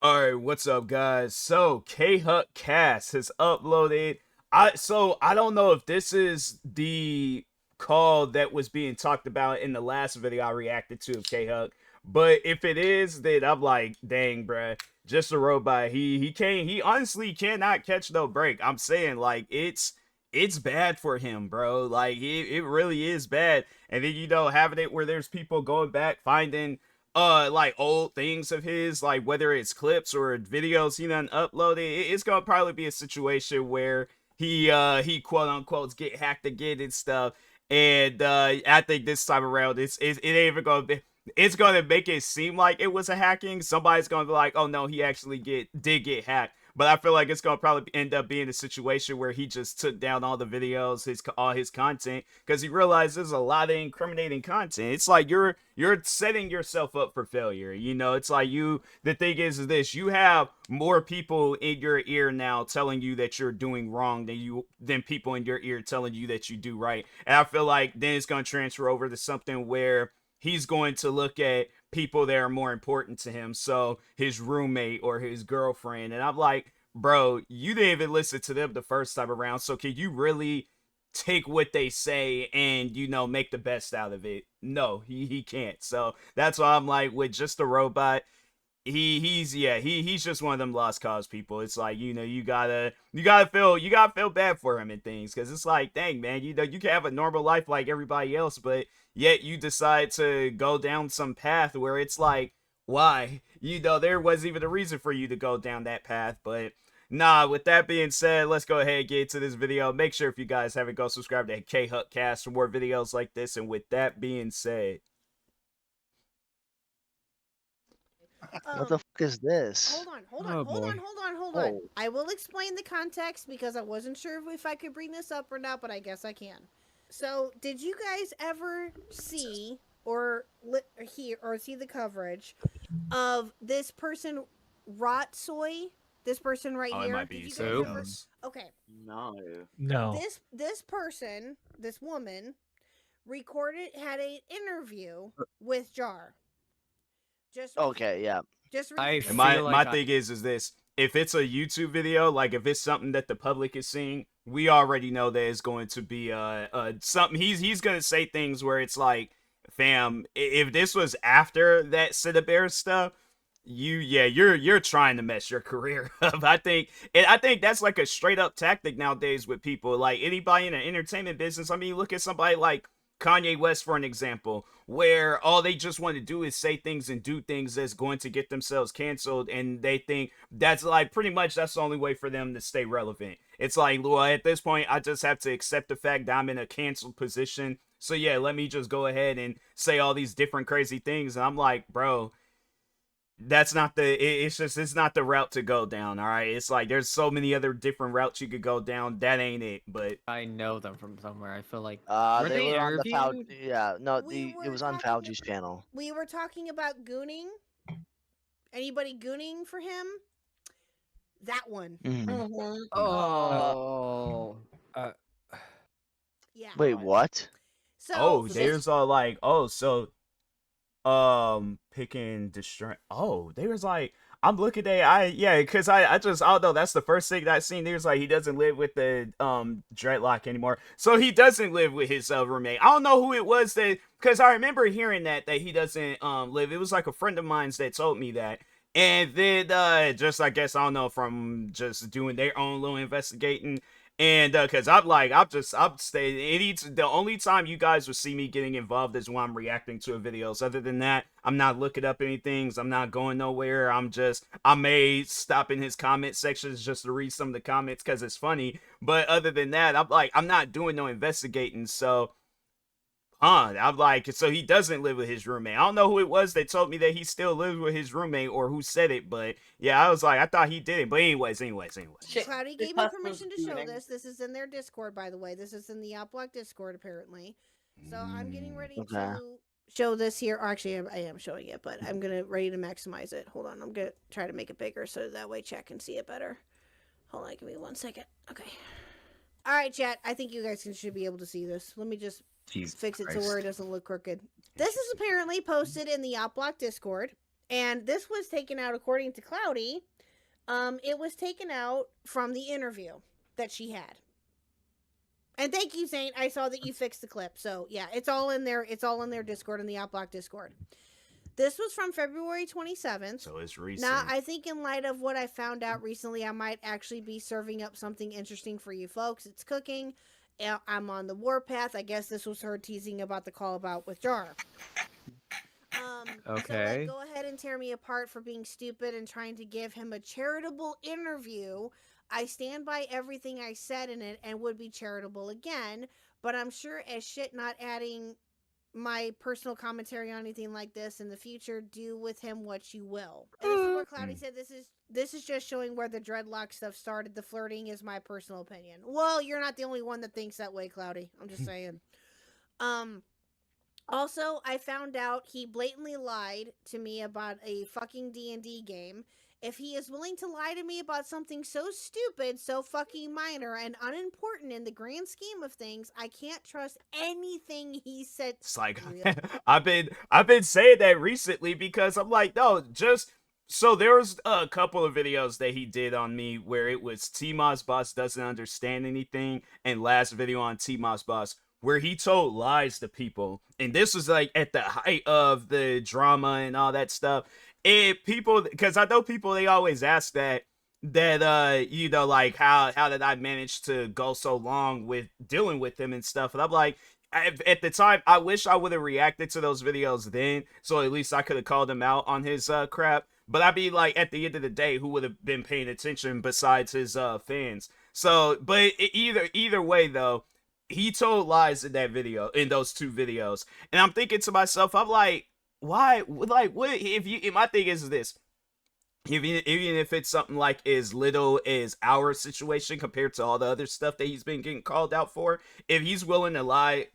Alright, what's up guys? So K-Hut Cast has uploaded I don't know if this is the call that was being talked about in the last video I reacted to of K-Hut, but if it is, then I'm like, dang bruh, just a robot. He honestly cannot catch no break. I'm saying like it's bad for him, bro. Like it really is bad. And then having it where there's people going back finding like old things of his, like whether it's clips or videos he done uploaded. It's gonna probably be a situation where he quote unquote get hacked again and stuff. And I think this time around it ain't even gonna be, it's gonna make it seem like it was a hacking. Somebody's gonna be like, oh no, he actually did get hacked. But I feel like it's gonna probably end up being a situation where he just took down all the videos, all his content, because he realized there's a lot of incriminating content. It's like you're setting yourself up for failure. It's like the thing is this: you have more people in your ear now telling you that you're doing wrong than people in your ear telling you that you do right. And I feel like then it's gonna transfer over to something where he's going to look at people that are more important to him, so his roommate or his girlfriend. And I'm like, bro, you didn't even listen to them the first time around, so can you really take what they say and make the best out of it? No, he can't. So that's why I'm like, with just a robot, he's just one of them lost cause people. It's like, you gotta feel bad for him and things, because it's like, dang man, you can have a normal life like everybody else, but yet you decide to go down some path where it's like, why? There wasn't even a reason for you to go down that path. But nah, with that being said, let's go ahead and get into this video. Make sure if you guys haven't, go subscribe to K-Hut Cast for more videos like this. And with that being said, What the fuck is this? Hold on, hold Oh, on, hold boy. on, hold on, hold Oh. on. I will explain the context because I wasn't sure if I could bring this up or not, but I guess I can. So, did you guys ever see or hear or see the coverage of this person, Rot Soy? This person right it here. might be Did you guys something ever? else. Okay. No. No. This person, this woman, had an interview with Jar. Just Okay, yeah. just I recently. And my feel my like thing is this: if it's a YouTube video, like if it's something that the public is seeing, we already know that it's going to be something. He's gonna say things where it's like, fam, if this was after that Bear stuff, you're trying to mess your career up. I think that's like a straight up tactic nowadays with people, like anybody in the entertainment business. I mean, look at somebody like Kanye West for an example, where all they just want to do is say things and do things that's going to get themselves canceled, and they think that's like pretty much that's the only way for them to stay relevant. It's like, well, at this point, I just have to accept the fact that I'm in a canceled position. So yeah, let me just go ahead and say all these different crazy things. And I'm like, bro, that's not it's not the route to go down. All right, it's like there's so many other different routes you could go down. That ain't it. But I know them from somewhere. I feel like They were on the interviewed? yeah, no, We it were was on talking Fauci's channel. We were talking about gooning. Anybody gooning for him? That one. Mhm. Oh. Yeah. Wait, what? So there's all like, so picking distract. Oh, they was like, I'm looking at because I don't know, that's the first thing that I seen. There's like, he doesn't live with the dreadlock anymore, so he doesn't live with his roommate. I don't know who it was, that because I remember hearing that he doesn't live. It was like a friend of mine's that told me that. And then just, I guess, I don't know, from just doing their own little investigating. And because I'm staying. The only time you guys will see me getting involved is when I'm reacting to videos. Other than that, I'm not looking up anything. I'm not going nowhere. I may stop in his comment sections just to read some of the comments because it's funny. But other than that, I'm not doing no investigating. So I'm like, so he doesn't live with his roommate. I don't know who it was that told me that he still lives with his roommate or who said it, but yeah, I was like, I thought he didn't. But anyways. Cloudy gave me permission to show this. This is in their Discord, by the way. This is in the Outblock Discord, apparently. So I'm getting ready Okay. to show this here. Or actually, I am showing it, but I'm ready to maximize it. Hold on. I'm gonna try to make it bigger so that way chat can see it better. Hold on, give me 1 second. Okay. All right, chat. I think you guys should be able to see this. Let me just fix it to where it doesn't look crooked. This is apparently posted in the Outblock Discord, And this was taken out, according to Cloudy, it was taken out from the interview that she had. And thank you, Saint. I saw that you fixed the clip. So yeah, it's all in there. It's all in their Discord, in the Outblock Discord. This was from February 27th. So it's recent. Now, I think in light of what I found out recently, I might actually be serving up something interesting for you folks. It's cooking. I'm on the warpath. I guess this was her teasing about the call about with Jar. Okay. So, go ahead and tear me apart for being stupid and trying to give him a charitable interview. I stand by everything I said in it and would be charitable again, but I'm sure as shit not adding my personal commentary on anything like this in the future. Do with him what you will. And this is where Cloudy said this is just showing where the dreadlock stuff started. The flirting is my personal opinion. Well, you're not the only one that thinks that way, Cloudy. I'm just saying. Also, I found out he blatantly lied to me about a fucking D&D game. If he is willing to lie to me about something so stupid, so fucking minor, and unimportant in the grand scheme of things, I can't trust anything he said. It's like, I've been saying that recently because I'm like, no, just so there was a couple of videos that he did on me where it was TMossBoss doesn't understand anything, and last video on TMossBoss where he told lies to people, and this was like at the height of the drama and all that stuff. And people, because I know people, they always ask that you know, like how did I manage to go so long with dealing with him and stuff. And I'm like, at the time, I wish I would have reacted to those videos then, so at least I could have called him out on his crap. But I'd be like, at the end of the day, who would have been paying attention besides his fans? So, but either way though, he told lies in that video, in those two videos, and I'm thinking to myself, I'm like, why? Like, what if you? My thing is this: even if it's something like as little as our situation compared to all the other stuff that he's been getting called out for, if he's willing to lie,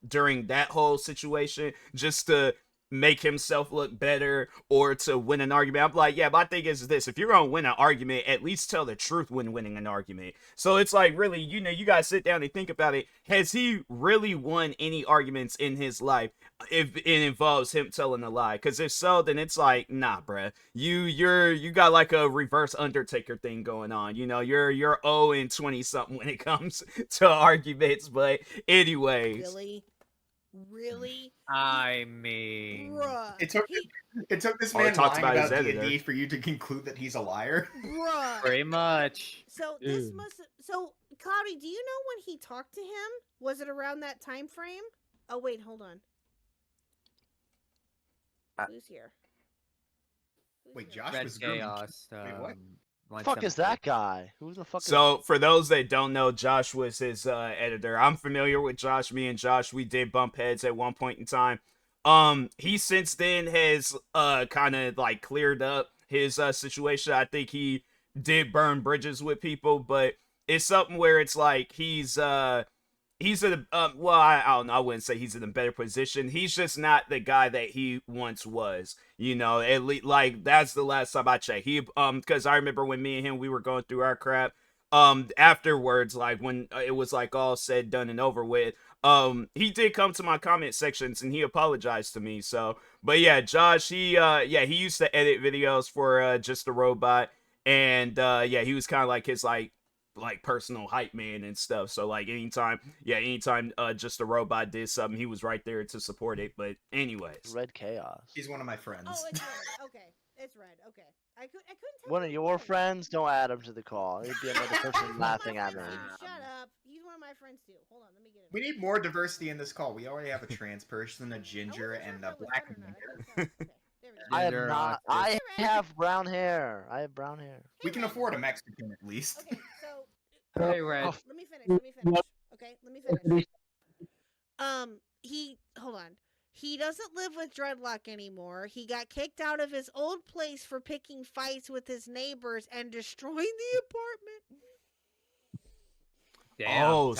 during that whole situation just to make himself look better or to win an argument, I'm like, yeah, my thing is this: if you're gonna win an argument, at least tell the truth when winning an argument. So it's like, really, you know, you gotta sit down and think about it. Has he really won any arguments in his life if it involves him telling a lie? Because if so, then it's like, nah, bruh, you got like a reverse Undertaker thing going on. You know, you're 0 and 20 something when it comes to arguments. But anyways, Really? I mean, Bruh. It took this Oh, it man talks lying about his about D&D editor. for you to conclude that he's a liar. Bruh. pretty much. So this must. So Cloudy, do you know when he talked to him? Was it around that time frame? Oh wait, hold on. Who's here? Wait, Josh Red was grooming. Chaos. Wait, what? The fuck is that guy? Who the fuck? so for those that don't know, Josh was his editor. I'm familiar with Josh. Me and Josh, we did bump heads at one point in time. He since then has kind of like cleared up his situation. I think he did burn bridges with people, but it's something where it's like he's in a well, I don't know, I wouldn't say he's in a better position. He's just not the guy that he once was, you know. At least, like, that's the last time I checked. He because I remember when me and him, we were going through our crap, afterwards, like when it was like all said, done, and over with, he did come to my comment sections and he apologized to me. So, but yeah, Josh, he used to edit videos for Just a Robot, and yeah, he was kind of like his like personal hype man and stuff. So like anytime Just a Robot did something, he was right there to support it. But anyways, Red Chaos. He's one of my friends. Oh, it's red. Okay, it's red. Okay, I couldn't tell. One of you your the friends? Don't add him to the call. He'd be another person laughing at me. Shut up. He's one of my friends too. Hold on, let me get him. We need more diversity in this call. We already have a trans person, a ginger, and a black man. Okay, there we go. I have Gender not. autism. I have brown hair. I have brown hair. We can afford a Mexican at least. Okay, so Hey, Red. let me finish. Okay, let me finish. Hold on. He doesn't live with Dreadlock anymore. He got kicked out of his old place for picking fights with his neighbors and destroying the apartment. Damn,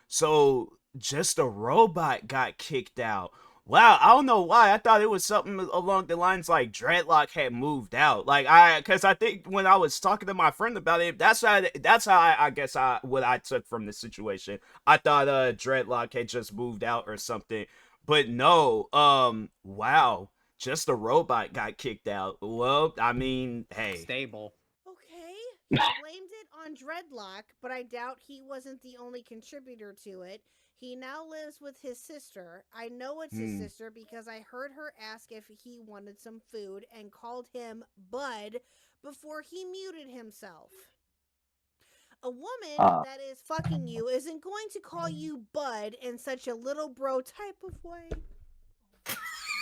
so Just a Robot got kicked out. Wow, I don't know why. I thought it was something along the lines like Dreadlock had moved out. Like because I think when I was talking to my friend about it, that's how I guess what I took from the situation. I thought Dreadlock had just moved out or something, but no. Wow, just a robot got kicked out. Well, I mean, hey. Stable. Okay, he blamed it on Dreadlock, but I doubt he wasn't the only contributor to it. He now lives with his sister. I know it's his sister because I heard her ask if he wanted some food and called him Bud before he muted himself. A woman that is fucking you isn't going to call you Bud in such a little bro type of way.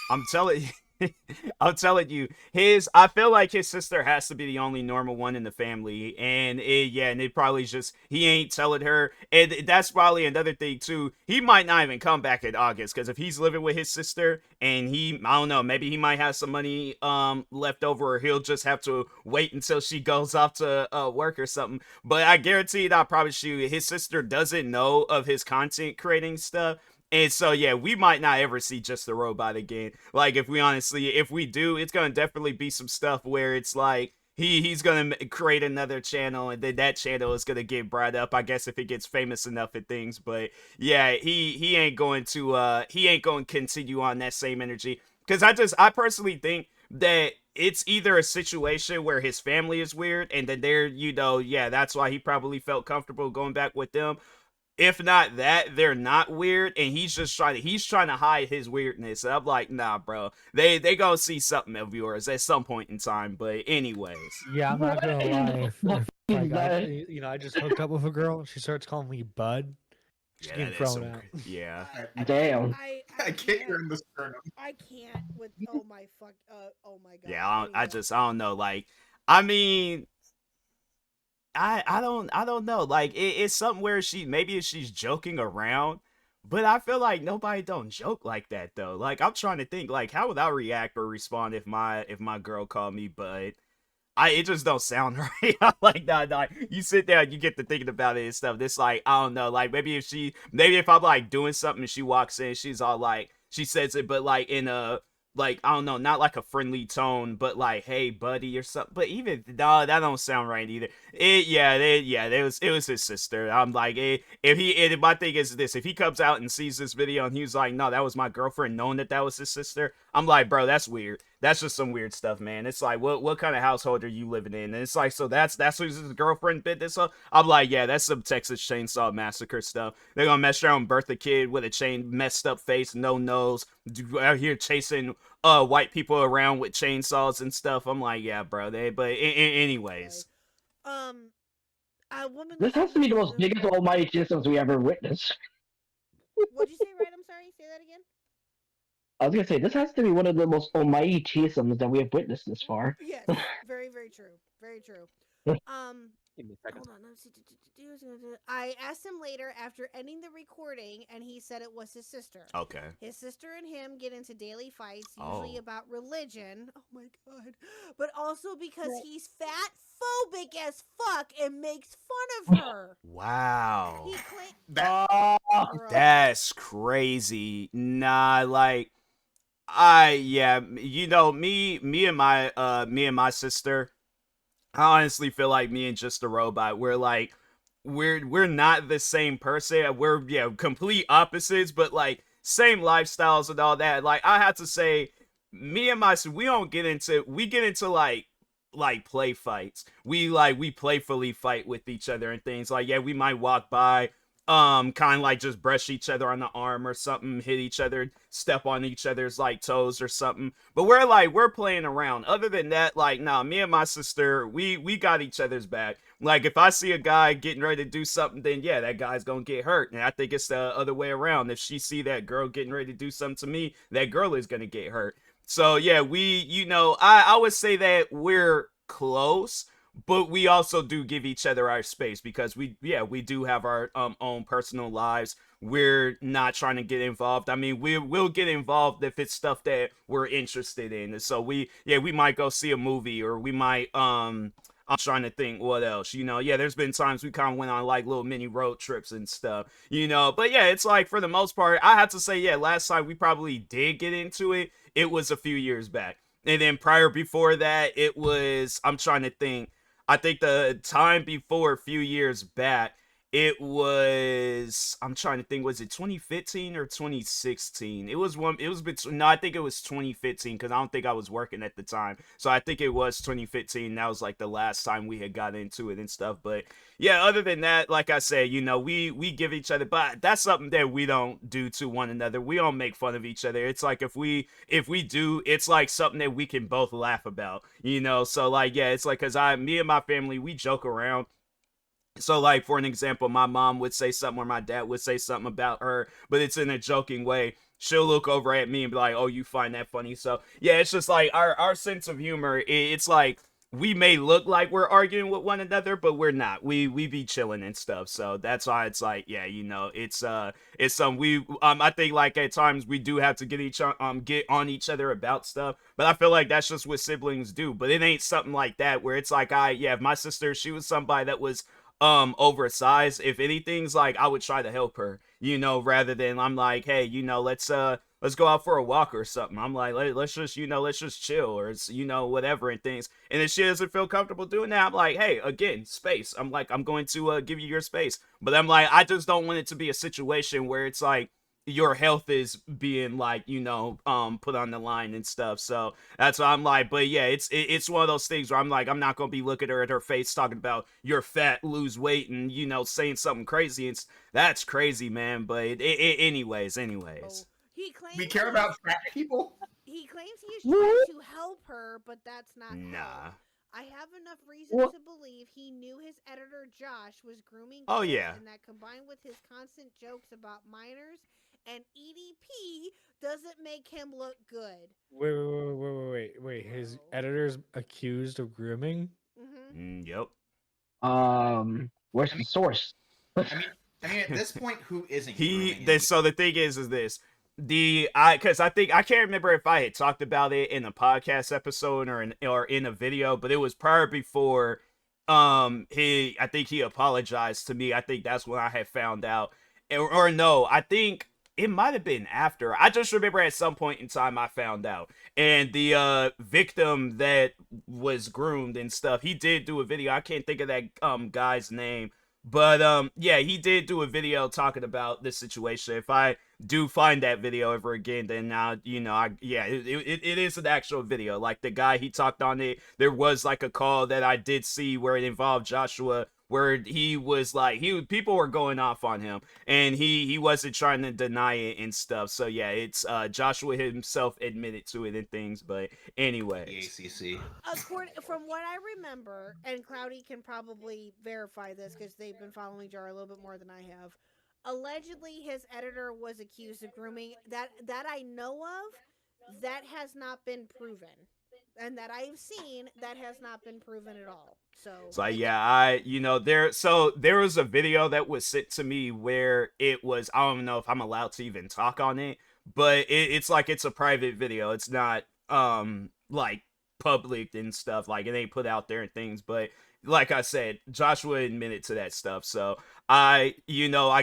I'm telling you, I'm telling you, I feel like his sister has to be the only normal one in the family, and it probably just, he ain't telling her, and that's probably another thing too. He might not even come back in August, because if he's living with his sister, and I don't know, maybe he might have some money left over, or he'll just have to wait until she goes off to work or something. But I guarantee, I promise you, his sister doesn't know of his content creating stuff. And so, yeah, we might not ever see Just the Robot again. Like, if we do, it's going to definitely be some stuff where it's like, he's going to create another channel, and then that channel is going to get brought up, I guess, if it gets famous enough at things. But, yeah, he ain't going to continue on that same energy. Because I personally think that it's either a situation where his family is weird, and then that's why he probably felt comfortable going back with them. If not that, they're not weird, and he's trying to hide his weirdness. And I'm like, nah, bro. They gonna see something of yours at some point in time. But anyways. Yeah, I'm not gonna lie. If like I just hooked up with a girl and she starts calling me Bud, she's getting thrown out. Yeah. Damn. I kick her in the sternum. I can't with oh my god. Yeah, I don't know. Like, I mean, I don't know. Like, it's something where maybe she's joking around, but I feel like nobody don't joke like that though. Like, I'm trying to think, like, how would I react or respond if my girl called me Bud? It just don't sound right. I'm like, nah. You sit there, you get to thinking about it and stuff. This, like, I don't know. Like, maybe if I'm like doing something and she walks in, she's all like, she says it, but like in a, like, I don't know, not like a friendly tone, but like, hey, buddy, or something. But even, no, that don't sound right either. It was his sister. I'm like, my thing is this: if he comes out and sees this video and he's like, no, that was my girlfriend, knowing that was his sister, I'm like, bro, that's weird. That's just some weird stuff, man. It's like, what kind of household are you living in? And it's like, so that's who's his girlfriend bit this up? I'm like, yeah, that's some Texas Chainsaw Massacre stuff. They're gonna mess around and birth a kid with a messed up face, no nose, out here chasing white people around with chainsaws and stuff. I'm like, yeah, bro. Anyways. A woman. This has to be the most biggest almighty systems we ever witnessed. What'd you say, right? I'm sorry. Say that again. I was gonna say, this has to be one of the most almighty systems that we have witnessed this far. Yes, very, very true. Very true. Give me a second. Hold on. Let's see. I asked him later after ending the recording, and he said it was his sister. Okay. His sister and him get into daily fights, usually about religion. Oh my god! But also because he's fat phobic as fuck and makes fun of her. Wow. He claimed that's crazy. Nah, like, me and my sister, I honestly feel like me and Just a Robot, we're like, we're not the same person. We're, complete opposites, but like same lifestyles and all that. Like, I have to say, me and my, we get into like play fights. We playfully fight with each other and things. Like, yeah, we might walk by, kind of like just brush each other on the arm or something, hit each other, step on each other's like toes or something. But we're playing around. Other than that, like, nah, me and my sister, we got each other's back. Like, if I see a guy getting ready to do something, then yeah, that guy's gonna get hurt. And I think it's the other way around. If she see that girl getting ready to do something to me, that girl is gonna get hurt. So yeah, I would say that we're close, but we also do give each other our space because we do have our own personal lives. We're not trying to get involved. I mean, we'll get involved if it's stuff that we're interested in. So we might go see a movie, or we might I'm trying to think what else, there's been times we kind of went on like little mini road trips and stuff, but yeah, it's like, for the most part, I have to say, yeah, last time we probably did get into it, it was a few years back. And then before that, I'm trying to think, I think the time before a few years back, It was, I'm trying to think, was it 2015 or 2016? It was one, it was between, no, I think it was 2015 because I don't think I was working at the time. So I think it was 2015. That was like the last time we had got into it and stuff. But yeah, other than that, like I said, you know, we give each other, but that's something that we don't do to one another. We don't make fun of each other. It's like if we do, it's like something that we can both laugh about, you know. So like, yeah, it's like because me and my family, we joke around. So, like, for an example, my mom would say something or my dad would say something about her, but it's in a joking way. She'll look over at me and be like, oh, you find that funny? So, yeah, it's just like our sense of humor. It's like we may look like we're arguing with one another, but we're not. We be chilling and stuff. So that's why it's like, yeah, you know, it's some I think like at times we do have to get on each other about stuff, but I feel like that's just what siblings do. But it ain't something like that where it's like if my sister, she was somebody that was oversized. If anything's like I would try to help her, you know, rather than I'm like, hey, you know, let's go out for a walk or something. I'm like, let's just, you know, let's just chill or it's, you know, whatever and things. And if she doesn't feel comfortable doing that, I'm like, hey, again, space. I'm like, I'm going to give you your space. But I'm like, I just don't want it to be a situation where it's like your health is being like, you know, put on the line and stuff. So that's why I'm like, but yeah, it's one of those things where I'm like, I'm not gonna be looking at her face talking about you're fat, lose weight, and you know, saying something crazy. That's crazy, man. But anyways. Oh, he claims We care about fat people. he claims he is trying to help her, but that's not Nah. help. I have enough reason Well- to believe he knew his editor Josh was grooming Oh, kids, yeah. and that combined with his constant jokes about minors and EDP doesn't make him look good. Wait. His editor's accused of grooming? Yep. Where's the source? I mean, at this point, who isn't grooming him? So the thing is this. Because I think I can't remember if I had talked about it in a podcast episode or in a video, but it was prior before I think he apologized to me. I think that's when I had found out. Or no, I think it might have been after. I just remember at some point in time I found out. And the victim that was groomed and stuff, he did do a video. I can't think of that guy's name. But yeah, he did do a video talking about this situation. If I do find that video ever again, then you know, it is an actual video. Like the guy, he talked on it. There was like a call that I did see where it involved Joshua, where he was like people were going off on him, and he wasn't trying to deny it and stuff. So yeah, it's Joshua himself admitted to it and things. But anyway, The ACC. From what I remember, and Cloudy can probably verify this because they've been following Jar a little bit more than I have. Allegedly, his editor was accused of grooming. That I know of, that has not been proven, and that I've seen, that has not been proven at all. So yeah, there was a video that was sent to me where it was, I don't know if I'm allowed to even talk on it, but it's like it's a private video. It's not like public and stuff, like it ain't put out there and things, but like I said, Joshua admitted to that stuff. So I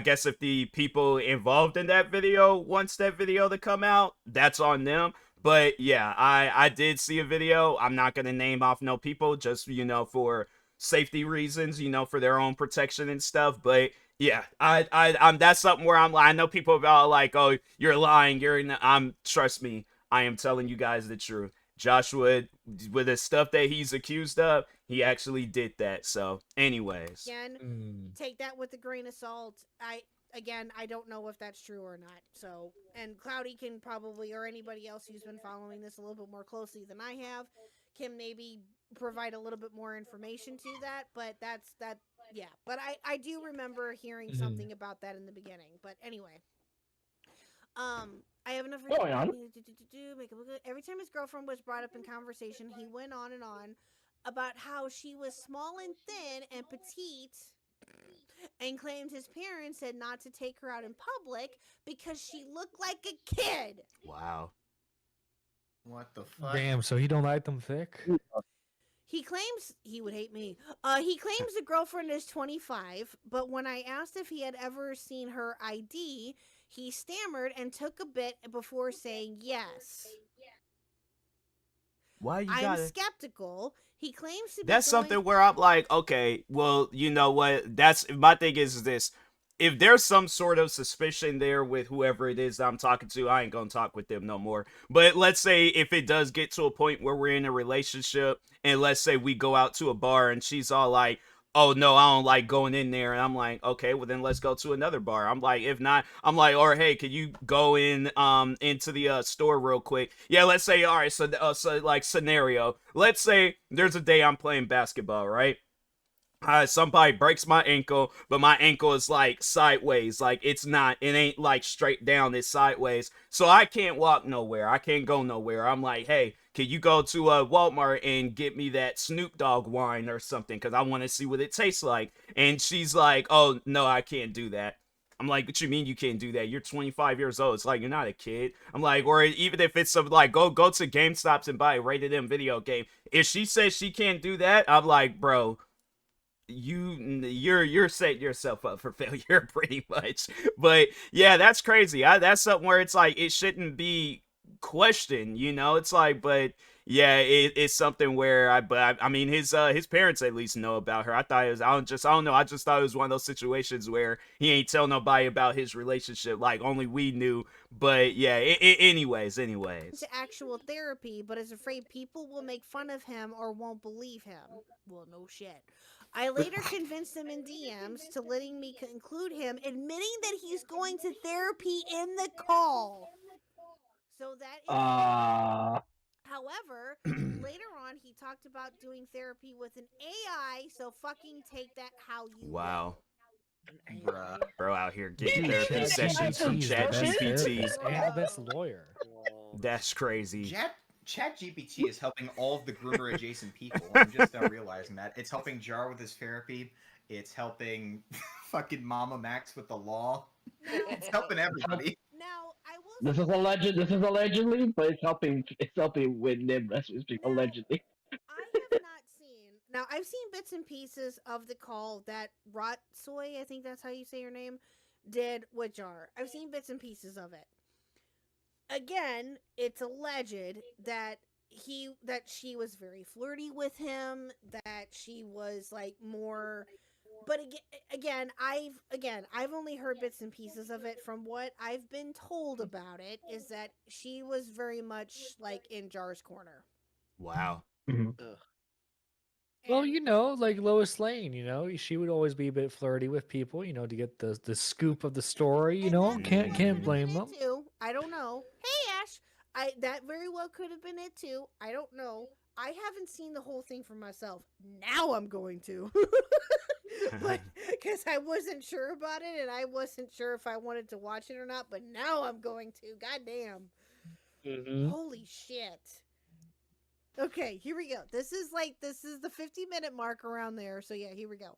guess if the people involved in that video wants that video to come out, that's on them. But yeah, I did see a video. I'm not gonna name off no people, just for safety reasons, for their own protection and stuff. But yeah, I'm that's something where I know people about like, oh, you're lying, trust me, I am telling you guys the truth. Joshua, with the stuff that he's accused of, he actually did that. So, anyways, again, take that with a grain of salt. I don't know if that's true or not. So, and Cloudy can probably, or anybody else who's been following this a little bit more closely than I have, can maybe provide a little bit more information to that. But yeah. But I do remember hearing something about that in the beginning. But anyway, I have enough reason Going on. Every time his girlfriend was brought up in conversation, he went on and on about how she was small and thin and petite, and claimed his parents said not to take her out in public because she looked like a kid. wow. What the fuck? Damn, so he don't like them thick? He claims he would hate me. He claims the girlfriend is 25, but when I asked if he had ever seen her ID, he stammered and took a bit before saying yes. Why you I'm gotta? skeptical. He claims to be That's going... something where I'm like, okay, well, you know what? That's my thing is this. If there's some sort of suspicion there with whoever it is that I'm talking to, I ain't gonna talk with them no more. But let's say if it does get to a point where we're in a relationship, and let's say we go out to a bar and she's all like, oh no, I don't like going in there, and I'm like, okay, well then let's go to another bar. I'm like, if not, I'm like, or hey, can you go in into the store real quick? Yeah, let's say, all right, so like scenario, let's say there's a day I'm playing basketball, right? Somebody breaks my ankle, but my ankle is like sideways. Like it ain't like straight down, it's sideways. So I can't walk nowhere. I can't go nowhere. I'm like, hey, can you go to Walmart and get me that Snoop Dogg wine or something? Because I want to see what it tastes like. And she's like, oh, no, I can't do that. I'm like, what you mean you can't do that? You're 25 years old. It's like, you're not a kid. I'm like, or even if it's some like, go to GameStops and buy a rated M video game. If she says she can't do that, I'm like, bro, you're setting yourself up for failure pretty much. But yeah, that's crazy. That's something where it's like it shouldn't be questioned, you know. It's like, but yeah, it's something where I mean his parents at least know about her. I thought it was, I don't know, I just thought it was one of those situations where he ain't tell nobody about his relationship, like only we knew. But yeah, anyways to actual therapy, but is afraid people will make fun of him or won't believe him. Well, no shit. I later convinced him in DMs to letting me conclude him, admitting that he's going to therapy in the call. So that is... However, later on, he talked about doing therapy with an AI, so fucking take that how you wow. will. Bruh. Bro out here getting therapy sessions from ChatGPT. And the best lawyer. That's crazy. ChatGPT is helping all of the groomer adjacent people. I'm just now realizing that. It's helping Jar with his therapy. It's helping fucking Mama Max with the law. It's helping everybody. Now, I will This is alleged. This is allegedly, but it's helping. It's helping with Nim Rescue allegedly. I have not seen... Now, I've seen bits and pieces of the call that Rotsoy, I think that's how you say your name, did with Jar. I've seen bits and pieces of it. Again, it's alleged that she was very flirty with him, that she was like more... But I've only heard bits and pieces of it. From what I've been told about it is that she was very much like in Jar's corner. Wow. Well, you know, like Lois Lane, you know, she would always be a bit flirty with people, you know, to get the scoop of the story. You know, can't blame them. Too. I don't know. Hey, Ash, that very well could have been it too. I don't know. I haven't seen the whole thing for myself. Now I'm going to. Because I wasn't sure about it, and I wasn't sure if I wanted to watch it or not, but now I'm going to. Goddamn. Mm-hmm. Holy shit. Okay, here we go. This is the 50-minute mark around there, so yeah, here we go.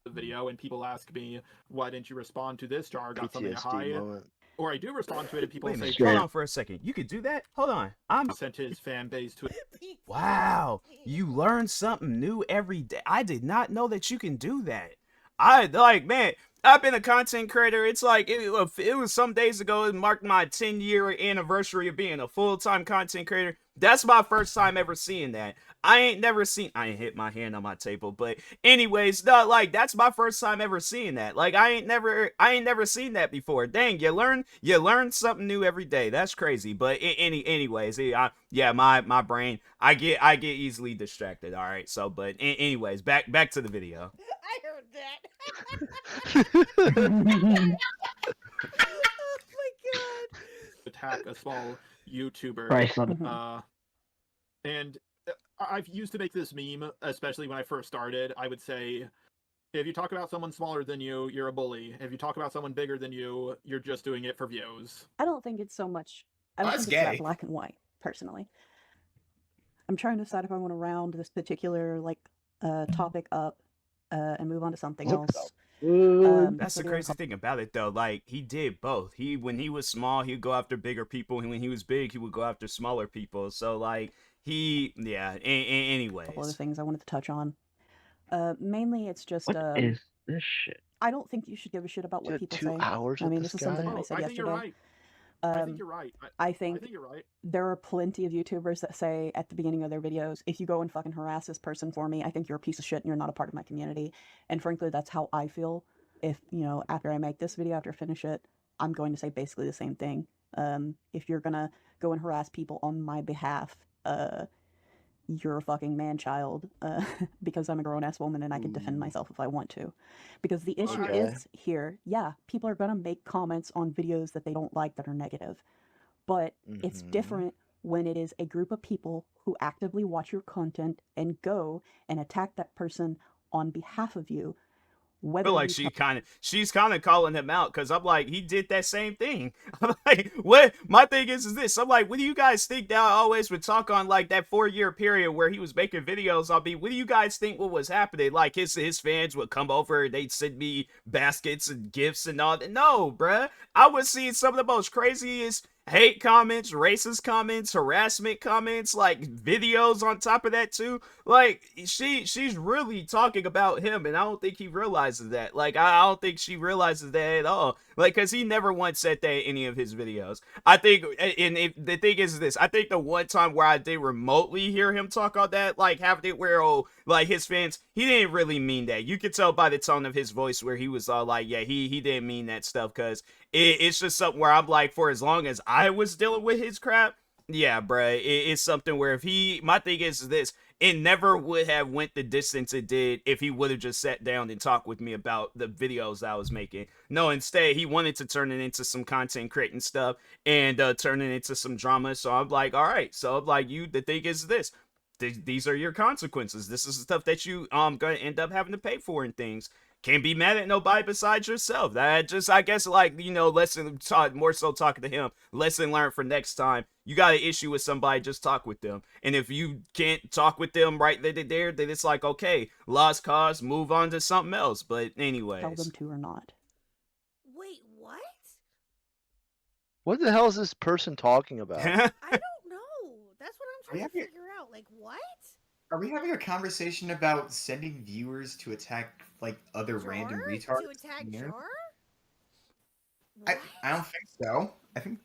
The video, and people ask me, why didn't you respond to this, Jar? Got something to PTSD hide. moment. Or I do respond to it, and people Wait a say, minute, hold on for a second. You could do that? Hold on. I'm sent his fan base to Wow, you learn something new every day. I did not know that you can do that. I like, man, I've been a content creator. It's like it was some days ago. It marked my 10-year anniversary of being a full-time content creator. That's my first time ever seeing that. I ain't hit my hand on my table, but anyways, no, like that's my first time ever seeing that. Like I ain't never seen that before. Dang, you learn something new every day. That's crazy. But anyways, my brain, I get easily distracted. All right, so but anyways, back to the video. I heard that. Oh my god. attack a small YouTuber. Right, And I've used to make this meme, especially when I first started. I would say, if you talk about someone smaller than you, you're a bully. If you talk about someone bigger than you, you're just doing it for views. I don't think it's so much. I don't think it's that black and white, personally. I'm trying to decide if I want to round this particular topic up and move on to something else. That's the crazy thing about it, though. Like he did both. When he was small, he'd go after bigger people, and when he was big, he would go after smaller people. So like anyways. A couple other things I wanted to touch on. Mainly, it's just. What is this shit? I don't think you should give a shit about what people say. 2 hours. I mean, this is something that I said I think yesterday. you're right. I think you're right. I think you're right. there are plenty of YouTubers that say at the beginning of their videos, if you go and fucking harass this person for me, I think you're a piece of shit and you're not a part of my community. And frankly, that's how I feel. If, after I make this video, after I finish it, I'm going to say basically the same thing. If you're gonna go and harass people on my behalf, you're a fucking man-child, because I'm a grown-ass woman and I can defend myself if I want to. Because the issue is here, yeah, people are gonna make comments on videos that they don't like that are negative. But it's different when it is a group of people who actively watch your content and go and attack that person on behalf of you. I feel like she's kind of calling him out because I'm like, he did that same thing. I'm like, what? My thing is this. I'm like, what do you guys think that I always would talk on like that 4-year period where he was making videos on me? What do you guys think what was happening? Like his fans would come over, they'd send me baskets and gifts and all that. No, bruh. I was seeing some of the most craziest hate comments, racist comments, harassment comments, like videos on top of that too. Like she's really talking about him, and I don't think he realizes that. Like I don't think she realizes that at all. Like, cause he never once said that in any of his videos. I think, and the thing is this, I think the one time where I did remotely hear him talk on that, like having it where like his fans, he didn't really mean that. You could tell by the tone of his voice where he was all like, yeah, he didn't mean that stuff, cause it's just something where I'm like, for as long as I was dealing with his crap, yeah, bruh, it's something where if my thing is this, it never would have went the distance it did if he would have just sat down and talked with me about the videos I was making. No, instead, he wanted to turn it into some content creating stuff and turn it into some drama. So I'm like, all right. So I'm like, the thing is this. These are your consequences. This is the stuff that you gonna end up having to pay for and things. Can't be mad at nobody besides yourself. I guess, like, more so talking to him. Lesson learned for next time. You got an issue with somebody, just talk with them. And if you can't talk with them right then and there, then it's like, okay, lost cause, move on to something else. But anyways. Tell them to or not. Wait, what? What the hell is this person talking about? I don't know. That's what I'm trying to figure out. Like, what? Are we having a conversation about sending viewers to attack like other random retards? To attack Jar? I don't think so. I think.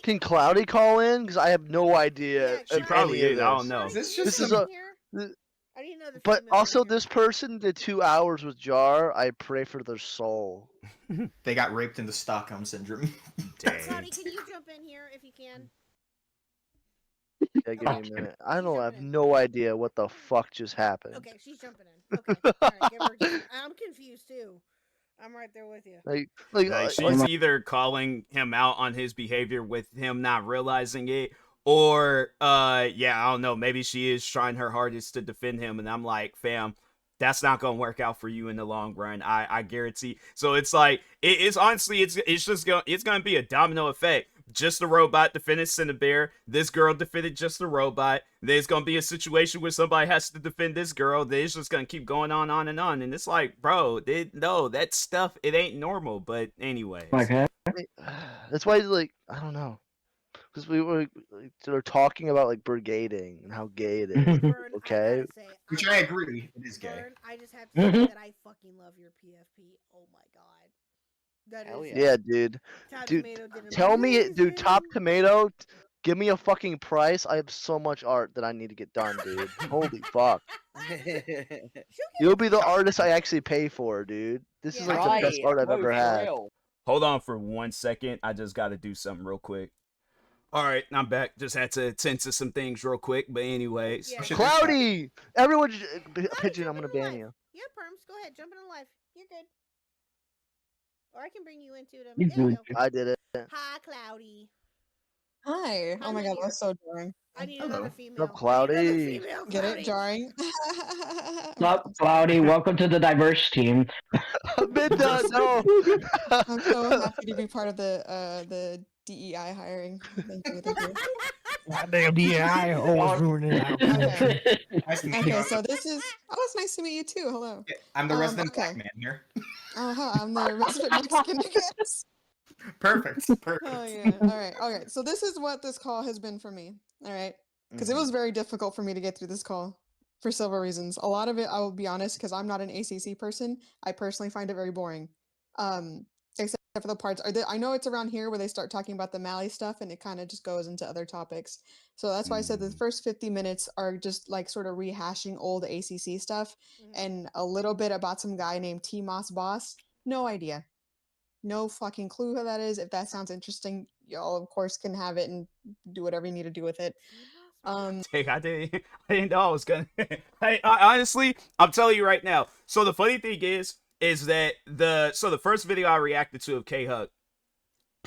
Can Cloudy call in? Because I have no idea. Yeah, she probably is. I don't know. This is I didn't know the but also, this person did 2 hours with Jar. I pray for their soul. They got raped into Stockholm syndrome. Dang. Cloudy, can you jump in here if you can? Yeah, give me a minute. I have no idea what the fuck just happened. Okay, she's jumping in. Okay, all right, give her I'm confused too. I'm right there with you. Like she's either calling him out on his behavior with him not realizing it, or I don't know, maybe she is trying her hardest to defend him, and I'm like, fam, that's not gonna work out for you in the long run. I guarantee. So it's like it's honestly it's gonna be a domino effect. Just a robot defended Cinnabare. This girl defended just a robot. There's gonna be a situation where somebody has to defend this girl. Then it's just gonna keep going on and on. And it's like, bro, no, that stuff, it ain't normal. But anyways, okay. That's why, like, I don't know, because they're talking about like brigading and how gay it is. Vern, okay, which I agree, it is gay. Vern, I just have to say that I fucking love your PFP. Oh my god. Yeah, dude. Tell me, dude. Top Tomato, give me a fucking price. I have so much art that I need to get done, dude. Holy fuck. You'll be the artist I actually pay for, dude. This is like the best art I've ever had. Hold on for 1 second. I just got to do something real quick. All right, I'm back. Just had to attend to some things real quick. But anyways. Yeah. Cloudy! Everyone, Pigeon, I'm going to ban you. Yeah, Perms, go ahead. Jump in live. You're good. Or I can bring you into them. There you go. I did it. Hi, Cloudy. Hi. Oh my god, that's so jarring. I need another female. What's up, Cloudy? Get it? Jarring? What's up, Cloudy? Welcome to the diverse team. I've been done, no. I'm so happy to be part of the DEI hiring. Thank you. Goddamn DEI always ruining it out. Okay. Okay, so this is. Oh, it's nice to meet you too. Hello. Yeah, I'm the resident black man here. I'm the resident Mexican, I guess. Perfect. Oh yeah. All right. Okay. So this is what this call has been for me. All right. Because it was very difficult for me to get through this call for several reasons. A lot of it, I will be honest, because I'm not an ACC person. I personally find it very boring. Except for the parts. I know it's around here where they start talking about the Mally stuff, and it kind of just goes into other topics. So that's why I said the first 50 minutes are just like sort of rehashing old ACC stuff and a little bit about some guy named TMossBoss. No idea. No fucking clue who that is. If that sounds interesting, y'all of course can have it and do whatever you need to do with it. Dang, I didn't know I was gonna. I honestly, I'm telling you right now. So the funny thing is that the first video I reacted to of K-Huck,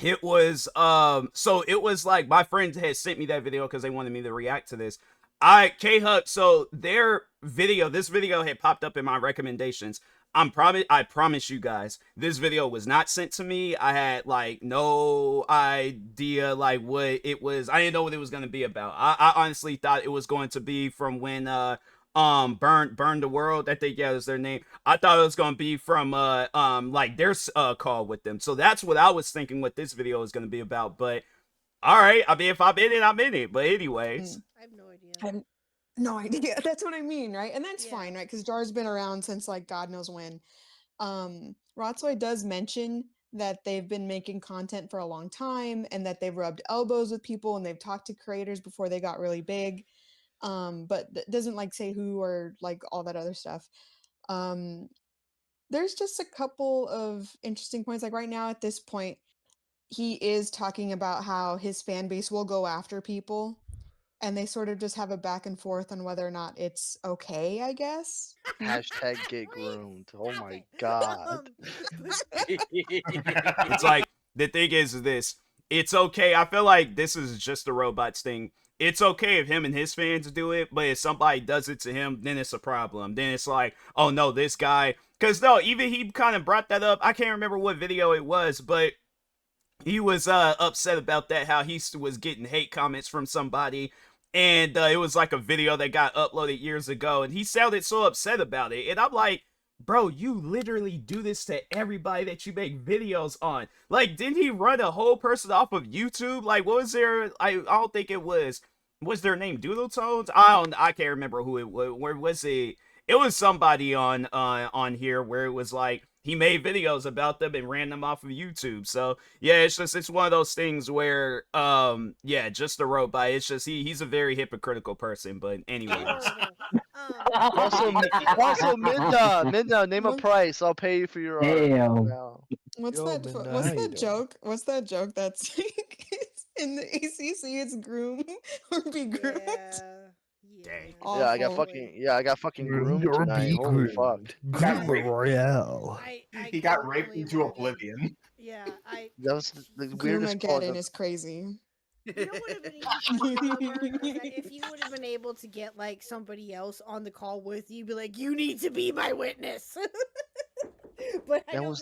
it was so it was like my friend had sent me that video because they wanted me to react to this. K-Huck, so this video had popped up in my recommendations. I promise you guys, this video was not sent to me. I had like no idea like what it was. I didn't know what it was gonna be about. I honestly thought it was going to be from when Burn the World, I think, yeah, is their name. I thought it was gonna be from like their call with them. So that's what I was thinking what this video is gonna be about. But all right, I mean, if I'm in it, I'm in it. But anyways, I have no idea. No idea. That's what I mean, right? And that's fine, right? Because Jar's been around since like God knows when. Rotsoy does mention that they've been making content for a long time and that they've rubbed elbows with people and they've talked to creators before they got really big. But doesn't like say who or like all that other stuff. There's just a couple of interesting points. Like right now at this point, he is talking about how his fan base will go after people. And they sort of just have a back and forth on whether or not it's okay, I guess. Hashtag get groomed. Oh my god. it's like the thing is this. It's okay. I feel like this is just a robots thing. It's okay if him and his fans do it, but if somebody does it to him, then it's a problem. Then it's like, oh no, this guy. Because no, even he kind of brought that up. I can't remember what video it was, but he was upset about that, how he was getting hate comments from somebody. And it was like a video that got uploaded years ago, and he sounded so upset about it. And I'm like, bro, you literally do this to everybody that you make videos on. Like, didn't he run a whole person off of YouTube? Like, what was there? I don't think it was their name Doodle Tones? I can't remember who it was. Where was it? It was somebody on here where it was like he made videos about them and ran them off of YouTube. So yeah, it's one of those things where yeah, just a robot. It's just he's a very hypocritical person. But anyways. Also, Minda, name a price. I'll pay you for your art. What's that joke? What's that joke that's like in the ACC? It's groom or be groomed. Dang. Yeah, I got fucking groomed tonight. Holy fuck. Royale. He got raped into oblivion. Yeah, that was the weirdest part. Groomageddon is crazy. You know what would have been even if you would have been able to get like somebody else on the call with you, be like, you need to be my witness. But that was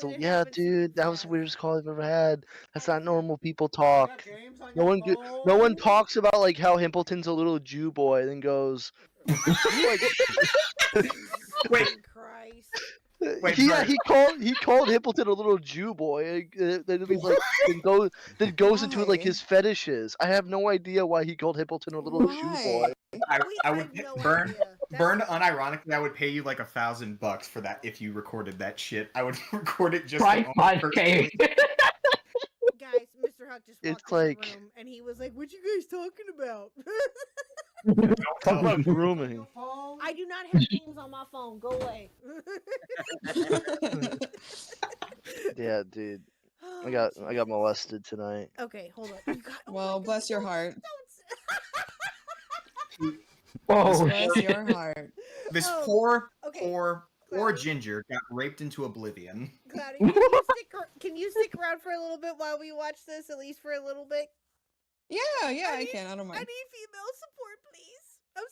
dude. That was the weirdest call I've ever had. That's not normal people talk. No one talks about like how Himpleton's a little Jew boy, then goes. Wait. Wait, yeah, he called Himpleton a little Jew boy. Then he's like, then goes into like his fetishes. I have no idea why he called Himpleton a little Jew boy. I would Burn unironically. I would pay you like $1,000 for that if you recorded that shit. I would record it just. Right, 5K. Guys, Mr. Huck just walked in the room and he was like, "What you guys talking about?" Talk about grooming. I do not have games on my phone. Go away. Yeah, dude. I got molested tonight. Okay, hold on. Well, bless your heart. Bless your heart. This poor ginger got raped into oblivion. Cloudy, can you stick around for a little bit while we watch this, at least for a little bit? Yeah, I can. I don't mind. I need female support, please. I'm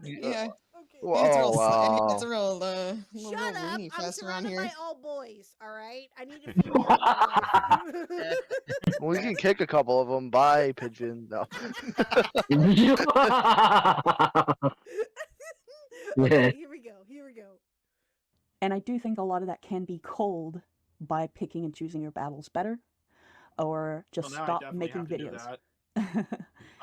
surrounded. Yeah. Okay. Wow. It's a real Shut up! I'm surrounded by all boys. All right. I need a female. Well, you can kick a couple of them. Bye, pigeon. No. Okay, here we go. And I do think a lot of that can be culled by picking and choosing your battles better, or just stop making videos.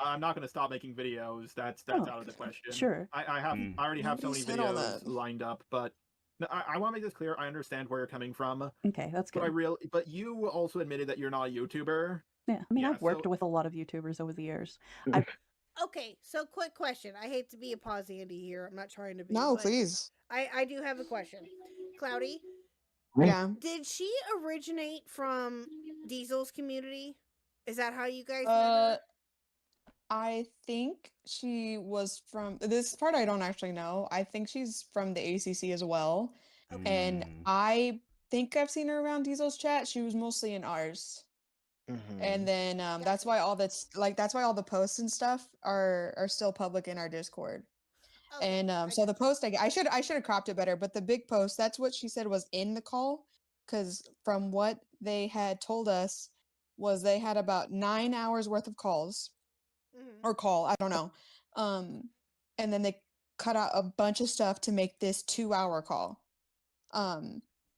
I'm not going to stop making videos. That's out of the question. Sure. I already have so many videos lined up, but No, I want to make this clear. I understand where you're coming from. Okay, that's good. But you also admitted that you're not a YouTuber. Yeah, I mean, I've worked with a lot of YouTubers over the years. Okay, so quick question. I hate to be a pause Andy here. I'm not trying to be. No, please. I do have a question. Cloudy? Yeah. Did she originate from Diesel's community? Is that how you guys met her? I think she was from this part. I don't actually know. I think she's from the ACC as well. And I think I've seen her around Diesel's chat. She was mostly in ours. And then that's why all that's like that's why all the posts and stuff are still public in our Discord. And so the post I should have cropped it better, but the big post, that's what she said was in the call, because from what they had told us was they had about 9 hours worth of calls or call, I don't know. And then they cut out a bunch of stuff to make this 2-hour call.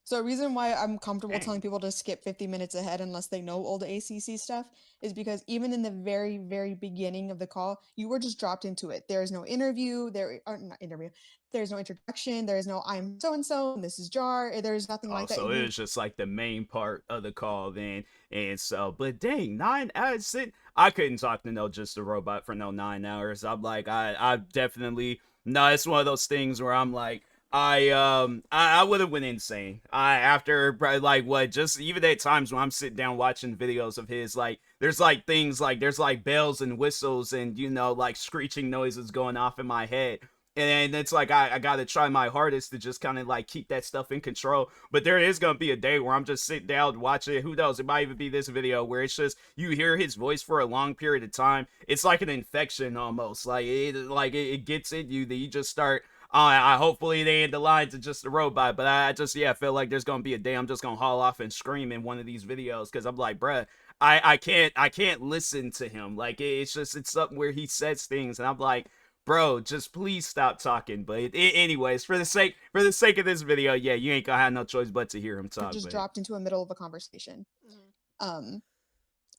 So a reason why I'm comfortable telling people to skip 50 minutes ahead unless they know old ACC stuff is because even in the very, very beginning of the call, you were just dropped into it. There is no interview, not interview. There's no introduction. There is no I'm so-and-so and this is Jar. There's nothing like that. So it was just like the main part of the call then. And so, but dang, 9 hours. I couldn't talk to just a robot for no 9 hours. I'm like, I definitely, no, it's one of those things where I'm like, I would have went insane. After like what, just even at times when I'm sitting down watching videos of his, like there's like things like there's like bells and whistles and like screeching noises going off in my head. And it's like I gotta try my hardest to just kind of like keep that stuff in control. But there is gonna be a day where I'm just sitting down watching it. Who knows? It might even be this video where it's just you hear his voice for a long period of time. It's like an infection almost. Like it gets in you that you just start. I hopefully they ain't the lines of just a robot, but I just feel like there's gonna be a day I'm just gonna haul off and scream in one of these videos because I'm like, bruh, I can't listen to him. Like it's something where he says things and I'm like, bro, just please stop talking. But anyways, for the sake of this video, yeah, you ain't gonna have no choice but to hear him talk. Just dropped into the middle of a conversation.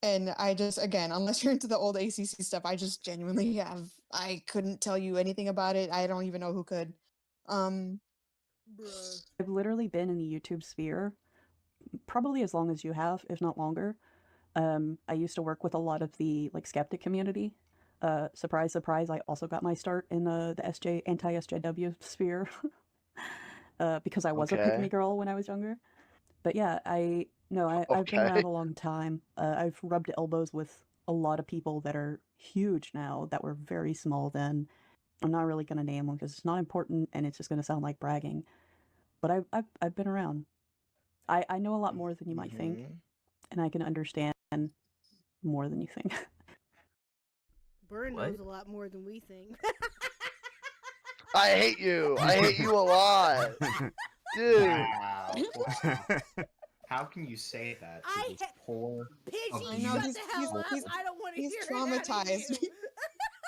And I just, again, unless you're into the old ACC stuff, I just genuinely I couldn't tell you anything about it. I don't even know who could. I've literally been in the YouTube sphere probably as long as you have, if not longer. I used to work with a lot of the like skeptic community. Surprise, surprise, I also got my start in the anti-SJW sphere because I was a pick-me girl when I was younger. But yeah, I've been around a long time. I've rubbed elbows with a lot of people that are huge now that were very small then. I'm not really going to name them because it's not important and it's just going to sound like bragging. But I've been around. I know a lot more than you might think, and I can understand more than you think. Burn knows a lot more than we think. I hate you. I hate you a lot. Dude. Wow. How can you say that to this poor... Pidgey, shut the hell up. I don't want to hear He's traumatized.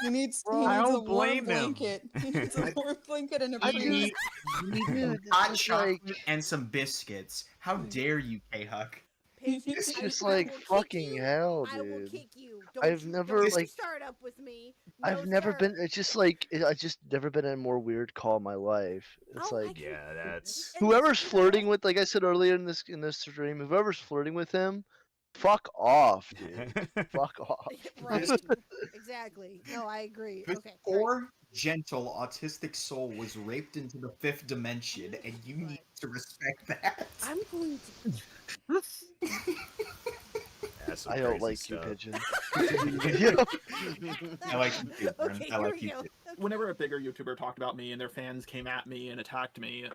He needs I a don't warm blame him. blanket. He needs a warm blanket and a You breeze. need hot chocolate and some biscuits. How dare you, K-Huck? It's just like fucking hell, dude. I will kick you. I've never like start up with me. I've never been. It's just like I just never been in a more weird call in my life. It's like that's whoever's flirting with, like I said earlier in this stream, whoever's flirting with him, fuck off, dude. Fuck off. Right. Exactly. No, I agree. This Okay. poor, gentle, autistic soul was raped into the 5th dimension, and you need to respect that. I'm going to. I don't like you, Pigeon. I like you too, Brent. I like you too. Whenever a bigger YouTuber talked about me and their fans came at me and attacked me,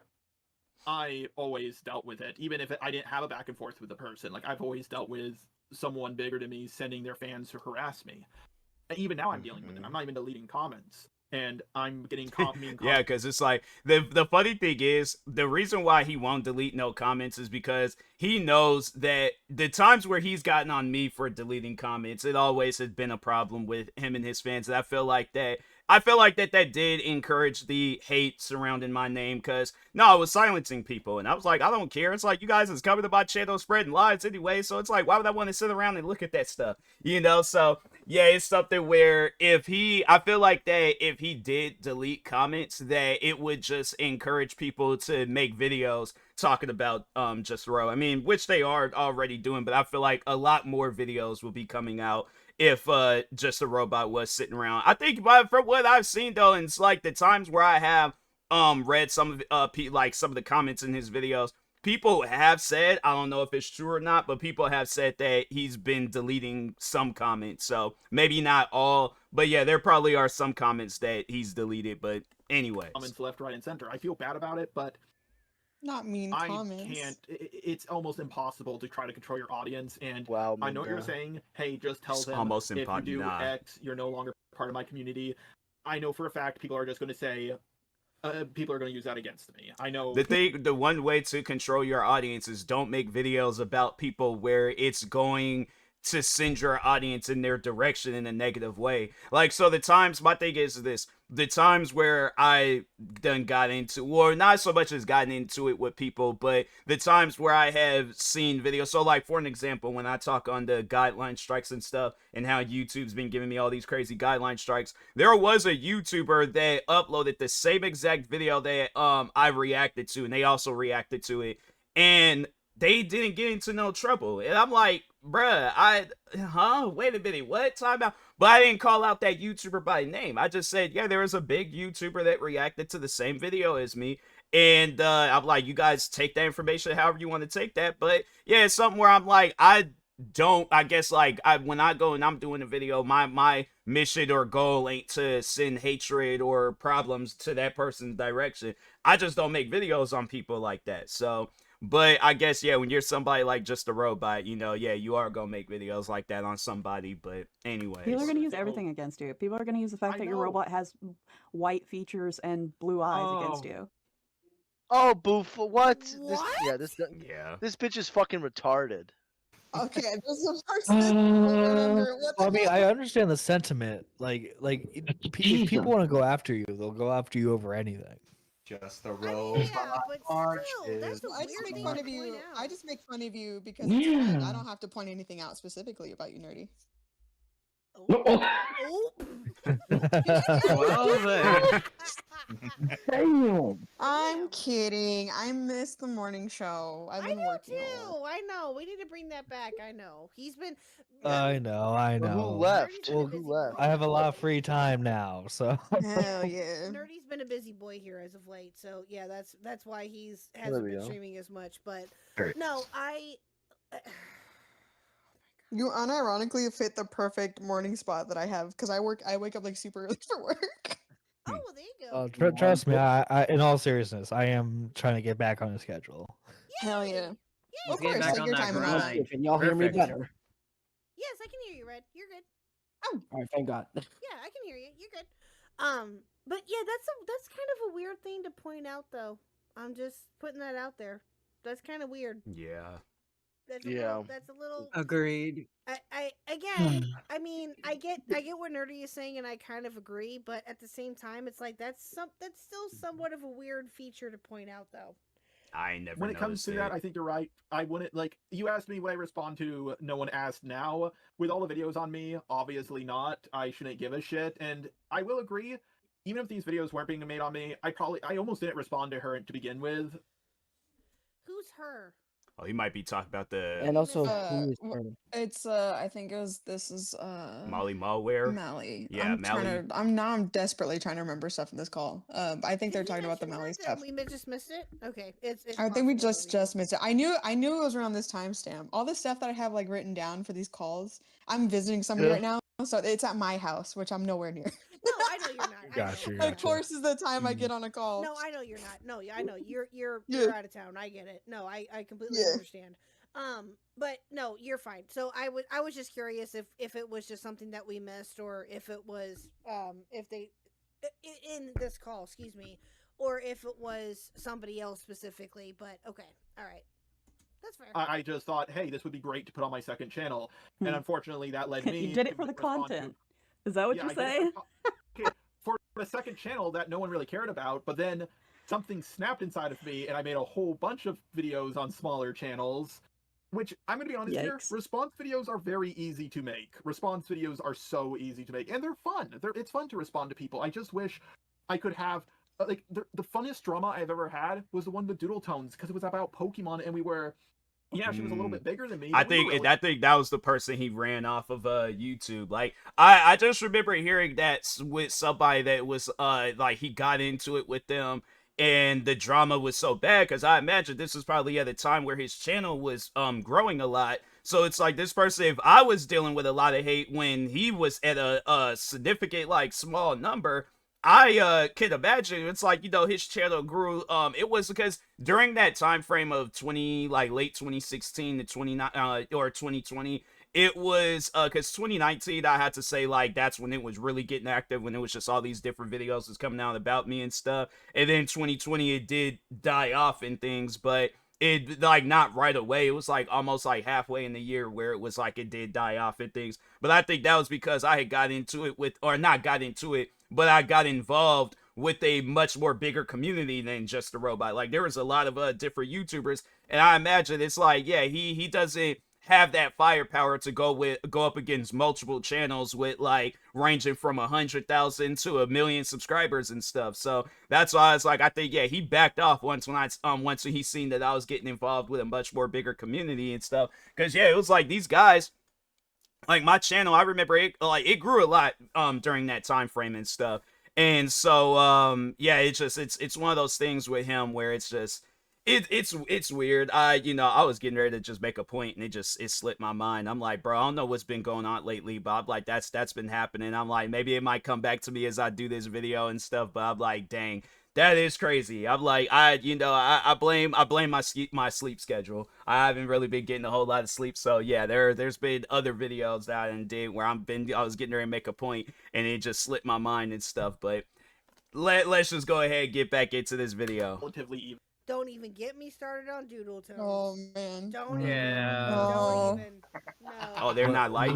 I always dealt with it, even if I didn't have a back and forth with the person. Like, I've always dealt with someone bigger than me sending their fans to harass me. And even now I'm dealing with it. I'm not even deleting comments. And I'm getting comments. Yeah, because it's like the funny thing is the reason why he won't delete no comments is because he knows that the times where he's gotten on me for deleting comments, it always has been a problem with him and his fans. And I feel like that did encourage the hate surrounding my name because no, I was silencing people and I was like, I don't care. It's like you guys is coming to my channel spreading lies anyway, so it's like why would I want to sit around and look at that stuff, So Yeah, it's something where I feel like that if he did delete comments, that it would just encourage people to make videos talking about Just Row. I mean, which they are already doing, but I feel like a lot more videos will be coming out if Just a Robot was sitting around. I think, but from what I've seen though, and it's like the times where I have read some of like some of the comments in his videos, people have said, I don't know if it's true or not, but people have said that he's been deleting some comments. So maybe not all, but yeah, there probably are some comments that he's deleted. But anyways, comments left, right, and center. I feel bad about it, but not mean I comments. can't. It's almost impossible to try to control your audience. And Wow, I know what you're saying. Hey, just tell it's them almost if you do impossible. X, you're no longer part of my community. I know for a fact people are just going to say, people are going to use that against me. I know. The one way to control your audience is don't make videos about people where it's going to send your audience in their direction in a negative way. Like, so my thing is this, the times where I done got into, or not so much as gotten into it with people, but the times where I have seen videos. So like, for an example, when I talk on the guideline strikes and stuff and how YouTube's been giving me all these crazy guideline strikes, there was a YouTuber that uploaded the same exact video that I reacted to, and they also reacted to it, and they didn't get into no trouble. And I'm like, bruh, wait a minute, what? Time out. But I didn't call out that YouTuber by name. I just said, yeah, there was a big YouTuber that reacted to the same video as me. And I'm like, you guys take that information however you want to take that. But yeah, it's something where I'm like, I guess like when I go and I'm doing a video, my mission or goal ain't to send hatred or problems to that person's direction. I just don't make videos on people like that. So, but I guess, yeah, when you're somebody like Just a Robot, yeah, you are gonna make videos like that on somebody. But anyways, people are going to use everything against you. People are going to use the fact that your robot has white features and blue eyes against you. Oh, boof! What? What? This bitch is fucking retarded. Okay, this is the first thing under. I mean, I understand the sentiment. Like if people want to go after you, they'll go after you over anything. Just the robot marches. I just make fun of you. I just make fun of you because it's fun. I don't have to point anything out specifically about you, Nerdy. Well then. I'm kidding. I missed the morning show. I've been working. I know. We need to bring that back. I know. He's been. I know. Who left? Well, who left? I have a lot of free time now, so. Hell yeah. Nerdy's been a busy boy here as of late, so yeah, that's why hasn't been streaming as much. But no, You unironically fit the perfect morning spot that I have because I wake up like super early for work. Oh, well, there you go. Trust me, I in all seriousness, I am trying to get back on the schedule. Hell yeah. Let's Of get course, back take on your that time and grind. Can y'all hear me Perfect. better? Yes, I can hear you, Red. You're good. Oh, all right, thank God. Yeah, I can hear you. You're good. But yeah, that's kind of a weird thing to point out, though. I'm just putting that out there. That's kind of weird. Yeah. That's a little. Agreed. Again, I mean, I get what Nerdy is saying, and I kind of agree. But at the same time, it's like that's still somewhat of a weird feature to point out, though. I never. When it comes to that, I think you're right. I wouldn't like. You asked me what I respond to. No one asked now. With all the videos on me, obviously not. I shouldn't give a shit, and I will agree. Even if these videos weren't being made on me, I almost didn't respond to her to begin with. Who's her? Oh, he might be talking about the. And also, it's I think this is Molly Malware. Mally. Yeah, Mally. I'm desperately trying to remember stuff in this call. I think they're talking about the Mally stuff. We just missed it. Okay, it's I think we just missed it. I knew it was around this timestamp. All the stuff that I have like written down for these calls. I'm visiting somebody right now, so it's at my house, which I'm nowhere near. No, I know you're not. Gotcha. Of course, is the time I get on a call. No, I know you're not. No, I know you're out of town. I get it. No, I completely understand. But no, you're fine. So I was just curious if it was just something that we missed, or if it was if they in this call, excuse me, or if it was somebody else specifically. But okay, all right. That's fair. I just thought, hey, this would be great to put on my second channel, and unfortunately, that led me. You did it for the content. Is that what you're saying? For the second channel that no one really cared about, but then something snapped inside of me, and I made a whole bunch of videos on smaller channels Which, I'm going to be honest here, Yikes. response videos are very easy to make. Response videos are so easy to make, and they're fun. It's fun to respond to people. I just wish I could have, like, the funnest drama I've ever had was the one with Doodle Tones, because it was about Pokemon, and we were, yeah, she was a little bit bigger than me. I think that was the person he ran off of YouTube. Like I just remember hearing that with somebody that was like he got into it with them, and the drama was so bad because I imagine this was probably at a time where his channel was growing a lot. So it's like this person, if I was dealing with a lot of hate when he was at a significant like small number, I can imagine it's like, you know, his channel grew. It was because during that time frame of late 2016 to 29 or 2020, it was because 2019, I had to say, like, that's when it was really getting active, when it was just all these different videos was coming out about me and stuff. And then 2020, it did die off and things, but it like not right away. It was like almost like halfway in the year where it was like it did die off and things. But I think that was because I had got into it with, or not got into it, but I got involved with a much more bigger community than just the robot. Like, there was a lot of different YouTubers, and I imagine it's like, yeah, he doesn't have that firepower to go up against multiple channels with like ranging from 100,000 to 1 million subscribers and stuff. So that's why it's like, I think, yeah, he backed off once he seen that I was getting involved with a much more bigger community and stuff. Because yeah, it was like these guys, like my channel, I remember it grew a lot during that time frame and stuff. And so yeah, it's one of those things with him where it's just it's weird. I was getting ready to just make a point, and it slipped my mind. I'm like, bro, I don't know what's been going on lately, but I'm like, that's been happening. I'm like, maybe it might come back to me as I do this video and stuff, but I'm like, dang, that is crazy. I'm like, I blame my sleep schedule. I haven't really been getting a whole lot of sleep, so yeah, there's been other videos that I did where I was getting ready to make a point, and it just slipped my mind and stuff. But let's just go ahead and get back into this video. Relatively even. Don't even get me started on Doodle Tones. Oh man. Don't even. Yeah. Don't even. No. Oh, they're not like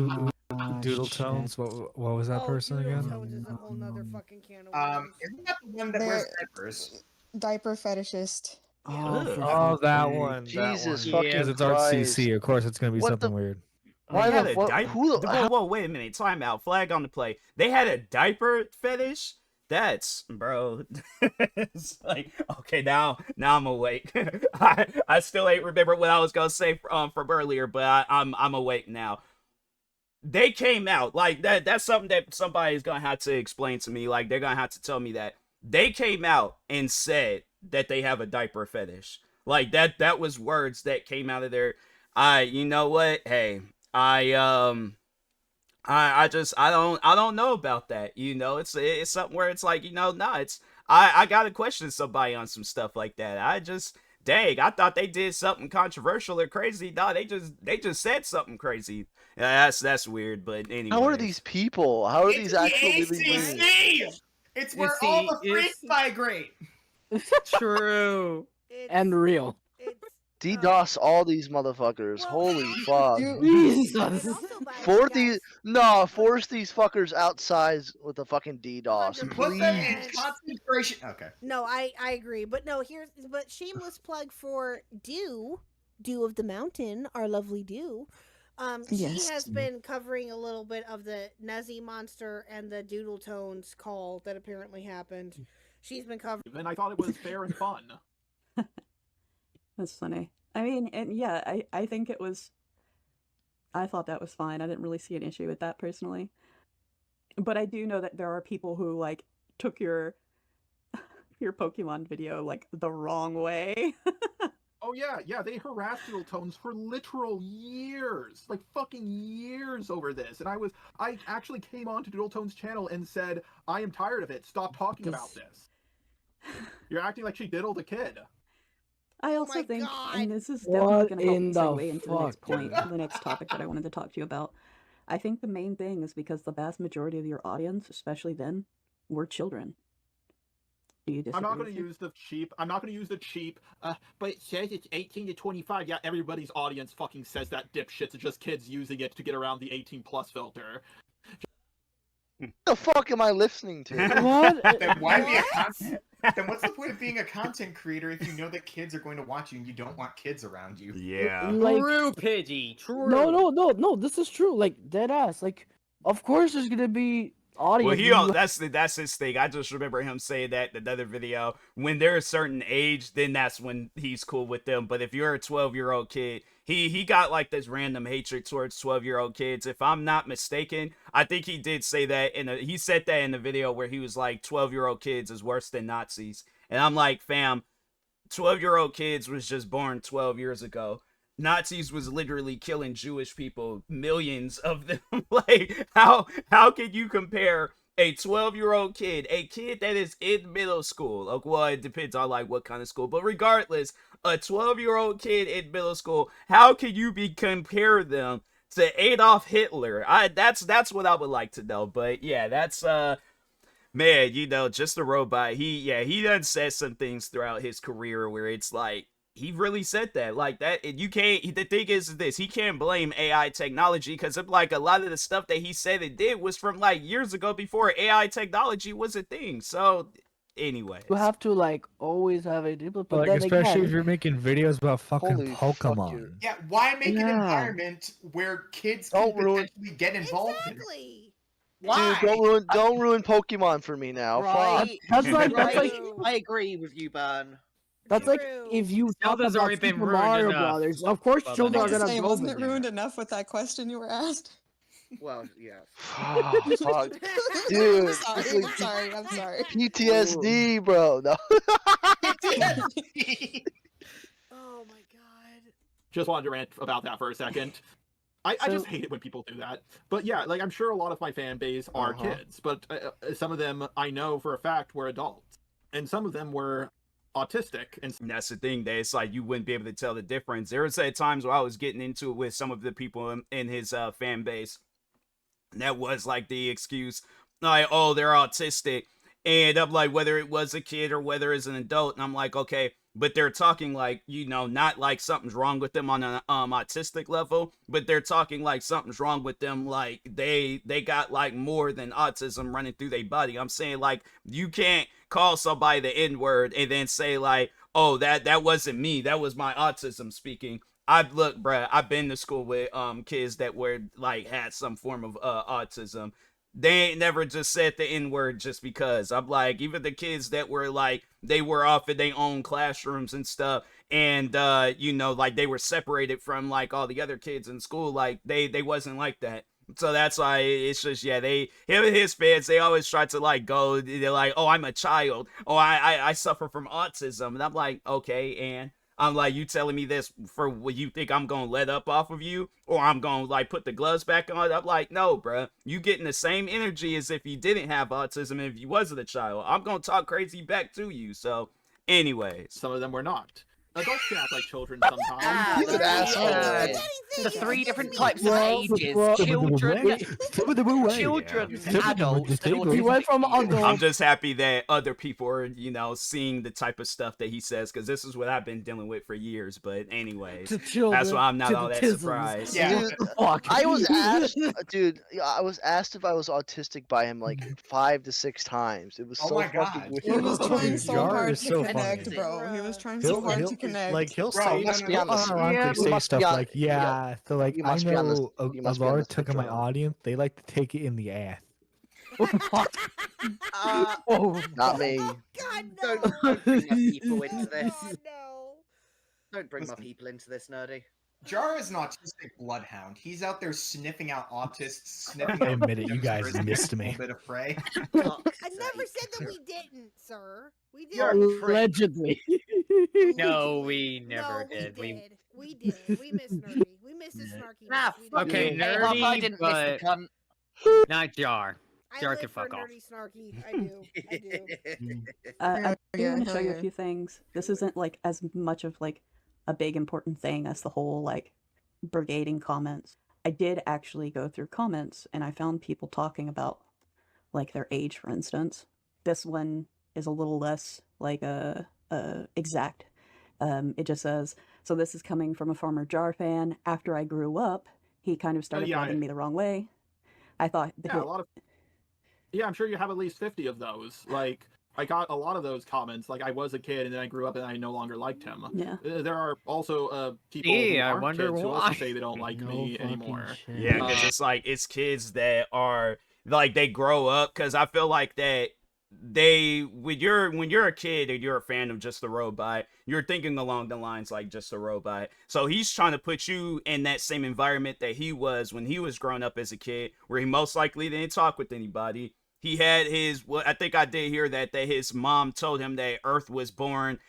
Doodle Tones. What was that person Doodle again? Tones is a whole nother fucking can of worms. Isn't that the one that wears diapers? Diaper fetishist. Oh, that one. Jesus that one. fucking Because it's Christ. RCC. Of course, it's gonna be What something the- weird. Why the fuck? Whoa, wait a minute. Time out. Flag on the play. They had a diaper fetish? That's, bro. It's like, okay, now I'm awake. I still ain't remember what I was gonna say from earlier, but I'm awake now. They came out like that. That's something that somebody's gonna have to explain to me. Like, they're gonna have to tell me that they came out and said that they have a diaper fetish. Like that was words that came out of their. You know what? Hey, I don't know about that. You know, it's something where it's like, I gotta question somebody on some stuff like that. Dang, I thought they did something controversial or crazy. No, they just said something crazy. Yeah, that's weird, but anyway. How are these people? How are these actually really? It's where all the freaks migrate. True. And real. DDoS all these motherfuckers. Holy fuck. Jesus. Force these fuckers outside with a fucking DDoS. Put them in Please. concentration. Okay. No, I agree, but no, but shameless plug for Dew of the Mountain, our lovely Dew. She has been covering a little bit of the Nuzzy Monster and the Doodle Tones call that apparently happened. She's been covering, and I thought it was fair and fun. That's funny. I mean, and yeah, I think it was. I thought that was fine. I didn't really see an issue with that personally. But I do know that there are people who like took your Pokemon video like the wrong way. Oh yeah, they harassed Doodle Tones for literal years, like fucking years over this. And I actually came onto Doodle Tones' channel and said, I am tired of it. Stop talking about this. You're acting like she diddled a kid. I also think, and this is definitely going to help segue into the next point, the next topic that I wanted to talk to you about. I think the main thing is because the vast majority of your audience, especially then, were children. Do you disagree? I'm not going to use the cheap. But it says it's 18 to 25. Yeah, everybody's audience fucking says that dipshits. It's just kids using it to get around the 18+ filter. What the fuck am I listening to? What? Then why be a constant? Then what's the point of being a content creator if you know that kids are going to watch you and you don't want kids around you? Yeah. Like, True, Pidgey. True. no. This is true. Like dead ass. Like, of course there's gonna be audience. Well, when you that's his thing. I just remember him saying that in another video. When they're a certain age, then that's when he's cool with them. But if you're a 12-year-old kid, he got like this random hatred towards 12-year-old kids. If I'm not mistaken, I think he did say that he said that in the video where he was like 12-year-old kids is worse than Nazis. And I'm like, fam, 12-year-old kids was just born 12 years ago. Nazis was literally killing Jewish people, millions of them. Like, how can you compare a 12-year-old kid, a kid that is in middle school? Like, well, it depends on like what kind of school, but regardless, a 12-year-old kid in middle school, how can you compare them to Adolf Hitler? That's what I would like to know. But yeah, that's man, just a robot. He done said some things throughout his career where it's like, he really said that. Like, that, you can't, the thing is this, he can't blame AI technology, because like a lot of the stuff that he said it did was from like years ago before AI technology was a thing. So anyway, you have to like always have a but Like, then especially again, if you're making videos about fucking Holy fuck, Pokemon. dude. Yeah, why make an Yeah. environment where kids Don't can ruin- potentially get involved in? Exactly. Why? Dude, don't ruin Pokemon for me now. Fuck. Right. that's like I agree with you, Ben. that's like True. if you talk Zelda's about already been Super ruined Mario enough. Brothers, of course Well, children I are was gonna saying, go wasn't over it there. ruined enough with that question you were asked? Well, yeah. Fuck. Dude, sorry, it's like I'm sorry. PTSD, bro. No. Oh my god. Just wanted to rant about that for a second. I just So- hate it when people do that. But yeah, like, I'm sure a lot of my fan base are kids, but some of them I know for a fact were adults, and some of them were autistic. And that's the thing, that it's like you wouldn't be able to tell the difference. There was at times where I was getting into it with some of the people in his fan base. That was like the excuse, like, oh, they're autistic. And I'm like, whether it was a kid or whether it's an adult, and I'm like, okay, but they're talking like, not like something's wrong with them on an autistic level, but they're talking like something's wrong with them, like they got like more than autism running through their body. I'm saying, like, you can't call somebody the N-word and then say like, oh, that wasn't me, that was my autism speaking. Bruh, I've been to school with kids that were like had some form of autism. They ain't never just said the N-word just because. I'm like, even the kids that were like, they were off in their own classrooms and stuff, and like they were separated from like all the other kids in school, like they wasn't like that. So that's why it's just, yeah, him and his fans, they always try to like go, they're like, oh, I'm a child, oh, I suffer from autism, and I'm like, okay, and I'm like, you telling me this for what you think I'm gonna let up off of you, or I'm gonna like put the gloves back on? I'm like, no, bruh, you getting the same energy as if you didn't have autism. If you wasn't a child, I'm gonna talk crazy back to you. So, anyways, some of them were not. Adults can act like children sometimes. He's an asshole. The three different types of Well, ages: well, children, yeah. children, adults, and We went from autistic people. I'm just happy that other people are, seeing the type of stuff that he says, because this is what I've been dealing with for years. But anyways, To children, that's why I'm not to all the that tisms. surprised. Yeah. Dude, Fuck. I was asked, dude. I was asked if I was autistic by him like 5 to 6 times. It was Oh so my fucking God. weird. He was trying Dude, so Jar hard is to so connect, funny. bro. He was trying so hard to connect. Like he'll Bro, say, let's be he'll honest. unironically You say must stuff be like, honest. yeah. So like, You I must be on this- know you must be on Alara this took in my picture. audience. They like to take it in the ass. Oh, Not me. Oh god, no. Don't bring my people into Oh, this. God, no. Don't bring my Listen. people into this, nerdy. Jar is an autistic bloodhound. He's out there sniffing out autists, sniffing I out admit it, you victims guys for his missed next me. little bit of prey. I never said that we didn't, sir. We did. allegedly. No, we never No, did. We did. We did. We miss Nerdy. We miss his snarky. Nah, Okay, hey, Hop, I nerdy, didn't miss the cunt. Not Jar. I Jar live can for fuck off. nerdy snarky. I do. I do. I do yeah, want to hell show you yeah. a few things. This isn't like as much of like a big important thing as the whole like brigading comments. I did actually go through comments and I found people talking about like their age, for instance. This one is a little less like exact. It just says, so this is coming from a former Jar fan. After I grew up, he kind of started yeah, rubbing me the wrong way. I thought Yeah, a lot of. Yeah, I'm sure you have at least 50 of those. Like, I got a lot of those comments. Like I was a kid and then I grew up and I no longer liked him. Yeah. There are also people Gee, who I aren't wonder kids who also why. say they don't like No me fucking anymore. shit. Yeah, because it's like it's kids that are like they grow up. Because I feel like that when you're a kid and you're a fan of Just a Robot, you're thinking along the lines like Just a Robot. So he's trying to put you in that same environment that he was when he was growing up as a kid, where he most likely didn't talk with anybody. He had his I think I did hear that his mom told him that Earth was born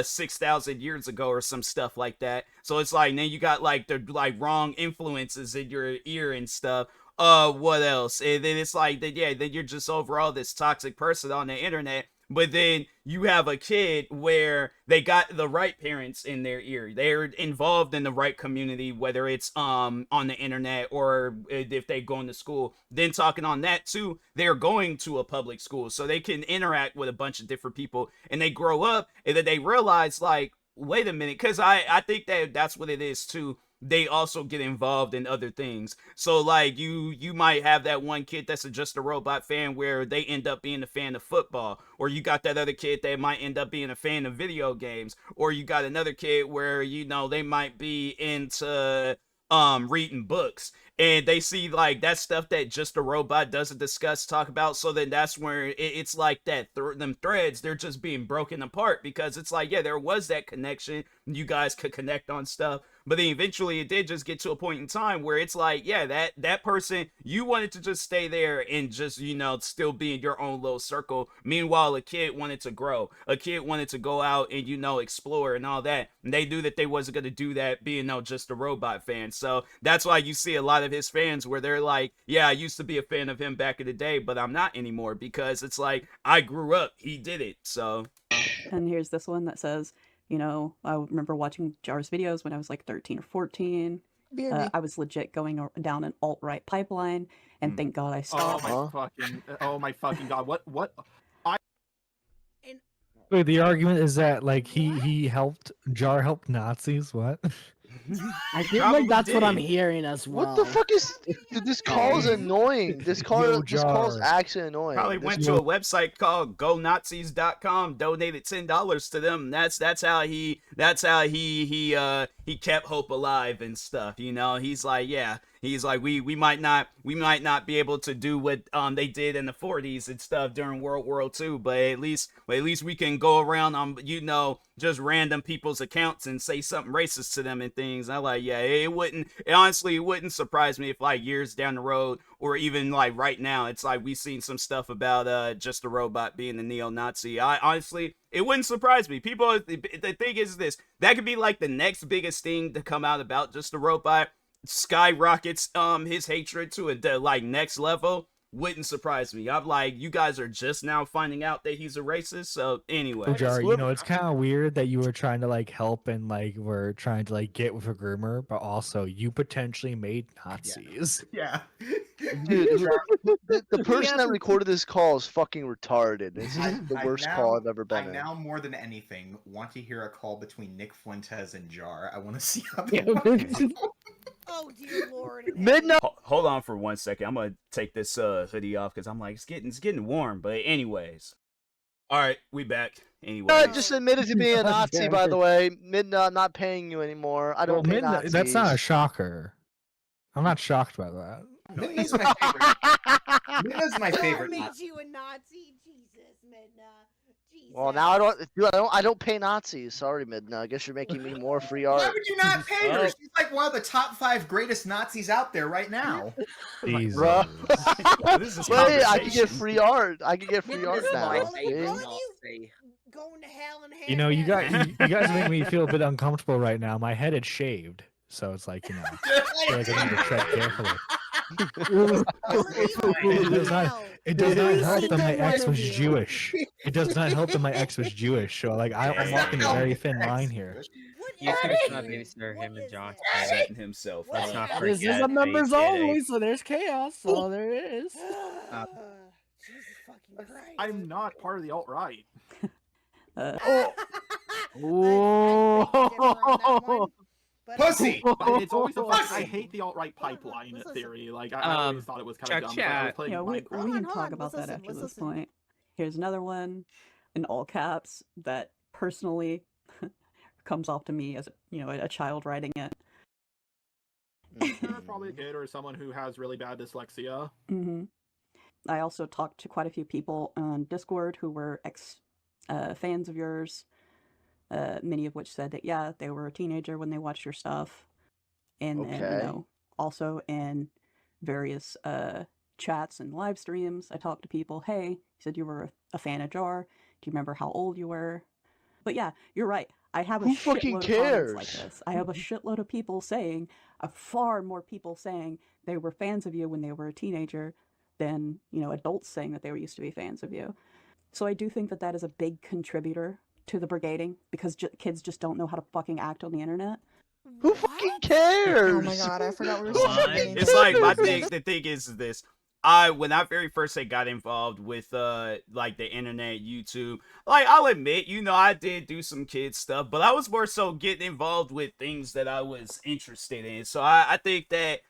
6,000 years ago or some stuff like that. So it's like then you got like the like wrong influences in your ear and stuff. What else? And then it's like that, yeah, then you're just overall this toxic person on the internet. But then you have a kid where they got the right parents in their ear. They're involved in the right community, whether it's on the internet or if they go into school. Then talking on that too, they're going to a public school, so they can interact with a bunch of different people, and they grow up and then they realize like, wait a minute, because I think that's what it is too. They also get involved in other things. So like you might have that one kid that's Just a Robot fan where they end up being a fan of football, or you got that other kid that might end up being a fan of video games, or you got another kid where they might be into reading books, and they see like that stuff that Just a Robot doesn't discuss, talk about. So then that's where it's like that them threads, they're just being broken apart, because it's like, yeah, there was that connection, you guys could connect on stuff, but then eventually it did just get to a point in time where it's like, yeah, that person, you wanted to just stay there and just still be in your own little circle. Meanwhile, a kid wanted to grow, a kid wanted to go out and explore and all that, and they knew that they wasn't going to do that being Just a Robot fan. So that's why you see a lot of his fans where they're like, yeah, I used to be a fan of him back in the day, but I'm not anymore, because it's like, I grew up, he did it. So And here's this one that says, I remember watching Jar's videos when I was like 13 or 14. I was legit going down an alt-right pipeline, and thank God I stopped. Oh my fucking God! What? Wait, the argument is that like he helped helped Nazis. What? I feel like that's what I'm hearing as well. What the fuck is? Dude, this call is annoying. This call is actually annoying. Probably went to a website called GoNazis.com, donated $10 to them. That's how he kept hope alive and stuff. He's like, yeah. He's like, we might not be able to do what they did in the 40s and stuff during World War II, but at least we can go around on just random people's accounts and say something racist to them and things. I'm like, yeah, it wouldn't surprise me if like years down the road, or even like right now, it's like we've seen some stuff about Just a Robot being a neo-Nazi. I honestly, it wouldn't surprise me. People, the thing is this, that could be like the next biggest thing to come out about Just a Robot. Skyrockets his hatred to a like next level. Wouldn't surprise me. I'm like, you guys are just now finding out that he's a racist. So anyway, Jar, it's kind of weird that you were trying to like help and like were trying to like get with a groomer, but also you potentially made Nazis. Yeah. Dude, the person that recorded this call is fucking retarded. This is the worst call I've ever been in. I now more than anything want to hear a call between Nick Fuentes and Jar. I want to see how Oh dear Lord. Midnight. Hold on for 1 second. I'm gonna take this hoodie off because I'm like, it's getting warm. But anyways, all right, we back. Anyway, I just admitted to being a Nazi, by the way. Midnight, not paying you anymore. I don't pay Nazis. That's not a shocker. I'm not shocked by that. Midna's my favorite. Midna's my favorite. Made you a Nazi, Jesus, Midna. Jesus. Well, now I don't pay Nazis. Sorry, Midna. I guess you're making me more free art. Why would you not pay her? She's like one of the top 5 greatest Nazis out there right now. Jesus. Bro. This is Wait, I can get free art. I can get free art now. Going to hell in hand. You guys make me feel a bit uncomfortable right now. My head is shaved, so it's like I feel like I need to tread carefully. It does not help that my ex was Jewish. It does not help that my ex was Jewish. So like I'm walking a very thin line here. You could have Mr. him and Josh setting himself. Let's not This forget is a members they did only, so there's chaos. So there it is. Jesus fucking Christ. I'm not part of the alt-right. Pussy! But it's always I hate the alt-right pipeline theory. Like I always thought it was kind of dumb. Chat. Yeah, we can talk about that after this point. Here's another one in all caps that personally comes off to me as a child writing it. Probably a kid or someone who has really bad dyslexia. Mm-hmm. I also talked to quite a few people on Discord who were fans of yours, many of which said that, yeah, they were a teenager when they watched your stuff. And then, also in various chats and live streams, I talked to people, hey, you said you were a fan of Jar. Do you remember how old you were? But yeah, you're right. I have a shitload of comments like this. I have a shitload of people saying, far more people saying they were fans of you when they were a teenager than, adults saying that they used to be fans of you. So I do think that that is a big contributor to the brigading, because kids just don't know how to fucking act on the internet. Who fucking cares? Oh my god, I forgot we were saying. It's like my thing. The thing is this. When I very first got involved with like the internet, YouTube, like I'll admit, I did do some kid stuff, but I was more so getting involved with things that I was interested in. So I think that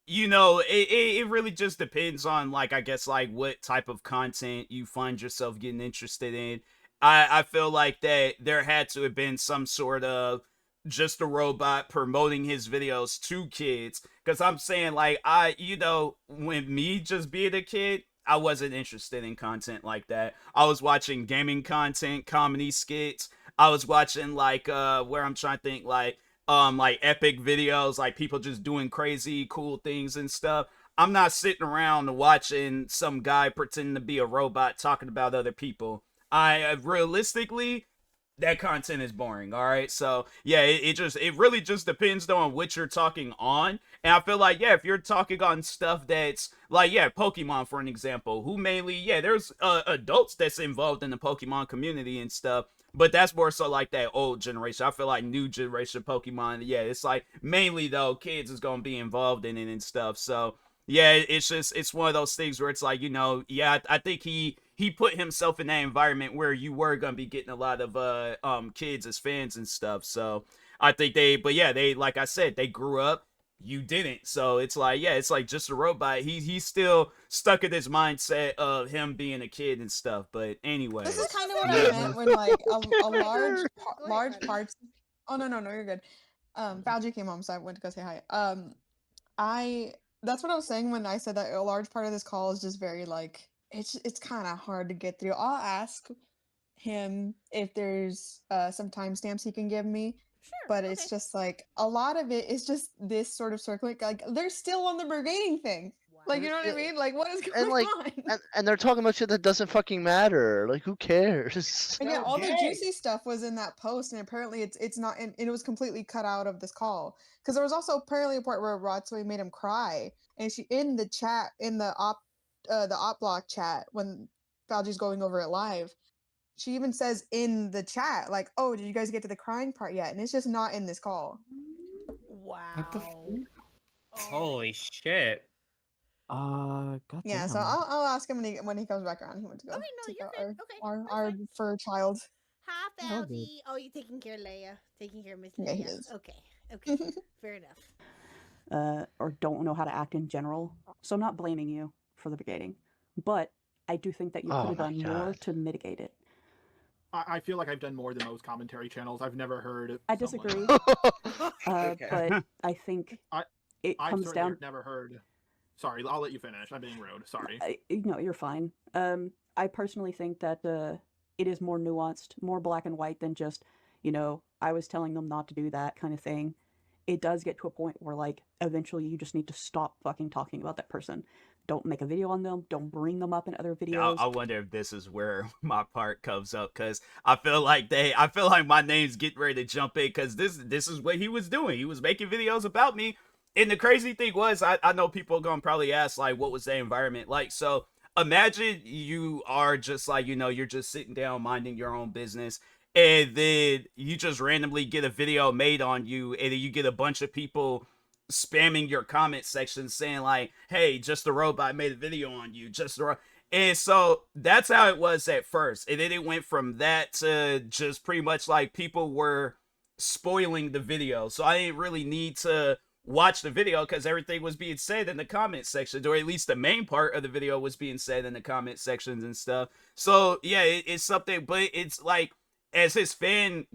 it really just depends on, like, I guess, like what type of content you find yourself getting interested in. I feel like that there had to have been some sort of just a robot promoting his videos to kids, because I'm saying, like, when me just being a kid, I wasn't interested in content like that. I was watching gaming content, comedy skits. I was watching like where I'm trying to think, like epic videos, like people just doing crazy cool things and stuff. I'm not sitting around watching some guy pretending to be a robot talking about other people. Realistically, that content is boring. All right, so yeah, it really just depends on what you're talking on. And I feel like, yeah, if you're talking on stuff that's like, yeah, Pokemon for an example, who mainly, yeah, there's adults that's involved in the Pokemon community and stuff, but that's more so like that old generation. I feel like new generation Pokemon, yeah, it's like mainly though kids is gonna be involved in it and stuff. So yeah, it's one of those things where it's like, yeah, I think he put himself in that environment where you were gonna be getting a lot of kids as fans and stuff. So I think they like I said, they grew up. You didn't. So it's like, yeah, it's like just a robot. He's still stuck in this mindset of him being a kid and stuff. But anyway, this is kind of what I meant when like a large parts. Oh no, you're good. Falgi came home, so I went to go say hi. That's what I was saying when I said that a large part of this call is just very like it's kind of hard to get through. I'll ask him if there's some timestamps he can give me. Sure, but it's just like a lot of it is just this sort of circling. Like they're still on the brigading thing. Wow. Like, you know what I mean? Like, what is going on? And they're talking about shit that doesn't fucking matter. Like, who cares? And yeah, all the juicy stuff was in that post, and apparently it's not. And it was completely cut out of this call, because there was also apparently a part where Ratsui made him cry, and she in the chat in the op block chat when Falgi's going over it live. She even says in the chat, like, "Oh, did you guys get to the crying part yet?" And it's just not in this call. Wow. Holy shit. Yeah, so I'll ask him when he comes back around. He wants to go. Okay, no, you're good. Okay, our fur child. Hi, Falgi. Oh, you taking care of Leia? Taking care of Miss Leia? Yeah, he is. Okay, fair enough. Or don't know how to act in general. So I'm not blaming you for the brigading, but I do think that you could have done more to mitigate it. I feel like I've done more than most commentary channels. I've never heard. I disagree. But I think it comes down. I've never heard. Sorry, I'll let you finish. I'm being rude. Sorry. No, you're fine. I personally think that it is more nuanced, more black and white than just, I was telling them not to do that kind of thing. It does get to a point where, like, eventually you just need to stop fucking talking about that person. Don't make a video on them. Don't bring them up in other videos. I wonder if this is where my part comes up, because I feel like my name's getting ready to jump in, because this is what he was doing. He was making videos about me. And the crazy thing was, I know people are going to probably ask, like, what was the environment like? So imagine you are just like, you're just sitting down minding your own business, and then you just randomly get a video made on you, and then you get a bunch of people spamming your comment section saying, like, hey, just a robot made a video on you, and so that's how it was at first. And then it went from that to just pretty much like people were spoiling the video. So I didn't really need to watch the video because everything was being said in the comment section, or at least the main part of the video was being said in the comment sections and stuff. So yeah, it's something, but it's like as his fan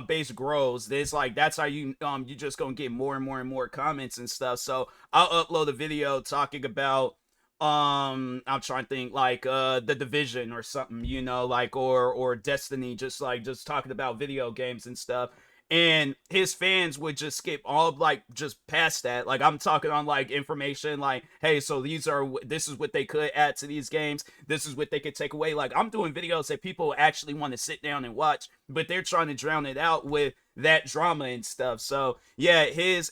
base grows, it's like that's how you just gonna get more and more and more comments and stuff. So I'll upload a video talking about I'm trying to think like the Division or something, you know, like or Destiny, just talking about video games and stuff. And his fans would just skip all like just past that. Like I'm talking on like information like, hey, so this is what they could add to these games, this is what they could take away. Like I'm doing videos that people actually want to sit down and watch, but they're trying to drown it out with that drama and stuff. So yeah,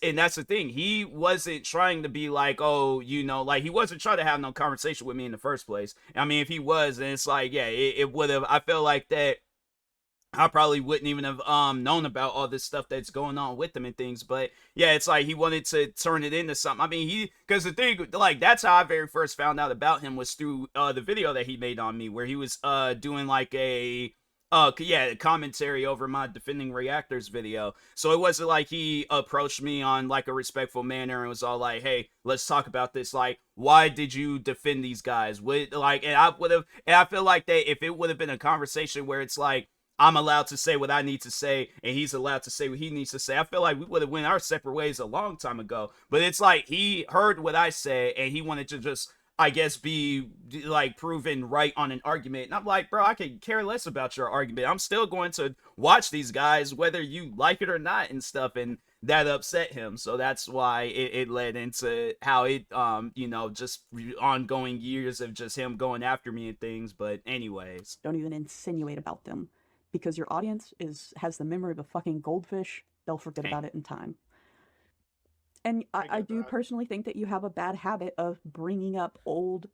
and that's the thing, he wasn't trying to be like, oh, you know, like he wasn't trying to have no conversation with me in the first place. I mean, if he was, then it's like, yeah, it would have, I feel like that I probably wouldn't even have known about all this stuff that's going on with him and things. But yeah, it's like he wanted to turn it into something. I mean, because the thing, like, that's how I very first found out about him, was through the video that he made on me, where he was doing like a commentary over my Defending Reactors video. So it wasn't like he approached me on like a respectful manner and was all like, hey, let's talk about this, like, why did you defend these guys? And I feel like that if it would have been a conversation where it's like, I'm allowed to say what I need to say, and he's allowed to say what he needs to say, I feel like we would have went our separate ways a long time ago. But it's like he heard what I said, and he wanted to just, I guess, be like proven right on an argument. And I'm like, bro, I could care less about your argument. I'm still going to watch these guys whether you like it or not and stuff. And that upset him. So that's why it led into how it, just ongoing years of just him going after me and things. But anyways. Don't even insinuate about them, because your audience has the memory of a fucking goldfish. They'll forget about it in time. And I do personally think that you have a bad habit of bringing up old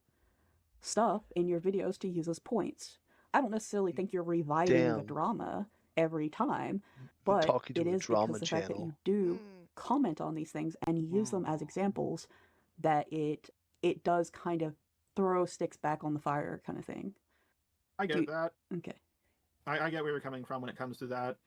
stuff in your videos to use as points. I don't necessarily think you're reviving the drama every time, but it is because of the fact that you do comment on these things and use them as examples, that it does kind of throw sticks back on the fire kind of thing. I get that. Okay. I get where you're coming from when it comes to that.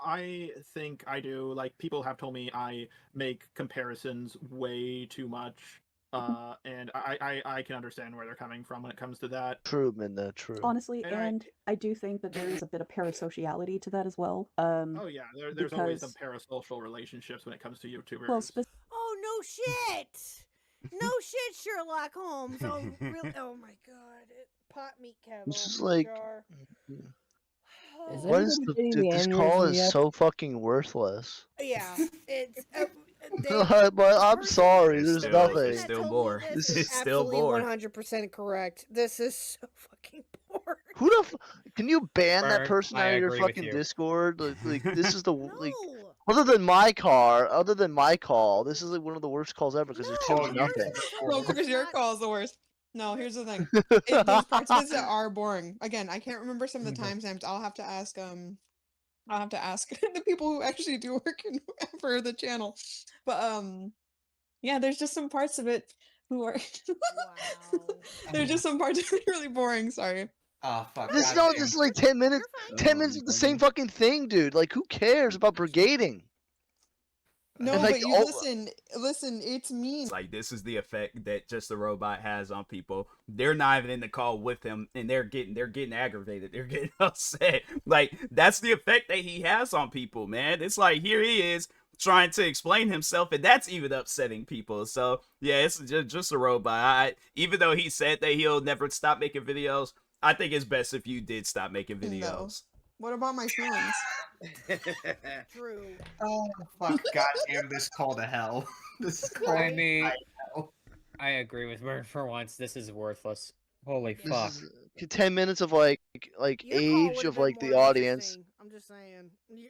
I think I do. Like, people have told me I make comparisons way too much. And I can understand where they're coming from when it comes to that. True, Minda, true. Honestly, and I do think that there is a bit of parasociality to that as well. Oh yeah, there's always some parasocial relationships when it comes to YouTubers. Well, oh, no shit! No shit, Sherlock Holmes! Oh, really? Oh my god. Pot meat kettle. This is like... What is this call is so fucking worthless. Yeah, it's... but I'm sorry, there's nothing. There's still more. This is still more. 100% correct. This is so fucking boring. Who the can you ban that person out of your fucking Discord? Like this is the like other than my call, this is like one of the worst calls ever because there's totally nothing. No, because your call is the worst. No, here's the thing. There's parts of it that are boring. Again, I can't remember some of the timestamps. I'll have to ask the people who actually do work for the channel. But yeah, there's just some parts of it who are there's just some parts that are really boring, sorry. Oh fuck. This is all just like 10 minutes. 10 minutes of the same fucking thing, dude. Like who cares about brigading? No, like, but you listen, it's mean. It's like, this is the effect that just the robot has on people. They're not even in the call with him, and they're getting aggravated. They're getting upset. Like, that's the effect that he has on people, man. It's like, here he is trying to explain himself, and that's even upsetting people. So, yeah, it's just a robot. Even though he said that he'll never stop making videos, I think it's best if you did stop making videos. No. What about my feelings? True. Oh fuck! Goddamn, this call to hell. This is call I mean, I agree with Bird for once. This is worthless. Holy fuck! 10 minutes of like age of like the audience. I'm just saying. Yeah,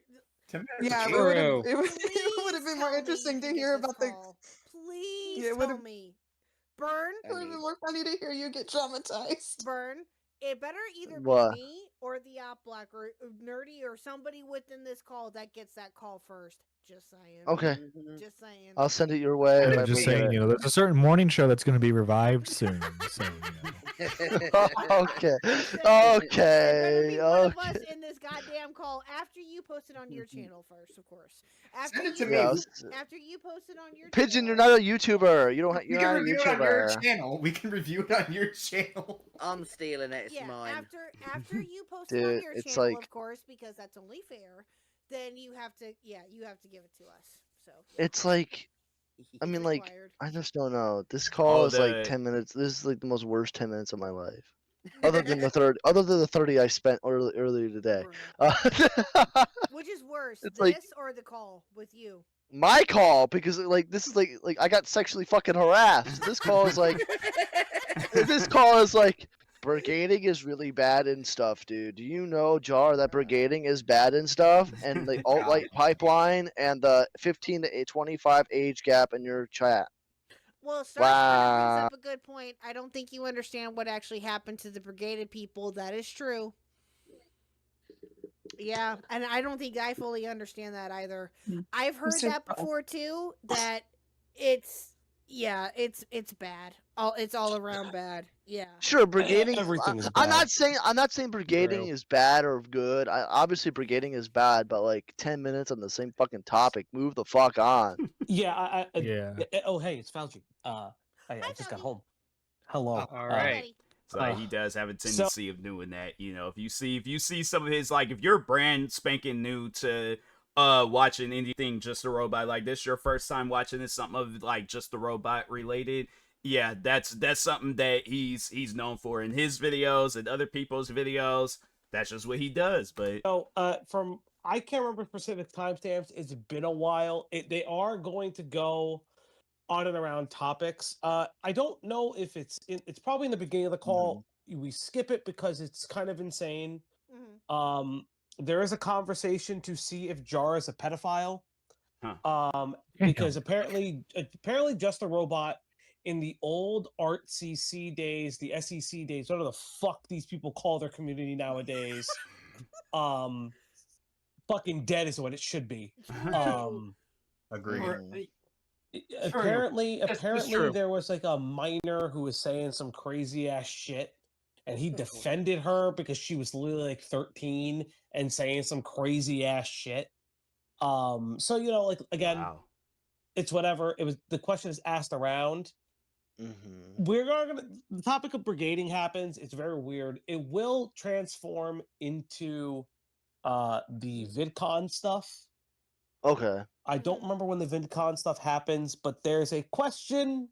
it would have been more interesting to hear about the. Please tell me, Burn. It would have been more funny to hear you get traumatized. Burn. It better either be What? me or the op block or nerdy or somebody within this call that gets that call first. Just saying. Okay. Just saying. I'll send it your way. Yeah, if I just forget saying, it. there's a certain morning show that's going to be revived soon. So, Okay. There better be Okay. one of us Okay. in this goddamn call after you post it on your channel first, of course. After Send it to you, me. Yeah, after you post it on your Pigeon, channel. you're not a YouTuber. You don't. We You're can not a review it on your YouTuber. channel. We can review it on your channel. I'm stealing it. It's Yeah, mine. after you post it on Dude, your it's channel, like of course, because that's only fair. Then you have to give it to us. So yeah. it's like. I mean, like, required. I just don't know. This call Oh, is like the 10 minutes. This is like the most worst 10 minutes of my life. Other than the 30 I spent earlier today. Which is worse, It's this like or the call with you? my call because like this is like I got sexually fucking harassed. This call is like brigading is really bad and stuff, dude. Do you know, Jar, that brigading is bad and stuff, and the alt light pipeline and the 15 to 25 age gap in your chat. Well, Star's kind of brings Wow. up a good point. I don't think you understand what actually happened to the brigaded people. That is true. Yeah, and I don't think I fully understand that either. I've heard Mr. that before too. That it's bad. It's all around bad. Yeah. Sure, brigading. Everything's I'm bad. not saying brigading True. is bad or good. Obviously brigading is bad, but like 10 minutes on the same fucking topic. Move the fuck on. Yeah, yeah. Oh, hey, it's Fauci. I just got home. Hello. All right. So he does have a tendency of doing that. If you see some of his, like, if you're brand spanking new to watching anything Just a Robot, like this your first time watching this, something of like Just a Robot related, yeah, that's something that he's known for in his videos and other people's videos. That's just what he does. But from I can't remember specific timestamps. It's been a while. They are going to go on and around topics. I don't know if it's probably in the beginning of the call. We skip it because it's kind of insane. There is a conversation to see if Jar is a pedophile. Because apparently Just a Robot in the old Art CC days, the SEC days, whatever the fuck these people call their community nowadays, fucking dead is what it should be. Agreed. Apparently there was like a minor who was saying some crazy ass shit, and he defended her because she was literally like 13 and saying some crazy ass shit. So like again, it's whatever. It was the question is asked around. We're gonna the topic of brigading happens. It's very weird. It will transform into the VidCon stuff. Okay. I don't remember when the VidCon stuff happens, but there's a question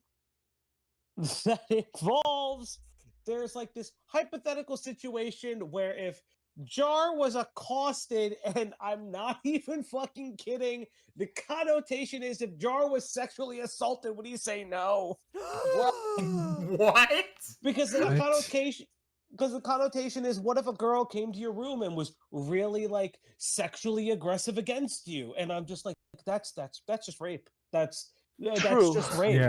that involves there's like this hypothetical situation where if Jar was accosted, and I'm not even fucking kidding, the connotation is if Jar was sexually assaulted, would he say no? What? Because the connotation is, what if a girl came to your room and was really like sexually aggressive against you? And I'm just like, that's just rape. That's just rape.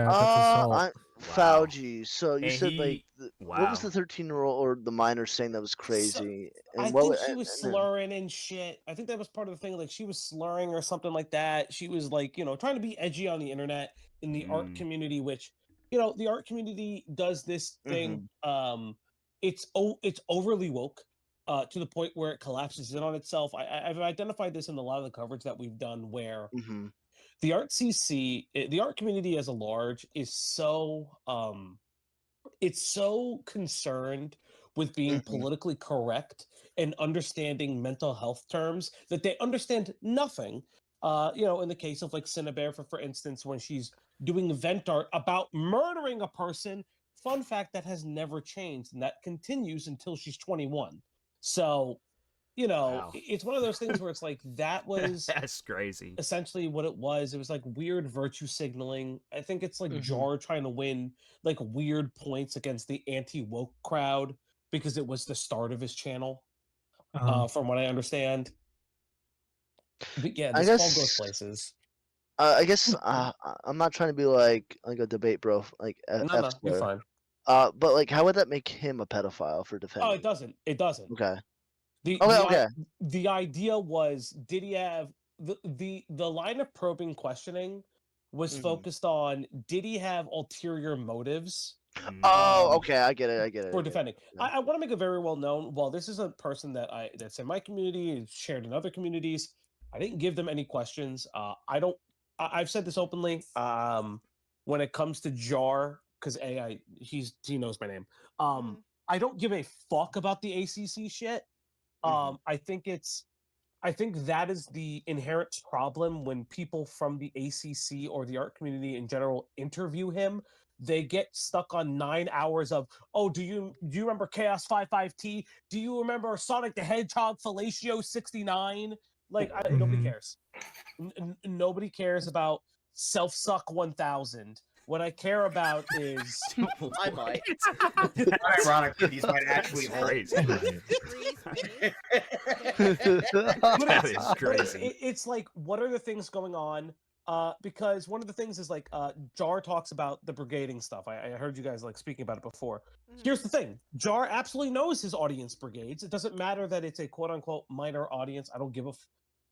Fauci. So you And said he- like, what was the 13-year-old or the minor saying that was crazy? I And what think wa- she was and- slurring and shit. I think that was part of the thing. Like she was slurring or something like that. She was like, trying to be edgy on the internet in the art community, which, the art community does this thing. It's overly woke to the point where it collapses in on itself. I've identified this in a lot of the coverage that we've done where the art community as a large is so it's so concerned with being politically correct and understanding mental health terms that they understand nothing. In the case of like Cinnabear, for instance, when she's doing event art about murdering a person, fun fact that has never changed, and that continues until she's 21. So, it's one of those things where it's like that was that's crazy. Essentially, what it was like weird virtue signaling. I think it's like Jar trying to win like weird points against the anti-woke crowd because it was the start of his channel, from what I understand. But yeah, this all goes places. I guess I'm not trying to be like a debate bro, like No, you're fine. But like, how would that make him a pedophile for defending? Oh, it doesn't. It doesn't. Okay. Okay. The idea was, did he have the line of probing questioning was focused on, did he have ulterior motives? Oh, okay, I get it. For defending. I want to make it very well known. Well, this is a person that's in my community and shared in other communities. I didn't give them any questions. I've said this openly. When it comes to Jar, because he knows my name. I don't give a fuck about the ACC shit. I think that is the inherent problem when people from the ACC or the art community in general interview him. They get stuck on 9 hours of, oh, do you remember Chaos 55T? Do you remember Sonic the Hedgehog Fellatio 69? Like, nobody cares. Nobody cares about Self Suck 1000. What I care about is I might. Ironically, these might actually hold. That is crazy. It's like, what are the things going on? Because one of the things is like, Jar talks about the brigading stuff. I heard you guys like speaking about it before. Here's the thing: Jar absolutely knows his audience brigades. It doesn't matter that it's a quote unquote minor audience. I don't give a.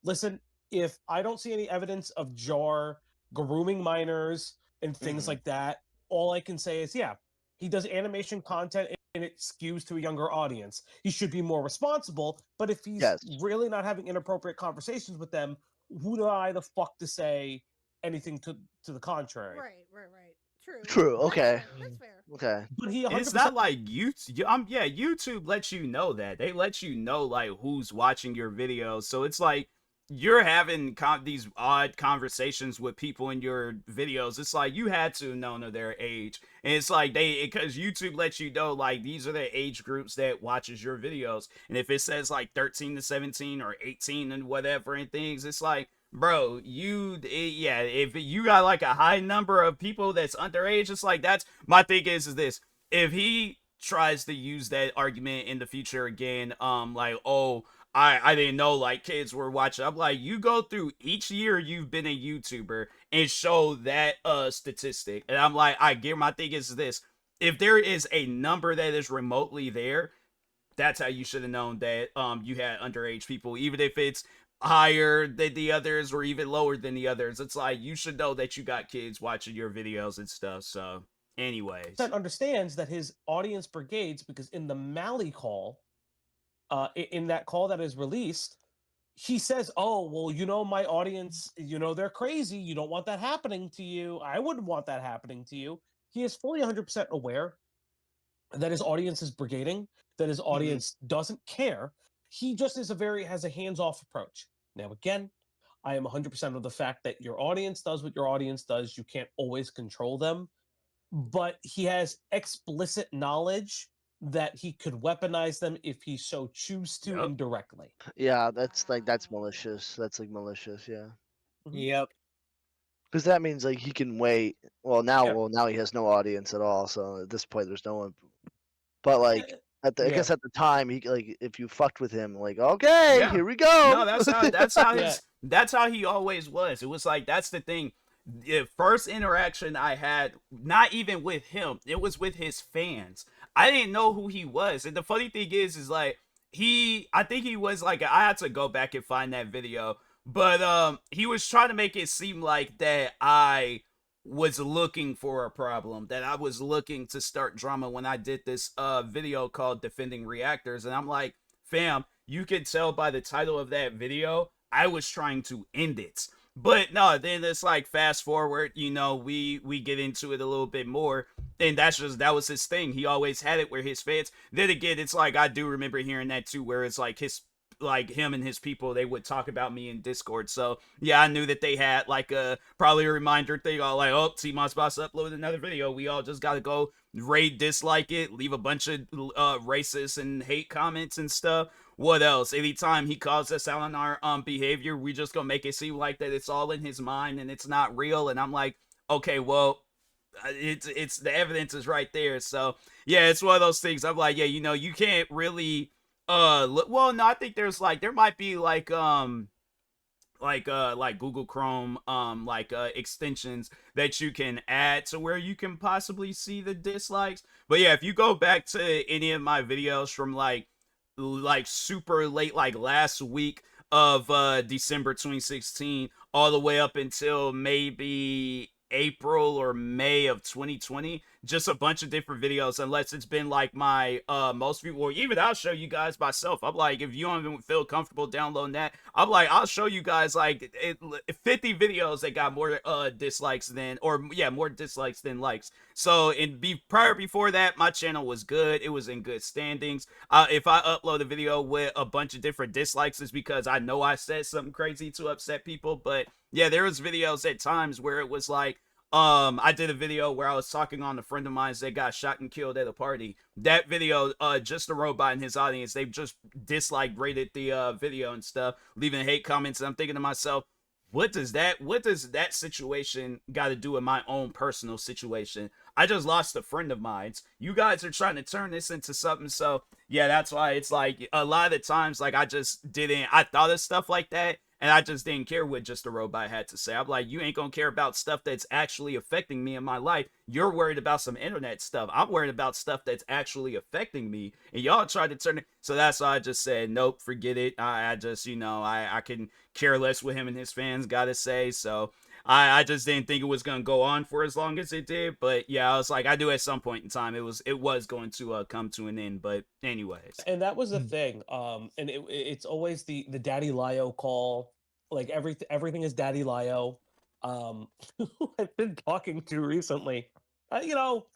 Listen, if I don't see any evidence of Jar grooming minors and things like that, all I can say is, yeah, he does animation content and it skews to a younger audience. He should be more responsible, but if he's really not having inappropriate conversations with them, who do I the fuck to say anything to the contrary? Right. True. Okay. That's fair. Okay. But he it's not like YouTube. YouTube lets you know that. They let you know like who's watching your videos. So it's like you're having these odd conversations with people in your videos. It's like you had to know their age, and it's like because YouTube lets you know like these are the age groups that watches your videos, and if it says like 13 to 17 or 18 and whatever and things, it's like, bro, if you got like a high number of people that's underage, it's like that's my thing is this: if he tries to use that argument in the future again, like, oh, I didn't know like kids were watching. I'm like, you go through each year you've been a YouTuber and show that statistic. And I'm like, my thing is this: if there is a number that is remotely there, that's how you should have known that you had underage people, even if it's higher than the others or even lower than the others. It's like you should know that you got kids watching your videos and stuff. So anyways, that understands that his audience brigades, because in the Mally call, in that call that is released, he says, oh, well, my audience, they're crazy. You don't want that happening to you. I wouldn't want that happening to you. He is fully 100% aware that his audience is brigading, that his audience doesn't care. He just has a hands-off approach. Now, again, I am 100% of the fact that your audience does what your audience does. You can't always control them. But he has explicit knowledge that he could weaponize them if he so choose to indirectly. Yeah, that's malicious. That's like malicious, yeah. Yep. Because that means like he can wait. Well, now he has no audience at all. So at this point, there's no one. But like I guess at the time, he like if you fucked with him, like okay, here we go. No, that's how he always was. It was like that's the thing. The first interaction I had, not even with him, it was with his fans. I didn't know who he was, and the funny thing is like I think he was like, I had to go back and find that video, but he was trying to make it seem like that I was looking for a problem, that I was looking to start drama when I did this video called Defending Reactors, and I'm like, fam, you can tell by the title of that video, I was trying to end it. But no, then it's like fast forward, we get into it a little bit more, and that was his thing. He always had it where his fans. Then again, it's like I do remember hearing that too, where it's like him and his people, they would talk about me in Discord. So yeah, I knew that they had like probably a reminder thing, all like, oh, TMossBoss uploaded another video. We all just gotta go raid, dislike it, leave a bunch of racist and hate comments and stuff. What else? Anytime he calls us out on our behavior, we just gonna make it seem like that it's all in his mind and it's not real. And I'm like, okay, well, it's the evidence is right there. So yeah, it's one of those things. I'm like, yeah, you can't really well, no, I think there might be like Google Chrome extensions that you can add to where you can possibly see the dislikes. But yeah, if you go back to any of my videos from like like super late, like last week of December 2016, all the way up until maybe April or May of 2020. Just a bunch of different videos, unless it's been like my most people, or even I'll show you guys myself. I'm like, if you don't even feel comfortable downloading that, I'm like, I'll show you guys like 50 videos that got more dislikes than, or yeah, more dislikes than likes. So before that, my channel was good. It was in good standings. If I upload a video with a bunch of different dislikes, it's because I know I said something crazy to upset people. But yeah, there was videos at times where it was like, I did a video where I was talking on a friend of mine that got shot and killed at a party. That video, just a robot in his audience, they just rated the video and stuff, leaving hate comments. And I'm thinking to myself, what does that situation got to do with my own personal situation? I just lost a friend of mine. You guys are trying to turn this into something. So yeah, that's why it's like a lot of the times, like I thought of stuff like that, and I just didn't care what just a robot had to say. I'm like, you ain't gonna care about stuff that's actually affecting me in my life. You're worried about some internet stuff. I'm worried about stuff that's actually affecting me. And y'all tried to turn it. So that's why I just said, nope, forget it. I just, I can care less what him and his fans gotta say. So I just didn't think it was gonna go on for as long as it did. But yeah, I was like, I knew at some point in time it was going to come to an end. But anyways. And that was the thing. And it's always the Daddy Lio call. Like everything is Daddy Lio. Who I've been talking to recently. Listen,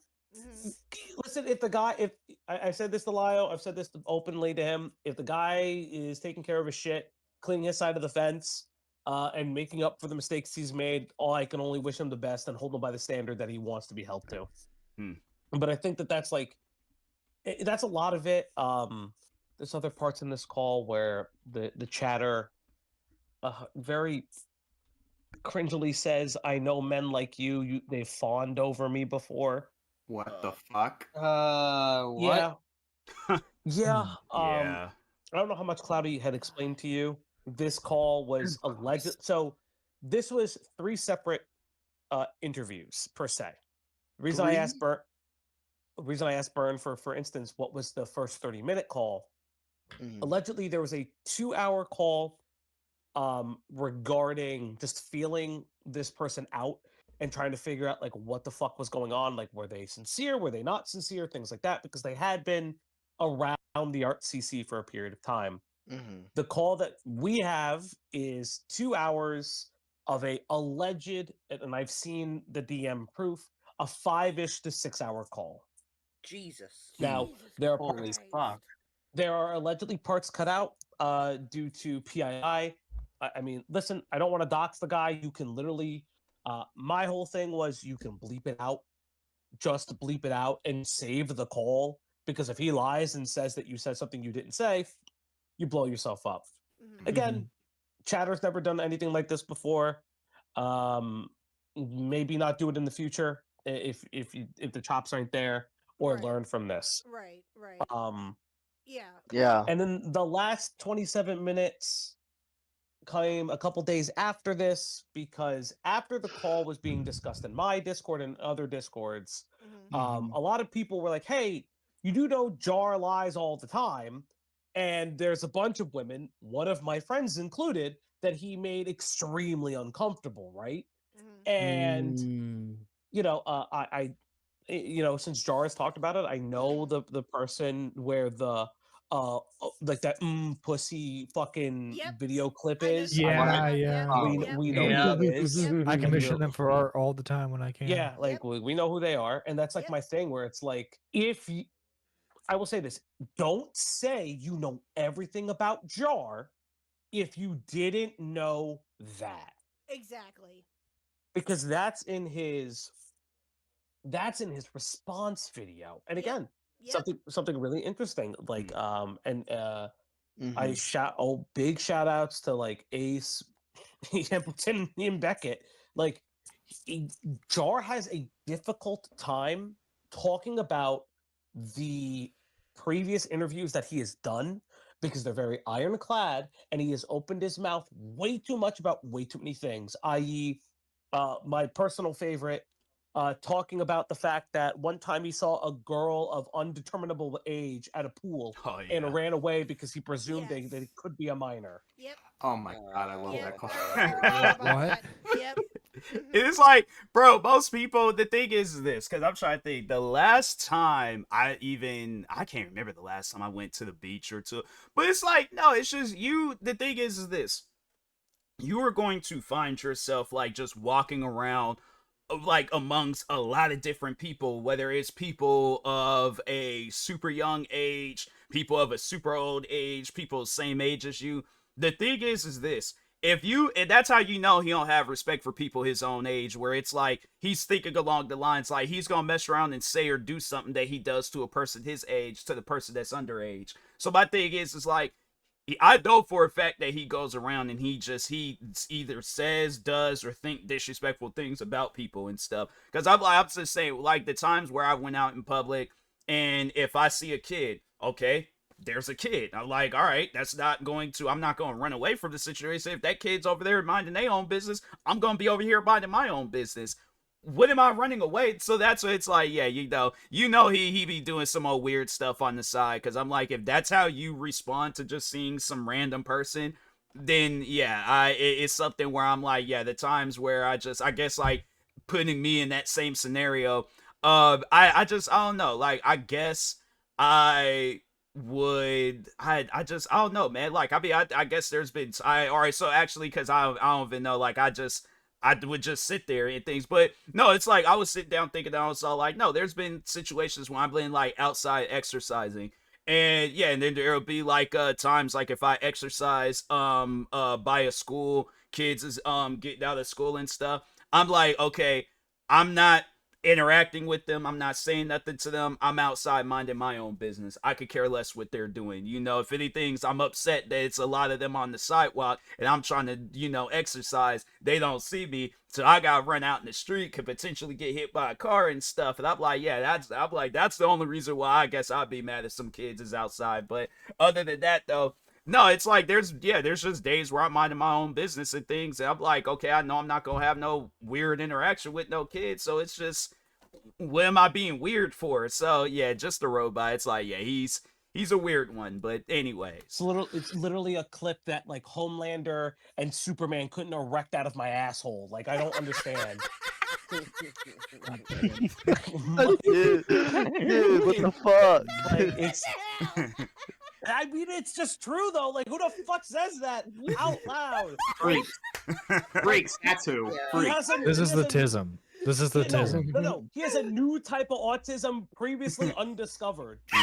if the guy, if I said this to Lio, I've said this openly to him. If the guy is taking care of his shit, cleaning his side of the fence, and making up for the mistakes he's made, I can only wish him the best and hold him by the standard that he wants to be held to. But I think that's like, that's a lot of it. There's other parts in this call where the chatter very cringily says, "I know men like you. They fawned over me before." What the fuck? What? Yeah. Yeah. I don't know how much Cloudy had explained to you. This call was alleged. So this was 3 separate interviews per se. The reason I asked Byrne for instance, what was the first 30-minute call? Allegedly, there was a 2-hour call regarding just feeling this person out and trying to figure out like what the fuck was going on. Like, were they sincere? Were they not sincere? Things like that, because they had been around the art CC for a period of time. The call that we have is 2 hours of a alleged, and I've seen the DM proof, a 5-ish to 6-hour call. Jesus. Now, there are there are allegedly parts cut out due to PII. I mean, listen, I don't want to dox the guy. You can literally, my whole thing was you can bleep it out, just bleep it out and save the call. Because if he lies and says that you said something you didn't say, you blow yourself up. Again, Chatter's never done anything like this before. Maybe not do it in the future if the chops aren't there, or learn from this. Right. Yeah. And then the last 27 minutes came a couple days after this, because after the call was being discussed in my Discord and other Discords, a lot of people were like, hey, you do know Jar lies all the time. And there's a bunch of women, one of my friends included, that he made extremely uncomfortable, right? And, since Jar has talked about it, I know the person where the like that pussy fucking video clip is. Yeah. We know who that is. I commission them for art all the time when I can. Yeah, like we know who they are, and that's like my thing where it's like, I will say this, don't say you know everything about Jar if you didn't know that. Exactly. Because that's in his response video. And again, something really interesting. Like I big shout outs to like Ace, Hamilton, and Beckett. Like Jar has a difficult time talking about the previous interviews that he has done, because they're very ironclad, and he has opened his mouth way too much about way too many things, i.e. My personal favorite, talking about the fact that one time he saw a girl of undeterminable age at a pool and ran away because he presumed that it could be a minor. Yep. Oh my god, I love that call. What? Yep. It's like, bro, most people, the thing is this, because I'm trying to think, the last time I can't remember the last time I went to the beach or to, but it's like, no, it's just you, the thing is this, you are going to find yourself like just walking around like amongst a lot of different people, whether it's people of a super young age, people of a super old age, people same age as you. The thing is this, if you, and that's how you know he don't have respect for people his own age, where it's like he's thinking along the lines like he's gonna mess around and say or do something that he does to a person his age to the person that's underage. So my thing is like, I know for a fact that he goes around and he either says, does, or think disrespectful things about people and stuff. Because I'm just saying, like the times where I went out in public and if I see a kid, okay, there's a kid. I'm like, all right, I'm not going to run away from the situation. If that kid's over there minding their own business, I'm going to be over here minding my own business. What am I running away? So that's what it's like, yeah, he be doing some old weird stuff on the side. Cause I'm like, if that's how you respond to just seeing some random person, then yeah, it's something where I'm like, yeah, the times where I guess like putting me in that same scenario, I don't know. Like, I guess I I don't know, man. Like, I mean, I guess there's been, all right, so actually, cause I don't even know, like, I would just sit there and things. But no, it's like I was sitting down thinking that I was all like, no, there's been situations where I've been like outside exercising. And yeah, and then there'll be like times like if I exercise by a school, kids is getting out of school and stuff. I'm like, okay, I'm not interacting with them. I'm not saying nothing to them. I'm outside minding my own business. I could care less what they're doing. You know, if anything's, I'm upset that it's a lot of them on the sidewalk and I'm trying to, exercise. They don't see me. So I gotta run out in the street, could potentially get hit by a car and stuff. And I'm like, yeah, that's the only reason why I guess I'd be mad if some kids is outside. But other than that though, no, it's like there's just days where I'm minding my own business and things, and I'm like, okay, I know I'm not gonna have no weird interaction with no kids, so it's just, what am I being weird for? So yeah, just a robot. It's like, yeah, he's a weird one, but anyway. It's literally a clip that like Homelander and Superman couldn't erect out of my asshole. Like, I don't understand. dude, what the fuck? Like, it's. I mean, it's just true though. Like, who the fuck says that out loud? Freaks. That's who. Freaks. This is the tism. This is the tism. No. He has a new type of autism previously undiscovered. I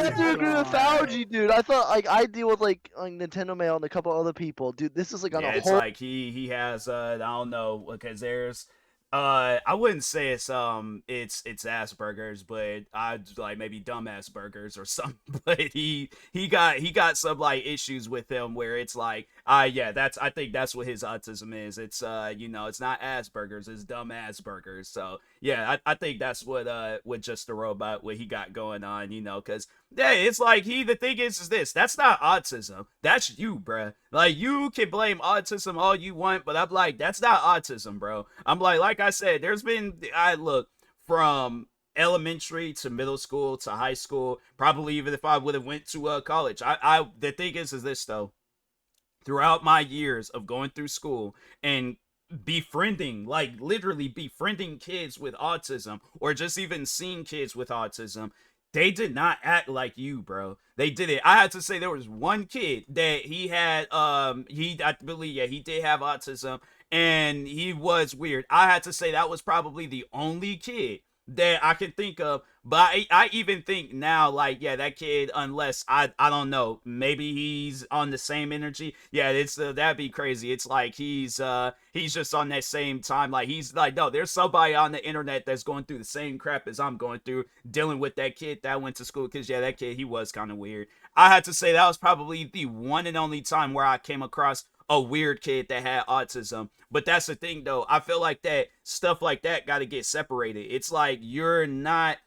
have to agree with Fauci, dude. I thought like I deal with like Nintendo Mail and a couple other people, dude. This is like on a it's whole. Like he has I don't know, because there's I wouldn't say it's Asperger's, but I'd like maybe dumbass burgers or something. But he got some like issues with him where it's like I think that's what his autism is. It's it's not Asperger's, it's dumbass burgers. So yeah, I think that's what just the robot what he got going on, because yeah, it's like the thing is this, that's not autism, that's you, bruh. Like, you can blame autism all you want, but I'm like, that's not autism, bro. I'm like I said, there's been, look, from elementary to middle school to high school, probably even if I would have went to college. The thing is this though, throughout my years of going through school and befriending, like literally befriending kids with autism, or just even seeing kids with autism, they did not act like you, bro. They did it. I had to say there was one kid that he had I believe he did have autism and he was weird. I had to say that was probably the only kid that I can think of. But I even think now, like, yeah, that kid, unless I don't know, maybe he's on the same energy. Yeah, it's that'd be crazy. It's like he's just on that same time. Like, he's like, no, there's somebody on the internet that's going through the same crap as I'm going through, dealing with that kid that went to school. Because yeah, that kid, he was kind of weird. I had to say that was probably the one and only time where I came across a weird kid that had autism. But that's the thing though, I feel like that stuff like that got to get separated. It's like, you're not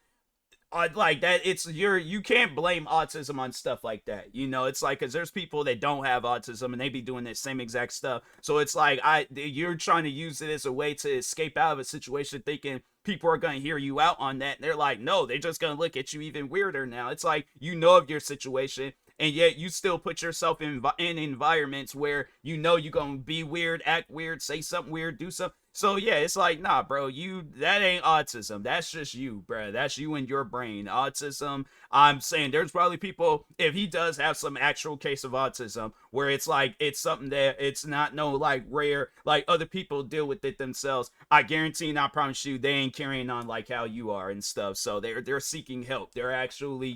like that, you can't blame autism on stuff like that. You know, it's like, because there's people that don't have autism and they be doing the same exact stuff. So it's like, you're trying to use it as a way to escape out of a situation, thinking people are going to hear you out on that. And they're like, no, they're just going to look at you even weirder now. It's like, you know of your situation, and yet you still put yourself in environments where you know you're going to be weird, act weird, say something weird, do something. So yeah, it's like, nah, bro, that ain't autism. That's just you, bro. That's you and your brain. Autism, I'm saying there's probably people, if he does have some actual case of autism, where it's like, it's something that it's not no like rare, like other people deal with it themselves. I guarantee and I promise you, they ain't carrying on like how you are and stuff. So they're seeking help. They're actually,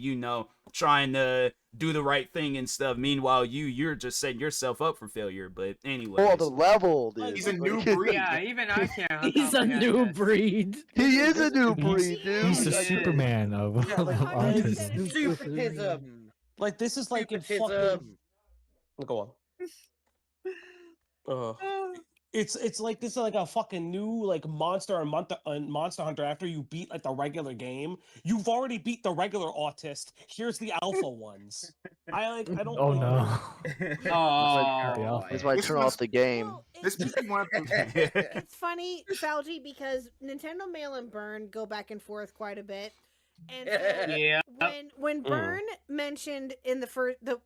trying to do the right thing and stuff. Meanwhile, you're just setting yourself up for failure. But anyway, Oh, the level, dude. He's a new breed. Yeah, even I can't. He's a new breed. He is a new breed, dude. He's the Superman of autism. Supertism. Like, this is like in fucking. Go on. It's like this is like a fucking new like Monster Hunter. After you beat like the regular game, you've already beat the regular autist. Here's the alpha ones. I don't. Oh no. Oh, That's why I turn off the game. Well, This makes me want to. it's funny, Salji, because Nintendo Mail and Burn go back and forth quite a bit. And so Yeah. when Burn mentioned in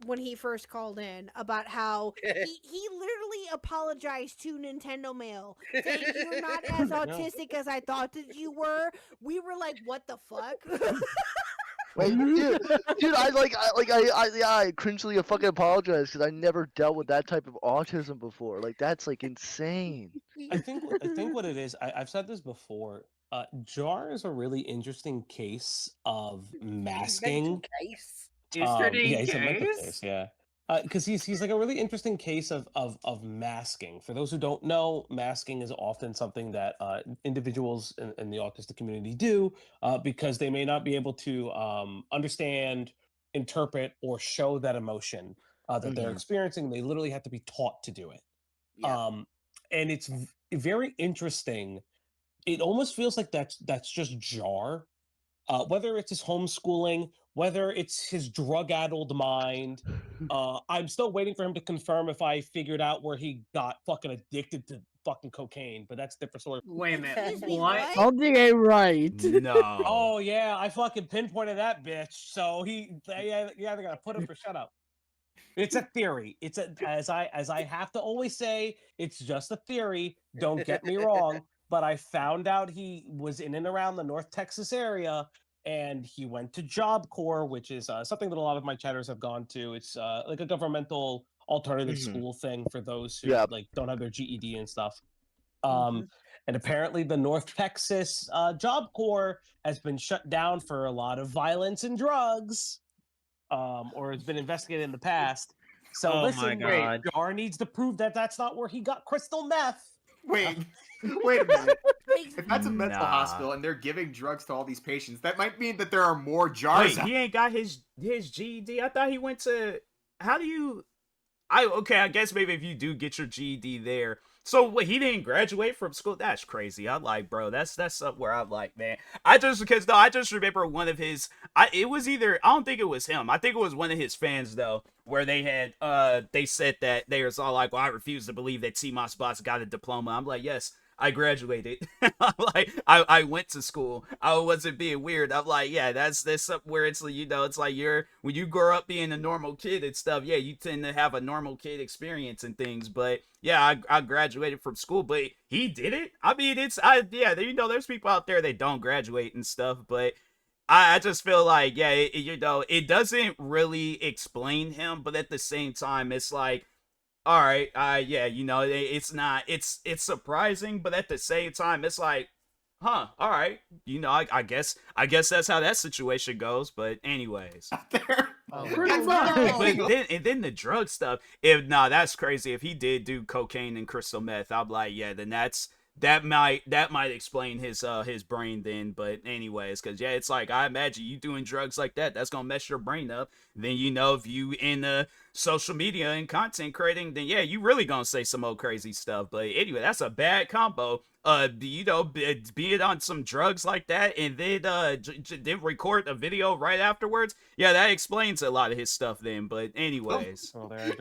when he first called in about how he literally apologized to Nintendo Mail, saying you're not as autistic as I thought that you were. We were like, what the fuck? Like, dude, I cringely fucking apologize because I never dealt with that type of autism before. Like, that's like insane. I think what it is. I've said this before. Jar is a really interesting case of masking. Yesterday He's a mental case? case, yeah. Because he's like a really interesting case of masking. For those who don't know, masking is often something that individuals in the autistic community do because they may not be able to understand, interpret, or show that emotion that they're experiencing. They literally have to be taught to do it. Yeah. And it's very interesting. It almost feels like that's just Jar. Whether it's his homeschooling, whether it's his drug-addled mind, I'm still waiting for him to confirm if I figured out where he got fucking addicted to fucking cocaine, but that's a different story. Wait a minute. Excuse me, What? Something ain't right. No. Oh yeah, I fucking pinpointed that bitch. So they're gonna put him for shut up. It's a theory. As I have to always say, it's just a theory. Don't get me wrong. But I found out he was in and around the North Texas area, and he went to Job Corps, which is something that a lot of my chatters have gone to. It's like a governmental alternative school thing for those who like don't have their GED and stuff. And apparently, the North Texas Job Corps has been shut down for a lot of violence and drugs, or has been investigated in the past. So listen, Jar needs to prove that that's not where he got crystal meth. Wait a minute. If that's a mental hospital and they're giving drugs to all these patients, that might mean that there are more jars. Wait, he ain't got his GED. I thought he went to. How do you? I guess maybe if you do get your GED there. So what, he didn't graduate from school? That's crazy. I'm like, bro, that's up where I'm like, man. I just remember one of his. It was either, I don't think it was him. I think it was one of his fans though, where they had they said that they was all like, well, I refuse to believe that TMossBoss got a diploma. I'm like, yes, I graduated. I'm like, I went to school. I wasn't being weird. I'm like, yeah, that's something where it's, it's like when you grow up being a normal kid and stuff, yeah, you tend to have a normal kid experience and things. But yeah, I graduated from school, but he did it. I mean, there's people out there that don't graduate and stuff, but I just feel like, yeah, it doesn't really explain him, but at the same time, it's like, all right, it's surprising, but at the same time, it's like, huh, all right, I guess that's how that situation goes. But anyways, and then the drug stuff. That's crazy. If he did do cocaine and crystal meth, I'm like, yeah, then that might explain his brain then. But anyways, because it's like, I imagine you doing drugs like that, that's gonna mess your brain up. Then if you in a social media and content creating, then yeah, you really gonna say some old crazy stuff. But anyway, that's a bad combo. You know, be it on some drugs like that, and then then record a video right afterwards. Yeah, that explains a lot of his stuff then. But anyways,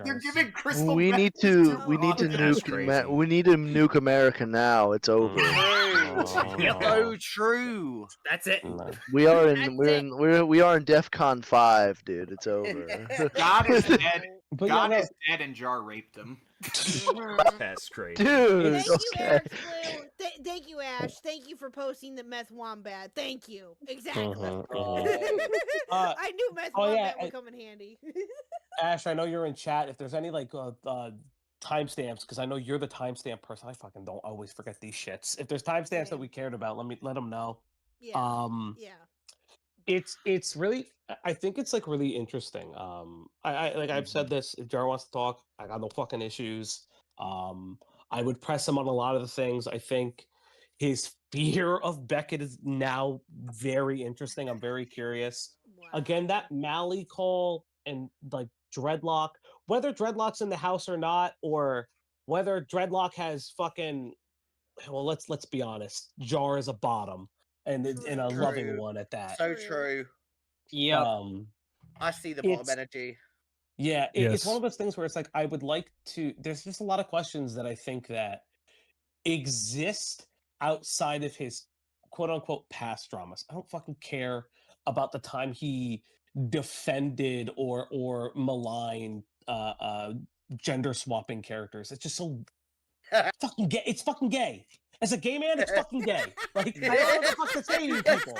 You're giving crystal. We need to nuke. We need to nuke America now. It's over. So true. That's it. We are in we are in DEFCON 5, dude. It's over. God is dead. But God yeah, is dead, and Jar raped him. that's crazy, dude. Thank you, Ash Blue. Thank you, Ash. Thank you for posting the Meth Wombat. Thank you. Exactly. I knew Meth Wombat would come in handy. Ash, I know you're in chat. If there's any like timestamps, because I know you're the timestamp person. I fucking don't always forget these shits. If there's timestamps that we cared about, let them know. Yeah. Yeah. It's really, I think it's like really interesting. I like I've said this. If Jar wants to talk, I got no fucking issues. I would press him on a lot of the things. I think his fear of Beckett is now very interesting. I'm very curious. Wow. Again, that Mally call and like Dreadlock, whether Dreadlock's in the house or not, or whether Dreadlock has fucking, well, let's be honest, Jar is a bottom. And a loving one at that. So true. Yeah. I see the bottom energy. Yeah, it's one of those things where it's like I would like to. There's just a lot of questions that I think that exist outside of his quote unquote past dramas. I don't fucking care about the time he defended or maligned gender swapping characters. It's just so fucking gay. It's fucking gay. As a gay man, it's fucking gay. Like, I don't know what the fuck to say to you people.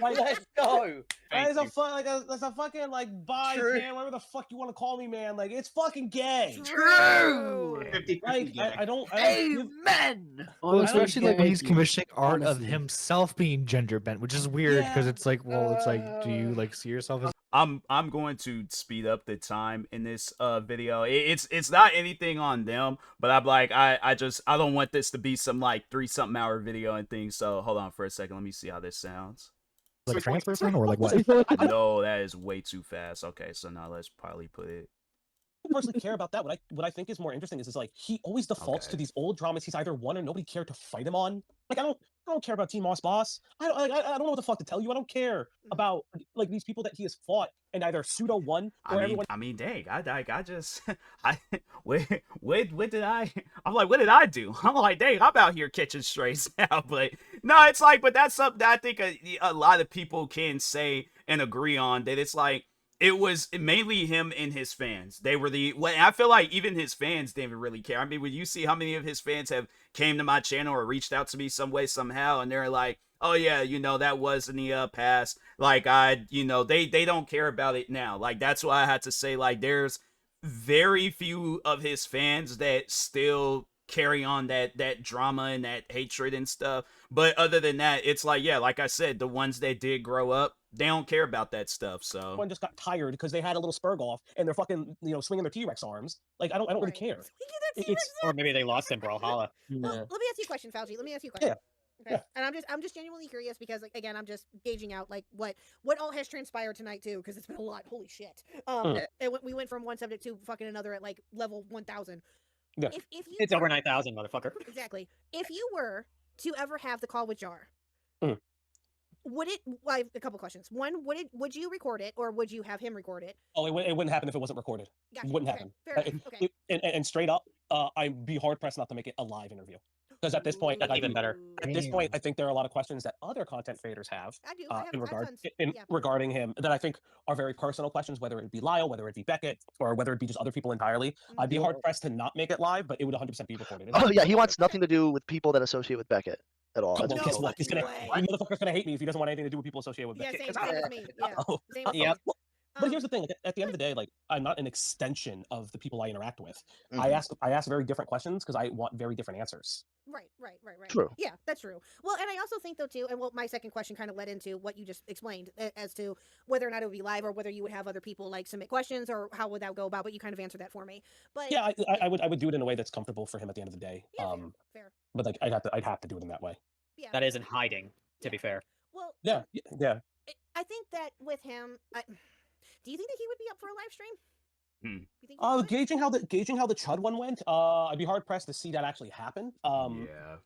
Let's go. That's a fucking, like, bi, man, whatever the fuck you want to call me, man. Like, it's fucking gay. True. Like, I don't Amen. Well, especially like when he's commissioning art of himself being gender bent, which is weird because it's like, well, it's like, do you like see yourself as? I'm going to speed up the time in this video. It's not anything on them, but I'm like I don't want this to be some like 3-something hour video and things. So hold on for a second. Let me see how this sounds. Like a trans person or like what? No, that is way too fast. Okay, so now let's probably put it. I personally care about that. What I think is more interesting is like he always defaults to these old dramas he's either won or nobody cared to fight him on. Like I don't care about TMossBoss. I don't know what the fuck to tell you. I don't care about like these people that he has fought and either pseudo won or everyone. I mean, dang, I just what did I? I'm like, what did I do? I'm like, dang, I'm out here catching strays now. But no, it's like, but that's something that I think a lot of people can say and agree on, that it's like. It was mainly him and his fans. They were I feel like even his fans didn't even really care. I mean, when you see how many of his fans have came to my channel or reached out to me some way, somehow, and they're like, oh yeah, you know, that was in the past. Like they don't care about it now. Like that's why I had to say, like, there's very few of his fans that still carry on that drama and that hatred and stuff. But other than that, it's like, yeah, like I said, the ones that did grow up, they don't care about that stuff. So one just got tired because they had a little spurg off and they're fucking, swinging their T-Rex arms. Like I don't really care. Or maybe they lost in Brawlhalla. Well, let me ask you a question, Fauci. Let me ask you a question. Okay. Yeah. And I'm just genuinely curious because, like, again, I'm just gauging out like what all has transpired tonight too, because it's been a lot. Holy shit. We went from one subject to fucking another at like level 1000. Yeah. It's over 9,000, motherfucker. Exactly. If you were to ever have the call with Jar, would it? Well, I have a couple questions. One, would you record it, or would you have him record it? Oh, it wouldn't happen if it wasn't recorded. Gotcha. It wouldn't happen. Fair enough. And straight up, I'd be hard pressed not to make it a live interview. Because at this point, even better. At this point, I think there are a lot of questions that other content creators have regarding him that I think are very personal questions, whether it be Lyle, whether it be Beckett, or whether it be just other people entirely. I'd be hard pressed to not make it live, but it would 100% be recorded. Oh yeah, he wants nothing to do with people that associate with Beckett at all. Well, guess what? You motherfucker's gonna hate me if he doesn't want anything to do with people associated with Beckett. Same with me. Yeah. Yep. But here's the thing: at the end of the day, like I'm not an extension of the people I interact with. I ask very different questions because I want very different answers. Right. True. Yeah, that's true. Well, and I also think though too, and my second question kind of led into what you just explained as to whether or not it would be live or whether you would have other people like submit questions or how would that go about. But you kind of answered that for me. But yeah, I would do it in a way that's comfortable for him at the end of the day. Yeah, fair. But like I'd have to do it in that way. Yeah. That isn't hiding, to be fair. Well. Yeah. I think that with him. Do you think that he would be up for a live stream? Gauging how the Chud one went, I'd be hard pressed to see that actually happen. Yeah.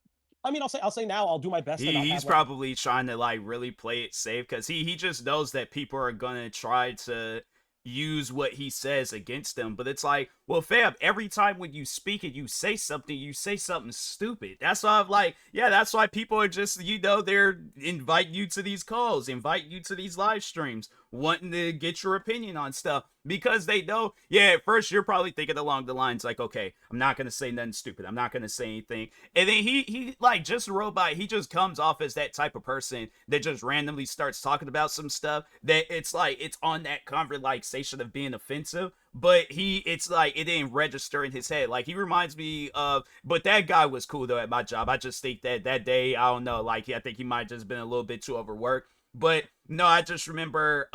I mean, I'll say now, I'll do my best. He's probably trying to like really play it safe because he just knows that people are gonna try to use what he says against them. But it's like, well, fam, every time when you speak and you say something stupid. That's why I'm like, yeah, that's why people are just, they're inviting you to these calls, inviting you to these live streams, wanting to get your opinion on stuff because they know, yeah, at first you're probably thinking along the lines like, okay, I'm not gonna say nothing stupid, I'm not gonna say anything, and then he like, just a robot, he just comes off as that type of person that just randomly starts talking about some stuff that it's like it's on that conversation of being offensive, but it's like it didn't register in his head. Like, he reminds me of, but that guy was cool though at my job. I just think that day, I don't know, like, I think he might just been a little bit too overworked. But no, I just remember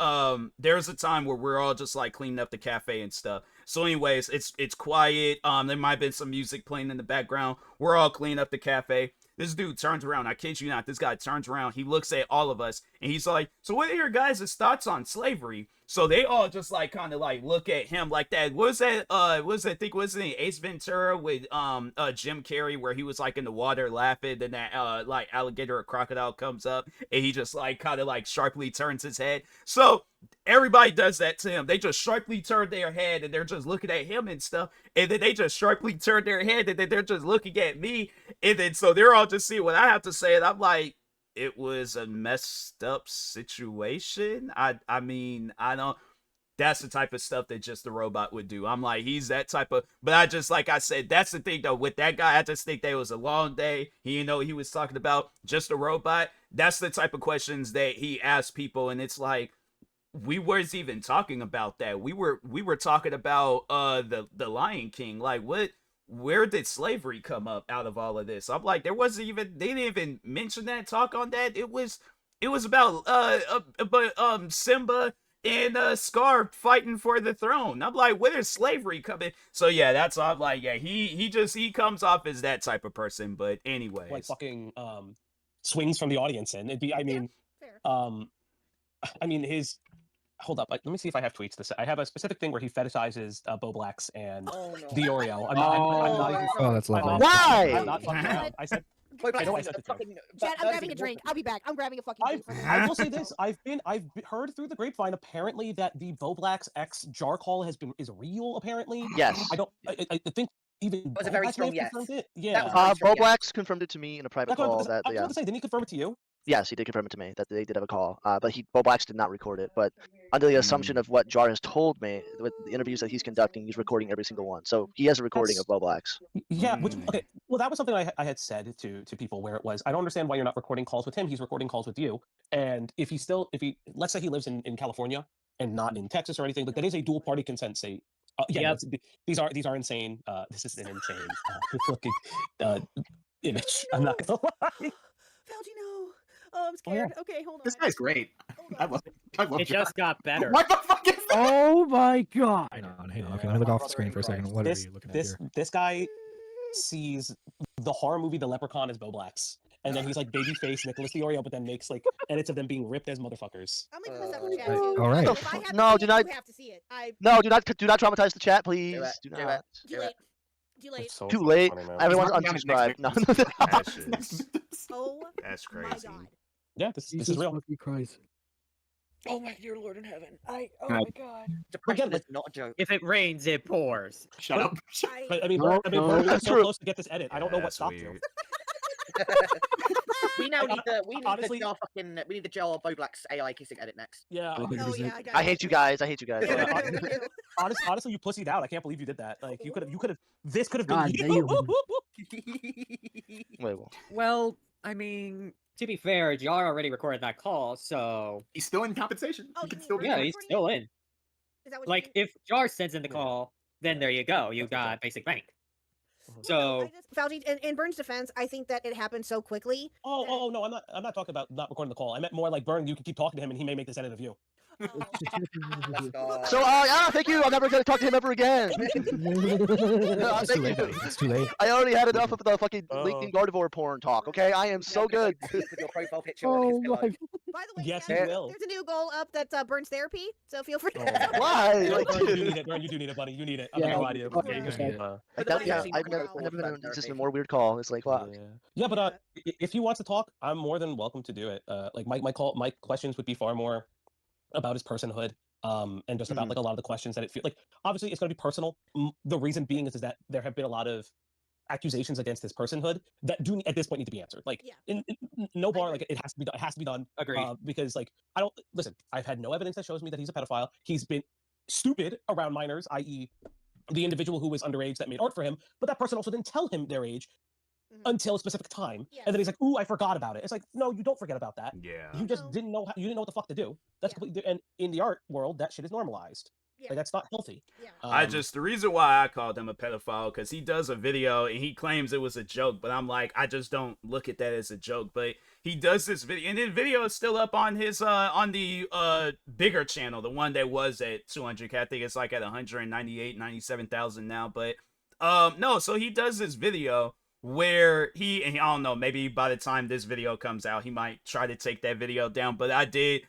there was a time where we're all just like cleaning up the cafe and stuff. So anyways, it's quiet. There might have been some music playing in the background. We're all cleaning up the cafe. This dude turns around. I kid you not. This guy turns around. He looks at all of us and he's like, so what are your guys' thoughts on slavery? So they all just like kind of like look at him like that. What was that? I think was it Ace Ventura with Jim Carrey where he was like in the water laughing, then that like alligator or crocodile comes up and he just like kind of like sharply turns his head. So everybody does that to him. They just sharply turn their head and they're just looking at him and stuff. And then they just sharply turn their head and then they're just looking at me. And then so they're all just seeing what I have to say. And I'm like, it was a messed up situation. I mean, I don't. That's the type of stuff that just the robot would do. I'm like, he's that type of. But I just, like I said, that's the thing though. With that guy, I just think that it was a long day. He didn't know what he was talking about. Just a robot. That's the type of questions that he asked people, and it's like, we weren't even talking about that. We were talking about the Lion King. Like, what? Where did slavery come up out of all of this? I'm like, they didn't even mention that, talk on that. It was about Simba and Scar fighting for the throne. I'm like, where is slavery coming? So yeah, that's why I'm like, yeah, he comes off as that type of person. But anyways, like fucking swings from the audience, and it'd be, I mean, his. Hold up, let me see if I have tweets. I have a specific thing where he fetishizes Bo Blacks and the Oreo. I'm not even, that's lovely. Why? I'm not fucking around. I said, I know I said the joke. Chad, I'm grabbing a drink. I'll be back. I'm grabbing a fucking drink. I will say this: I've heard through the grapevine apparently that the Bo Blacks X jar call is real. Apparently, yes. I think even it was a very strong yes. Yeah. Bo Blacks confirmed it to me in a private call. I was about to say, didn't he confirm it to you? Yes, he did confirm it to me that they did have a call, but Bo Blacks did not record it. But under the assumption of what Jar has told me, with the interviews that he's conducting, he's recording every single one. So he has a recording of Bo Blacks. Yeah, okay. Well, that was something I had said to people where it was, I don't understand why you're not recording calls with him. He's recording calls with you. And if he let's say he lives in California and not in Texas or anything, but that is a dual party consent state. These are insane. This is an insane looking image. I'm not gonna lie. Valgino. Oh, I'm scared. Yeah. Okay, hold on. This guy's great. I love It just got better. What the fuck is that? Oh my god! Hang on. Okay, let me look off the screen for a second. What are you looking at here? This guy sees the horror movie The Leprechaun as Bo Blacks, and then he's like babyface Nicholas Fiorio, but then makes like edits of them being ripped as motherfuckers. I'm gonna put this up for chat too. All right. If I have No, to do see not. it, you have to see it. No, do not traumatize the chat, please. Do not. Too late. Too late. So Too late. funny, man. Everyone's He's knocking down his unsubscribed. next No. Oh, that's my crazy. God. Yeah, this is real. Christ. Oh my dear Lord in heaven! Oh my God! Depression is not a joke. If it rains, it pours. Shut up. But, I mean, No, we're that's so true. close to get this edit. I don't know what That's stopped weird. you. We now need the Honestly- we need the Joe Bo Black's AI kissing edit next. Yeah. Oh, yeah, I got I it. hate you guys. I hate you guys. Honestly, you pussied out. I can't believe you did that. Like, you could have. This could have been God you. Wait, well. Well, I mean, to be fair, Jar already recorded that call, so He's still in compensation. Oh, He you can mean still be. yeah, he's still in. Is that what Like, if Jar sends in the call, then there you go. You got basic rank. So, Fauci, in Burns' defense, I think that it happened so quickly. Oh no, I'm not talking about not recording the call. I meant more like Burn. You can keep talking to him, and he may make this edit of you. So, thank you. I'm never gonna talk to him ever again. It's too late, buddy. It's too late. I already had enough of the fucking LinkedIn Gardevoir porn talk. Okay, I am so good. With your profile picture Oh on his my pillow. By the way, Yes, yeah, you will. there's a new goal up that's Burns Therapy, so feel free. Why? No, Like, Burn, you do need it. Burn, you do need it, buddy. You need it. I'm not Yeah, gonna lie to you. fucking You're gonna percent. need it. like But that, the yeah, way I've you never, seem I've never to known therapy. this is a more weird call. It's like, wow. Yeah, but if he wants to talk, I'm more than welcome to do it. Like my questions would be far more about his personhood, and just about like a lot of the questions that it feel like. Obviously, it's gonna be personal. The reason being is that there have been a lot of accusations against his personhood that do at this point need to be answered. Like, no bar, like it has to be done. It has to be done. Agreed. Because like I don't listen. I've had no evidence that shows me that he's a pedophile. He's been stupid around minors, i.e., the individual who was underage that made art for him, but that person also didn't tell him their age until a specific time, and then he's like, "Ooh, I forgot about it." It's like, no, you don't forget about that. Yeah. You just didn't know. You didn't know what the fuck to do. That's completely. And in the art world, that shit is normalized. Like that's not healthy. The reason why I called him a pedophile, because he does a video and he claims it was a joke, but I'm like, I just don't look at that as a joke. But he does this video, and the video is still up on his on the bigger channel, the one that was at 200K. I think it's like at 197,000 now. But no, so he does this video where and I don't know, maybe by the time this video comes out, he might try to take that video down. But I did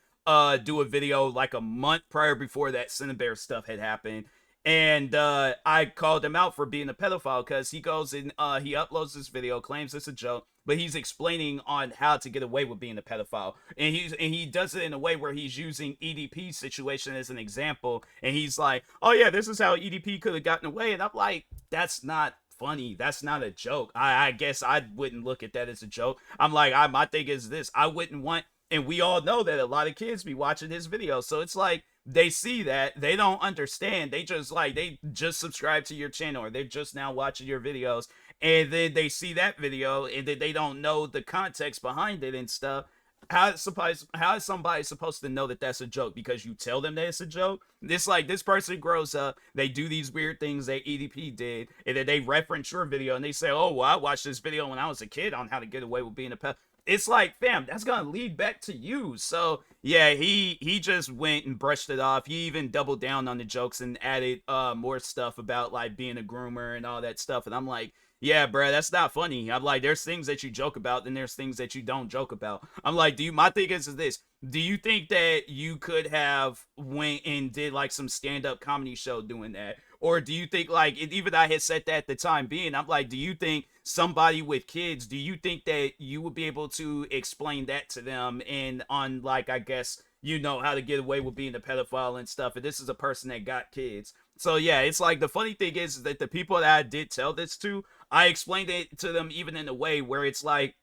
do a video like a month prior before that Cinnabear stuff had happened, and I called him out for being a pedophile, because he goes and he uploads this video, claims it's a joke, but he's explaining on how to get away with being a pedophile, and he does it in a way where he's using EDP's situation as an example, and he's like, oh yeah, this is how EDP could have gotten away, and I'm like, that's not funny. That's not a joke. I guess I wouldn't look at that as a joke. I'm like, my thing is this: I wouldn't want. And we all know that a lot of kids be watching his videos. So it's like they see that, they don't understand. They just subscribe to your channel, or they're just now watching your videos. And then they see that video and then they don't know the context behind it and stuff. How is somebody supposed to know that that's a joke because you tell them that it's a joke? It's like this person grows up, they do these weird things that EDP did, and then they reference your video and they say, oh, well, I watched this video when I was a kid on how to get away with being a pet. It's like, fam, that's gonna lead back to you. So yeah, he just went and brushed it off. He even doubled down on the jokes and added more stuff about like being a groomer and all that stuff. And I'm like, yeah, bro, that's not funny. I'm like, there's things that you joke about, and there's things that you don't joke about. I'm like, my thing is this: do you think that you could have went and did like some stand-up comedy show doing that? Or do you think, like, even I had said that at the time being, I'm like, do you think somebody with kids, do you think that you would be able to explain that to them and on, like, I guess, you know, how to get away with being a pedophile and stuff? And this is a person that got kids. So yeah, it's like, the funny thing is that the people that I did tell this to, I explained it to them even in a way where it's like,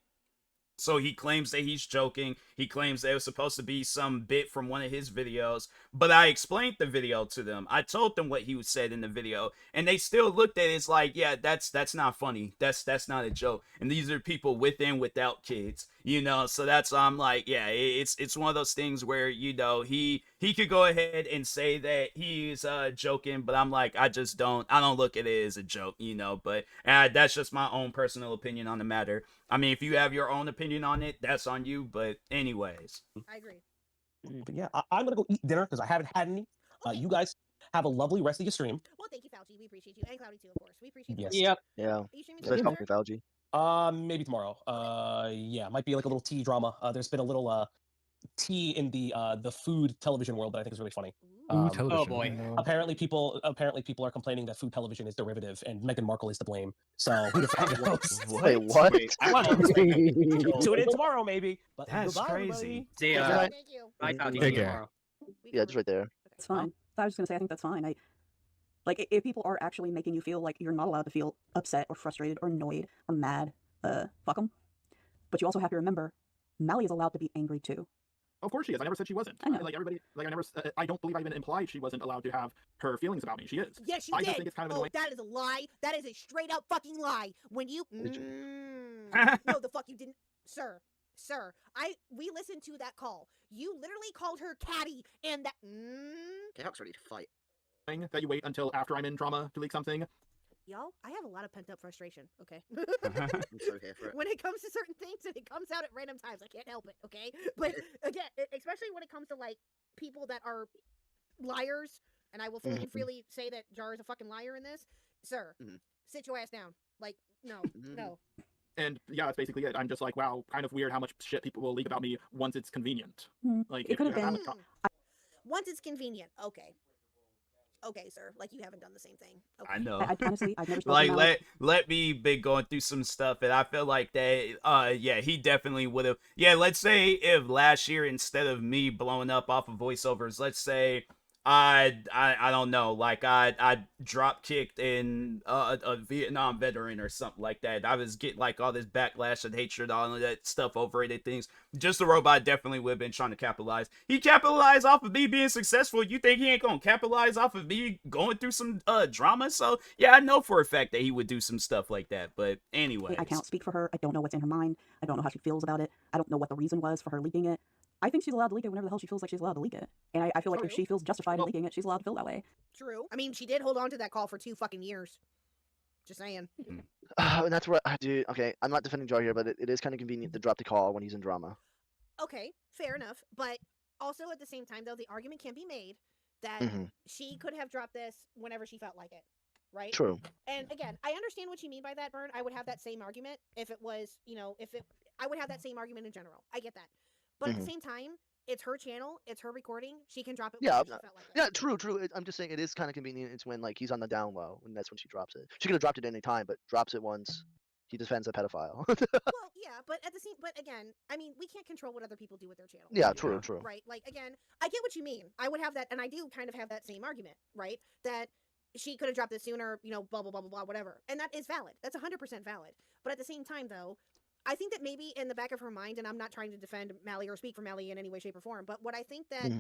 so he claims that he's joking. He claims that it was supposed to be some bit from one of his videos. But I explained the video to them. I told them what he said in the video. And they still looked at it as like, yeah, that's not funny. That's not a joke. And these are people with and without kids. You know, so that's I'm like, yeah, it's one of those things where, you know, he could go ahead and say that he's joking, but I'm like, I don't look at it as a joke, you know. But that's just my own personal opinion on the matter. I mean, if you have your own opinion on it, that's on you. But anyways, I agree. But yeah, I'm gonna go eat dinner because I haven't had any. You guys have a lovely rest of your stream. Well, thank you, Fauci. We appreciate you, and Cloudy too, of course. We appreciate you. Yes. Yep. Yeah. Are you streaming Nice tomorrow, talking sir? with Algie. Maybe tomorrow. Yeah, might be like a little tea drama. There's been a little tea in the food television world that I think is really funny. Television. Oh boy. Apparently people are complaining that food television is derivative and Meghan Markle is to blame. So who the fuck knows? Wait, what? I want to Tune in tomorrow, maybe. But that's goodbye, crazy. everybody. see Good ya. night. Thank you. Bye, Fauci. Take See you care. tomorrow. Yeah, it's right there. It's fine. I was gonna say I think that's fine. Like if people are actually making you feel like you're not allowed to feel upset or frustrated or annoyed or mad, fuck them. But you also have to remember, Mally is allowed to be angry too. Of course she is. I never said she wasn't. I know. Like everybody, like I don't believe I even implied she wasn't allowed to have her feelings about me. She is. Yes, you I did. just think it's kind of Oh, annoying. that is a lie. That is a straight up fucking lie. When you no, the fuck you didn't, sir. We listened to that call. You literally called her catty, and that. K-Hawk's ready to fight. That you wait until after I'm in trauma to leak something. Y'all, I have a lot of pent up frustration. Okay. It's okay for it. When it comes to certain things and it comes out at random times, I can't help it. Okay. But again, especially when it comes to like people that are liars, and I will fully and freely say that Jar is a fucking liar in this, sir. Sit your ass down. Like, no, no. And yeah, that's basically it. I'm just like, wow, kind of weird how much shit people will leak about me once it's convenient. Like, It could have been. Once it's convenient, okay. Okay, sir. Like you haven't done the same thing. Okay. I know. Honestly, I've never like spoken let me been going through some stuff, and I feel like that. Yeah, he definitely would have. Yeah, let's say if last year instead of me blowing up off of voiceovers, let's say I don't know, like I drop kicked in a Vietnam veteran or something like that. I was getting like all this backlash and hatred, all of that stuff, overrated things. Just a Robot definitely would have been trying to capitalize. He capitalized off of me being successful. You think he ain't gonna capitalize off of me going through some drama? So yeah, I know for a fact that he would do some stuff like that. But anyway, I cannot speak for her. I don't know what's in her mind. I don't know how she feels about it. I don't know what the reason was for her leaking it. I think she's allowed to leak it whenever the hell she feels like she's allowed to leak it. And I feel like if she feels justified in leaking it, she's allowed to feel that way. True. I mean, she did hold on to that call for 2 fucking years. Just saying. And that's what I do. Okay, I'm not defending Jar here, but it is kind of convenient to drop the call when he's in drama. Okay, fair enough. But also at the same time, though, the argument can be made that she could have dropped this whenever she felt like it. Right? True. And again, I understand what you mean by that, Bern. I would have that same argument if it was, I would have that same argument in general. I get that. But at the same time, it's her channel, it's her recording. She can drop it whenever she felt like it. Yeah, true. I'm just saying it is kind of convenient. It's when like he's on the down low, and that's when she drops it. She could have dropped it any time, but drops it once. He defends a pedophile. Well, yeah, but again, I mean, we can't control what other people do with their channel. Yeah, true. Right? Like, again, I get what you mean. I would have that, and I do kind of have that same argument, right? That she could have dropped it sooner, blah, blah, blah, blah, blah, whatever. And that is valid. That's 100% valid. But at the same time, though, I think that maybe in the back of her mind, and I'm not trying to defend Mally or speak for Mally in any way, shape, or form, but what I think that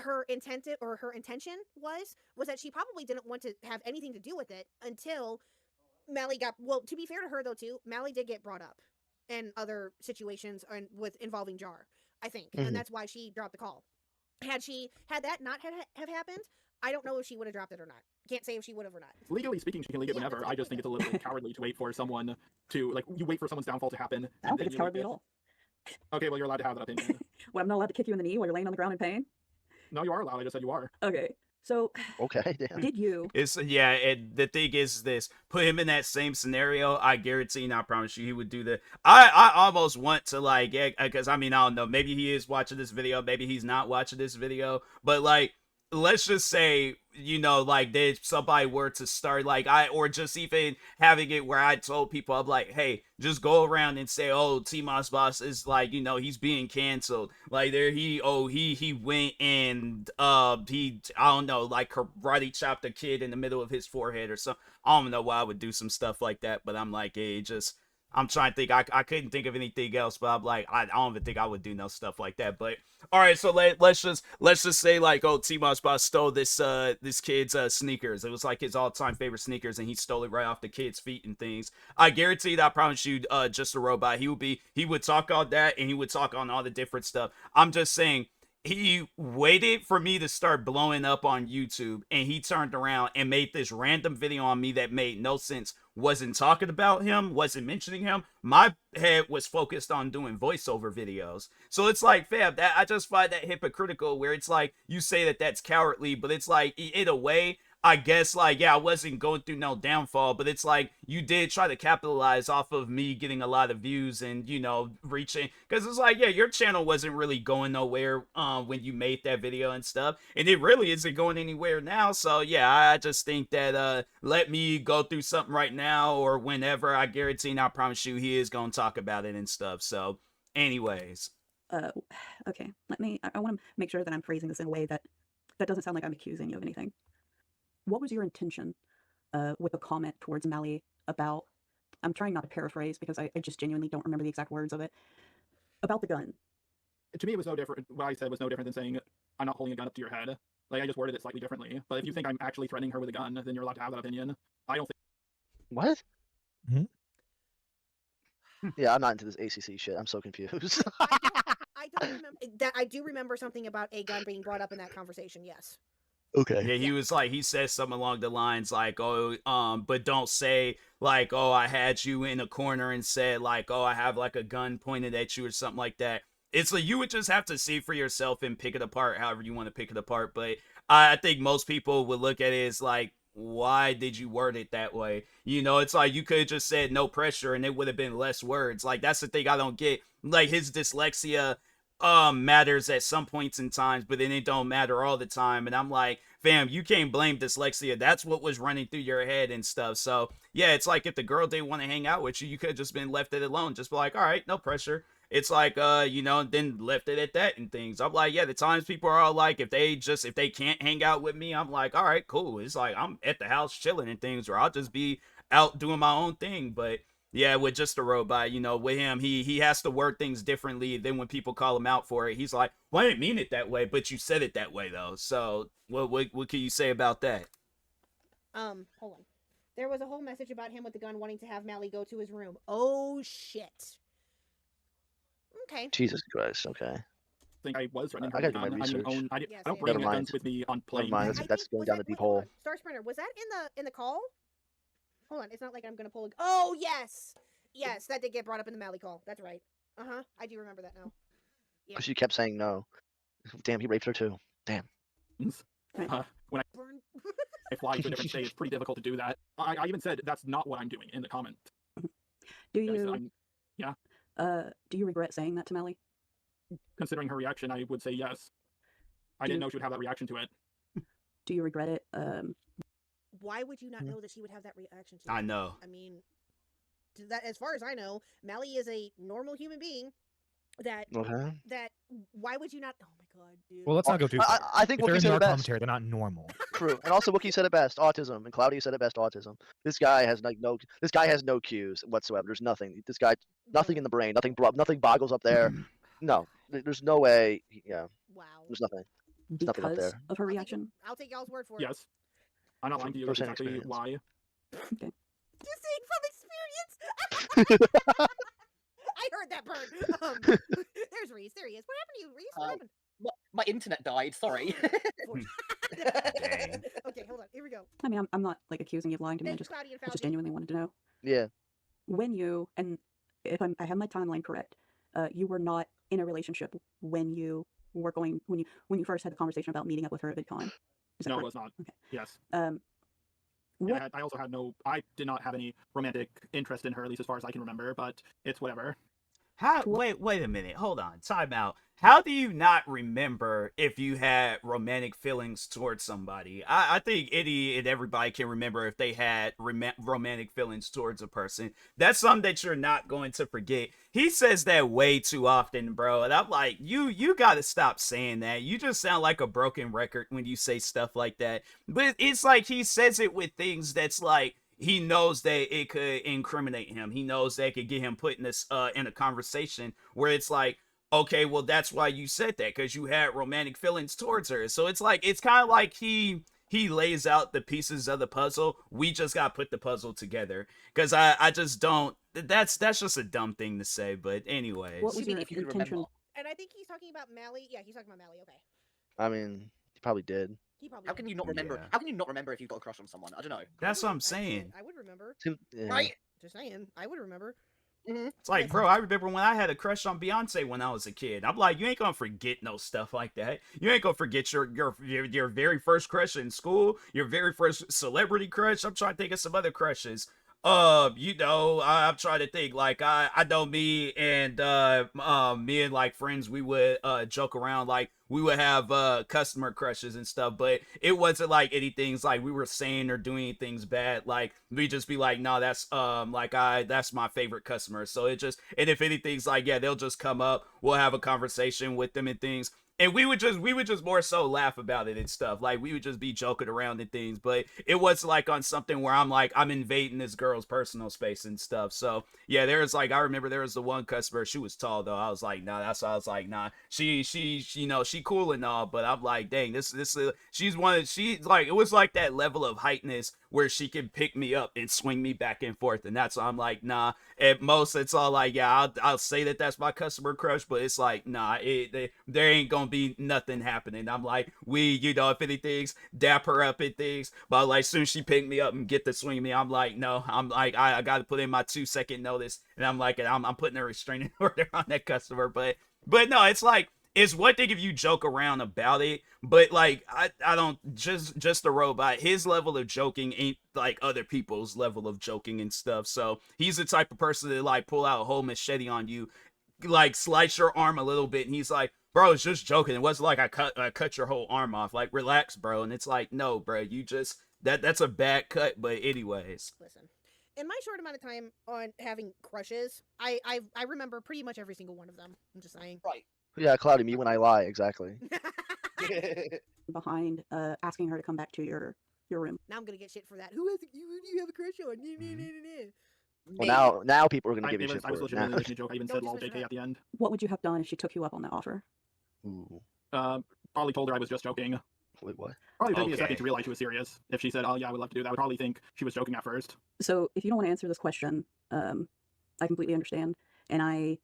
her intention was that she probably didn't want to have anything to do with it until Mally got, well, to be fair to her though too, Mally did get brought up in other situations with involving Jar, I think, and that's why she dropped the call. Had that not have happened, I don't know if she would have dropped it or not. Can't say if she would have or not. Legally speaking, she can leak it whenever. I just think it's a little cowardly to wait for someone to, like, you wait for someone's downfall to happen. I don't think it's cowardly at all. Okay, well, you're allowed to have that opinion. Well, I'm not allowed to kick you in the knee while you're laying on the ground in pain? No, you are allowed. I just said you are. Okay. So, okay, damn. Did you? The thing is this: put him in that same scenario. I guarantee, and I promise you, he would do that. I almost want to like, because I mean, I don't know. Maybe he is watching this video. Maybe he's not watching this video. But like, let's just say, like if somebody were to start or just even having it where I told people, I'm like, hey, just go around and say, oh, TMossBoss is like, he's being canceled. Like he went and I don't know, like karate chopped a kid in the middle of his forehead or something. I don't know why I would do some stuff like that, but I'm like, hey, I'm trying to think. I couldn't think of anything else, but I'm like, I don't even think I would do no stuff like that. But all right, so let's just say like, oh, TMossBoss stole this kid's sneakers. It was like his all-time favorite sneakers, and he stole it right off the kid's feet and things. I guarantee that, I promise you, just a robot. He would talk on that, and he would talk on all the different stuff. I'm just saying. He waited for me to start blowing up on YouTube, and he turned around and made this random video on me that made no sense. Wasn't talking about him, wasn't mentioning him. My head was focused on doing voiceover videos. So it's like, fam, I just find that hypocritical, where it's like, you say that that's cowardly, but it's like, in a way, I guess, like, yeah, I wasn't going through no downfall, but it's like, you did try to capitalize off of me getting a lot of views and, reaching, because it's like, yeah, your channel wasn't really going nowhere when you made that video and stuff, and it really isn't going anywhere now. So yeah, I just think that let me go through something right now or whenever. I guarantee and I promise you he is going to talk about it and stuff. So anyways, okay, I want to make sure that I'm phrasing this in a way that doesn't sound like I'm accusing you of anything. What was your intention with the comment towards Mally about, I'm trying not to paraphrase because I just genuinely don't remember the exact words of it, about the gun? To me, it was no different. What I said was no different than saying, I'm not holding a gun up to your head. Like, I just worded it slightly differently. But if you think I'm actually threatening her with a gun, then you're allowed to have that opinion. I don't think... What? Yeah, I'm not into this ACC shit. I'm so confused. I don't remember that. I do remember something about a gun being brought up in that conversation. Yes. Okay. Yeah, he was like, he says something along the lines like, oh, but don't say like, oh, I had you in a corner and said like, oh, I have like a gun pointed at you or something like that. It's like you would just have to see for yourself and pick it apart however you want to pick it apart. But I think most people would look at it as like, why did you word it that way? You know, it's like you could have just said no pressure and it would have been less words. Like that's the thing I don't get. Like his dyslexia matters at some points in times, but then it don't matter all the time. And I'm like, fam, you can't blame dyslexia. That's what was running through your head and stuff. So yeah, it's like if the girl didn't want to hang out with you, you could have just been left it alone. Just be like, all right, no pressure. It's like you know, then left it at that and things. I'm like, yeah, the times people are all like, if they can't hang out with me, I'm like, all right, cool. It's like I'm at the house chilling and things, or I'll just be out doing my own thing. But yeah, with just a robot, you know, with him, he has to word things differently than when people call him out for it. He's like, well, I didn't mean it that way, but you said it that way though. So what can you say about that? Hold on. There was a whole message about him with the gun wanting to have Mally go to his room. Oh shit. Okay. Jesus Christ. Okay. I think I was running. I gotta do my research. I Yes, don't yeah, bring Never guns with me on planes. Never mind. That's going down the deep hole. Star Sprinter, was that in the call? Hold on, it's not like I'm gonna pull a... Oh yes! Yes, that did get brought up in the Mally call. That's right. Uh-huh. I do remember that now. Yeah. Because she kept saying no. Damn, he raped her too. Damn. When I fly to a different state, it's pretty difficult to do that. I even said that's not what I'm doing in the comment. Do you? Yeah. Do you regret saying that to Melly? Considering her reaction, I would say yes. I didn't know she would have that reaction to it. Do you regret it? Why would you not know that she would have that reaction to it? I know. I mean, that as far as I know, Mally is a normal human being. That why would you not? Oh my god, dude. Well, let's not go too far. I think if they're Wookie in said the it best. commentary, they're not normal. True, and also Wookie said it best. Autism, and Cloudy said it best. Autism. This guy has no. This guy has no cues whatsoever. There's nothing. This guy, nothing in the brain. Nothing boggles up there. No, there's no way. Yeah. Wow. There's nothing. There's nothing up there. Of her reaction. I'll take y'all's word for it. Yes. I'm not lying to you. That's exactly why. Okay. Just saying from experience. I heard that bird. There's Reese. There he is. What happened to you, Reese? What happened? My internet died. Sorry. Okay, hold on. Here we go. I mean, I'm not like accusing you of lying to me. I just genuinely wanted to know. Yeah. When you, and if I have my timeline correct, you were not in a relationship when you were going when you first had the conversation about meeting up with her at VidCon. No, it was not. Okay. Yes. What? I also had I did not have any romantic interest in her, at least as far as I can remember. But it's whatever. How? Wait a minute. Hold on. Time out. How do you not remember if you had romantic feelings towards somebody? I think any and everybody can remember if they had romantic feelings towards a person. That's something that you're not going to forget. He says that way too often, bro. And I'm like, you got to stop saying that. You just sound like a broken record when you say stuff like that. But it's like he says it with things that's like, he knows that it could incriminate him. He knows that it could get him put in this in a conversation where it's like, okay, well, that's why you said that, because you had romantic feelings towards her. So it's like, it's kind of like he lays out the pieces of the puzzle. We just got to put the puzzle together, because I just don't. That's just a dumb thing to say. But anyways, what was your intention? And I think he's talking about Mally. Yeah, he's talking about Mally. Okay. I mean, he probably did. How can you not remember? Yeah. How can you not remember if you've got a crush on someone? I don't know. That's what I'm saying. I would remember. Yeah. Right? Just saying. I would remember. It's like, bro, I remember when I had a crush on Beyonce when I was a kid. I'm like, you ain't gonna forget no stuff like that. You ain't gonna forget your very first crush in school, your very first celebrity crush. I'm trying to think of some other crushes. You know, I'm trying to think. Like, I know me and like friends, we would joke around, like we would have customer crushes and stuff, but it wasn't like anything's like we were saying or doing things bad. Like we just be like, no, that's that's my favorite customer. So it just, and if anything's like, yeah, they'll just come up, we'll have a conversation with them and things. And we would just more so laugh about it and stuff. Like we would just be joking around and things, but it was like on something where I'm like, I'm invading this girl's personal space and stuff. So yeah, there's like, I remember there was the one customer, she was tall though. I was like, nah, that's why I was like, nah, she, you know, she cool and all, but I'm like, dang, she's like, it was like that level of heightness where she can pick me up and swing me back and forth. And that's why I'm like, nah, at most it's all like, yeah, I'll say that that's my customer crush, but it's like, nah, there ain't gonna gonna be nothing happening. I'm like, if anything's, dap her up and things. But like, soon as she picked me up and get to swing me, I'm like, no, I'm like, I got to put in my 2-second notice, and I'm like, I'm putting a restraining order on that customer. But no, it's like, it's one thing if you joke around about it, but like I don't just the robot. His level of joking ain't like other people's level of joking and stuff. So he's the type of person to like pull out a whole machete on you, like slice your arm a little bit, and he's like, "Bro, it's just joking. It wasn't like I cut your whole arm off. Like, relax, bro." And it's like, no, bro, you just that's a bad cut. But anyways, listen. In my short amount of time on having crushes, I remember pretty much every single one of them. I'm just saying. Right. Yeah, Cloudy, me when I lie, exactly. Behind asking her to come back to your room. Now I'm gonna get shit for that. Who do you have a crush on? Well, now people are gonna give you shit I was for it. legitimately making a joke. I even said lol JK at the end. What would you have done if she took you up on that offer? Ooh. Probably told her I was just joking. Wait, what? Probably took me a second to realize she was serious. If she said, "Oh yeah, I would love to do that," I would probably think she was joking at first. So if you don't want to answer this question, I completely understand. And I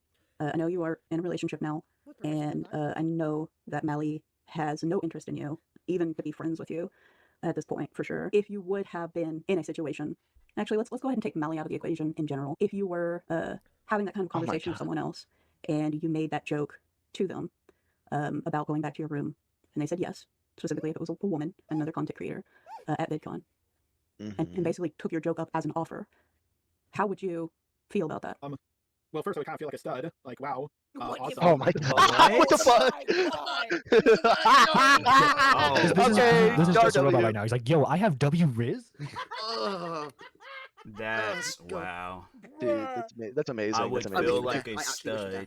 know you are in a relationship now, and I know that Melly has no interest in you, even to be friends with you at this point, for sure. If you would have been in a situation, actually, let's go ahead and take Melly out of the equation in general. If you were having that kind of conversation with someone else, and you made that joke to them about going back to your room, and they said yes, specifically if it was a woman, another content creator at VidCon, and basically took your joke up as an offer, how would you feel about that? Well, first I would kind of feel like a stud. Like, wow, awesome. Oh my god! What the fuck? This is just a robot right now. He's like, yo, I have W Riz. That's wow, dude. That's amazing. I would feel like a stud.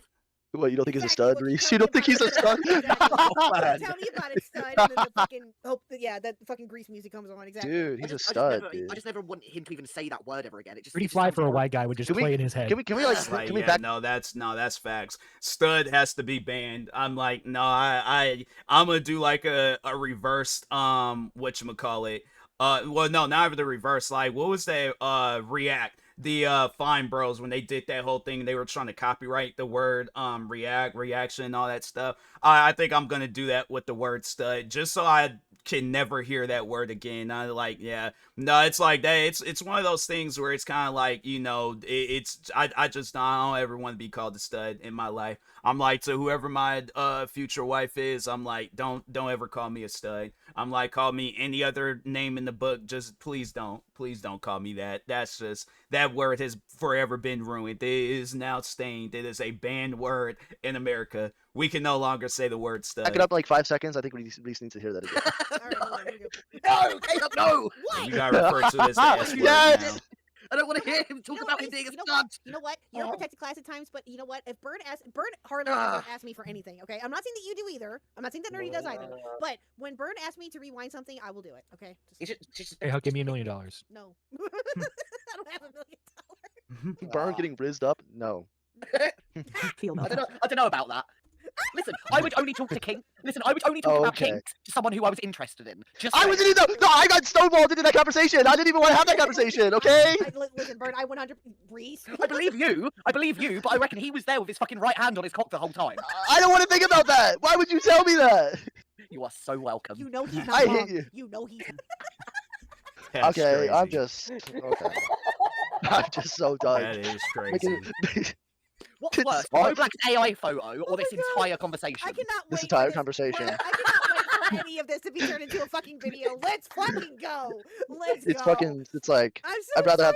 What, you don't think he's a stud, Reese? You don't think he's a stud? Tell me about it, stud. And then the fucking that fucking Grease music comes on. Exactly. Dude, he's a stud. I just never want him to even say that word ever again. It just Pretty fly for a white guy would just play in his head. Can we like? Like, can we yeah, back? no, that's facts. Stud has to be banned. I'm like, no, I'm gonna do like a reversed whatchamacallit. Well, no, not even the reverse. Like, what was that? React. The Fine Bros, when they did that whole thing, they were trying to copyright the word reaction, all that stuff. I think I'm gonna do that with the word stud, just so I can never hear that word again. I like, yeah, no, it's like that. It's one of those things where it's kind of like, I just don't ever want to be called a stud in my life. I'm like, to whoever my future wife is, I'm like, don't ever call me a stud. I'm like, call me any other name in the book, just please don't call me that. That's just, that word has forever been ruined. It is now stained. It is a banned word in America. We can no longer say the word stud. Back it up in like 5 seconds. I think we just need to hear that again. No, Caleb, no! What? You got referred to as the S word Yes! now. I don't want to hear him talk about him being a stud. You know what? You're a protected class at times, but you know what? If Bird hardly ever asks me for anything, okay? I'm not saying that you do either. I'm not saying that Nerdy does either. But when Bird asks me to rewind something, I will do it, okay? Hey, Huck, give me $1 million. No. I don't have $1 million. Burn getting rizzed up? No. I don't know about that. Listen, I would only talk to King. Listen, I would only talk about King to someone who I was interested in. I wasn't even. No, I got stonewalled into that conversation. I didn't even want to have that conversation. Okay. Listen, Bird, I 100 Reese. I believe you, but I reckon he was there with his fucking right hand on his cock the whole time. I don't want to think about that. Why would you tell me that? You are so welcome. You know he's not I wrong. hate you. You know he's. That's okay, crazy. I'm just. Okay. I'm just so done. That is crazy. What's worse, Roblox's AI photo or this entire conversation? I cannot wait. This entire conversation. I cannot wait for any of this to be turned into a fucking video. Let's fucking go. Let's go. It's fucking. It's like. I'm so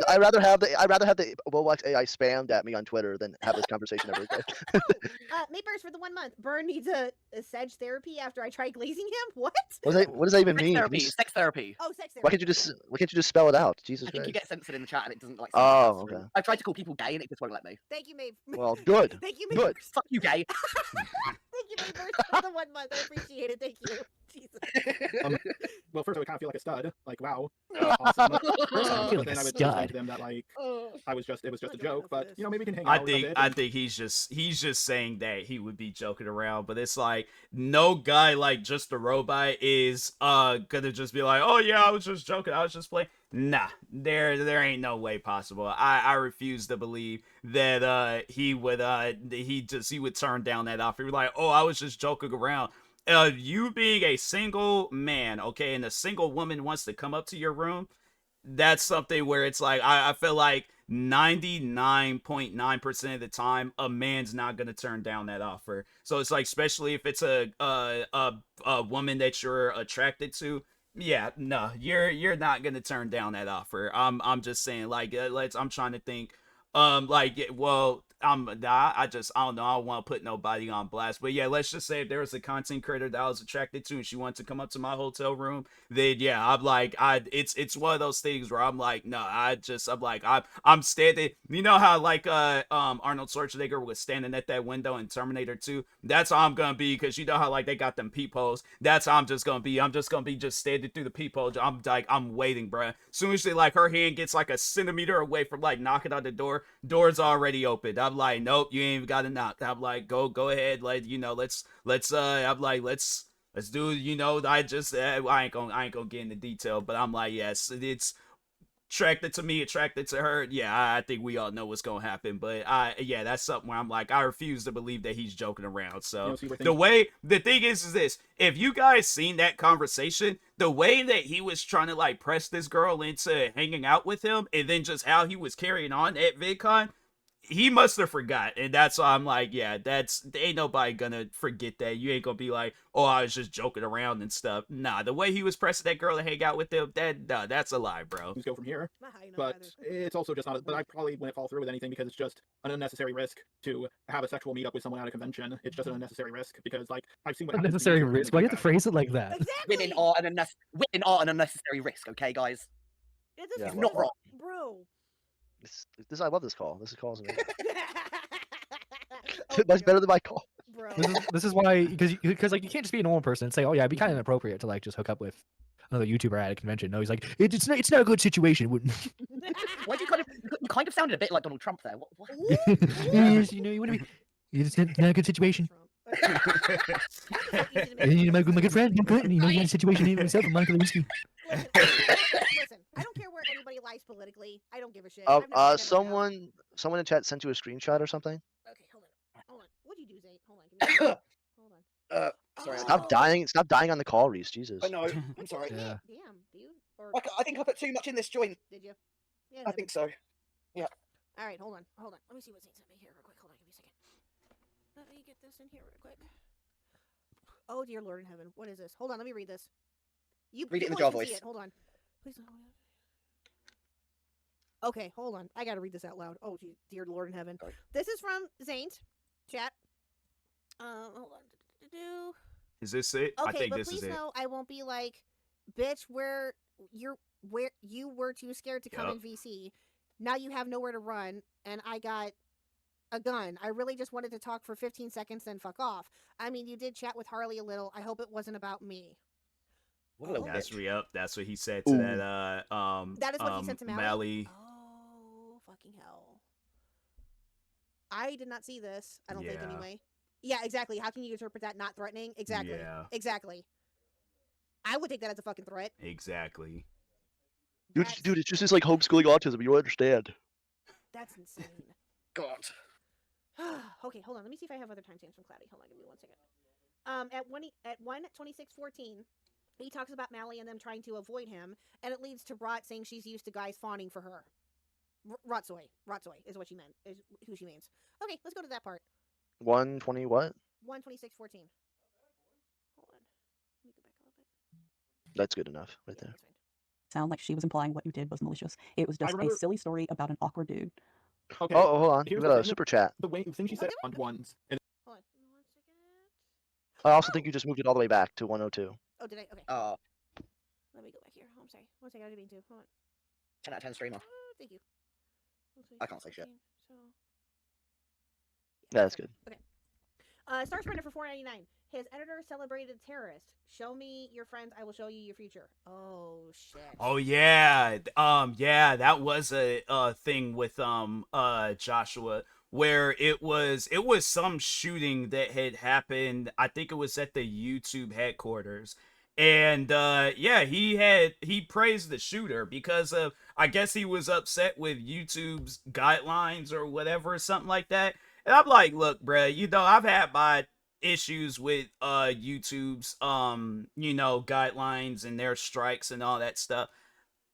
I'd rather have the Roblox AI spammed at me on Twitter than have this conversation every day. Mayburst for the 1 month. Burn needs a sedge therapy after I tried glazing him. What? What does that even mean? Sex therapy. Oh, sex therapy. Why can't you just spell it out? Jesus I think Christ. you get censored in the chat and it doesn't like. Oh, okay. I've tried to call people gay and it just won't let me. Thank you, Maeve. Well, good. Thank you, Good. Fuck you, gay. Thank you, Mayburst, for the 1 month. I appreciate it. Thank you. Jesus. Well, first I would kind of feel like a stud. Like, wow, awesome. I feel like then a I would stud. say to them that like, it was just a joke. But maybe we can hang out. I think he's just saying that he would be joking around, but it's like no guy like just a robot is gonna just be like, oh yeah, I was just joking, I was just playing. Nah, there ain't no way possible. I refuse to believe that he would turn down that offer. He was like, oh, I was just joking around. you being a single man, okay, and a single woman wants to come up to your room, that's something where it's like I feel like 99.9% of the time a man's not gonna turn down that offer. So it's like, especially if it's a woman that you're attracted to, yeah, no, you're not gonna turn down that offer. I'm just saying, like, I'm trying to think, well, I don't know, I don't want to put nobody on blast, but yeah, let's just say if there was a content creator that I was attracted to and she wanted to come up to my hotel room, then yeah, I'm like, it's one of those things where I'm like, no, I'm like, I'm standing, you know how like Arnold Schwarzenegger was standing at that window in Terminator 2, that's how I'm gonna be, because you know how like they got them peepholes, that's how I'm just gonna be just standing through the peephole. I'm like, I'm waiting, bruh. As soon as she, like, her hand gets like a centimeter away from like knocking on the door's already open. I'm like, nope, you ain't even gotta knock. I'm like, go ahead, like, you know, let's I'm like, let's do, you know, I ain't gonna get into detail, but I'm like, yes, it's attracted to me, attracted to her. Yeah, I think we all know what's gonna happen, but yeah, that's something where I'm like, I refuse to believe that he's joking around. So the thing is this: if you guys seen that conversation, the way that he was trying to like press this girl into hanging out with him, and then just how he was carrying on at VidCon, he must have forgot, and that's why I'm like, yeah, ain't nobody gonna forget that. You ain't gonna be like, oh, I was just joking around and stuff. Nah, the way he was pressing that girl to hang out with him, that's a lie, bro. Let's go from here. But it's also just not. But I probably wouldn't fall through with anything because it's just an unnecessary risk to have a sexual meetup with someone at a convention. It's just an unnecessary risk because, like, I've seen what unnecessary risk. Why do you have to phrase it like that? Exactly. Women are an unnecessary risk. Okay, guys. It's not wrong, bro. I love this call. This call is amazing. Much better than my call. Bro. This is why, because like you can't just be a normal person and say, oh yeah, it'd be kind of inappropriate to like just hook up with another YouTuber at a convention. No, he's like, it's not a good situation. Why do you kind of sounded a bit like Donald Trump there? What? Yes, you know, you want to be. It's not a good situation. My good friend, Bill Clinton, you know, he had a situation himself with Monica Lewinsky. Listen, I don't care where anybody lies politically. I don't give a shit. Someone in chat sent you a screenshot or something. Okay, hold on. What'd you do, Zane? Hold on. Hold on. Sorry. Stop dying on the call, Reese. Jesus. I know. I'm sorry. Yeah. Damn, dude. Or... I think I put too much in this joint. Did you? Yeah. I think so. Yeah. All right, hold on. Let me see what Zane sent me here real quick. Hold on, give me a second. Let me get this in here real quick. Oh dear Lord in heaven, what is this? Hold on, let me read this. Read it in the Jar voice. Hold on. Please don't. Okay, hold on. I gotta read this out loud. Oh, dear Lord in heaven. Sorry. This is from Zane's chat. Hold on. Is this it? Okay, I think but this is please it. know I won't be like, bitch, where you were too scared to come in VC. Now you have nowhere to run, and I got a gun. I really just wanted to talk for 15 seconds, then fuck off. I mean, you did chat with Harley a little. I hope it wasn't about me. That's what he said to that. That is what he said to Mally. Oh, fucking hell! I did not see this. I don't think anyway. Yeah, exactly. How can you interpret that not threatening? Exactly. Yeah. Exactly. I would take that as a fucking threat. Exactly. Dude, it's just this like homeschooling autism. You don't understand. That's insane. God. Okay, hold on. Let me see if I have other timestamps from Cloudy. Hold on, give me 1 second. At 1:26:14, he talks about Mally and them trying to avoid him, and it leads to Rot saying she's used to guys fawning for her. Rotsoy is what she meant. Is who she means. Okay, let's go to that part. 1:20 what? 1:26:14. Hold on. Let me go back a little bit. That's good enough, right there. Sound like she was implying what you did was malicious. It was just a silly story about an awkward dude. Okay. Oh, hold on. We got a super chat. The thing she said on ones. Hold on. 1 second. I also think you just moved it all the way back to 102. Oh, did I? Okay. Let me go back here. Oh, I'm sorry. 1 second. I didn't mean to. Hold on. 10 out of 10 streamer. Thank you. I can't say shit. So... Yeah, that's good. Okay. Star Sprinter for $4.99. His editor celebrated terrorist. Show me your friends, I will show you your future. Oh shit. Oh yeah. Yeah, that was a thing with Joshua, where it was some shooting that had happened. I think it was at the YouTube headquarters. And yeah, he praised the shooter because of, I guess he was upset with YouTube's guidelines or whatever, something like that. And I'm like, look, bruh, you know, I've had my issues with YouTube's guidelines and their strikes and all that stuff.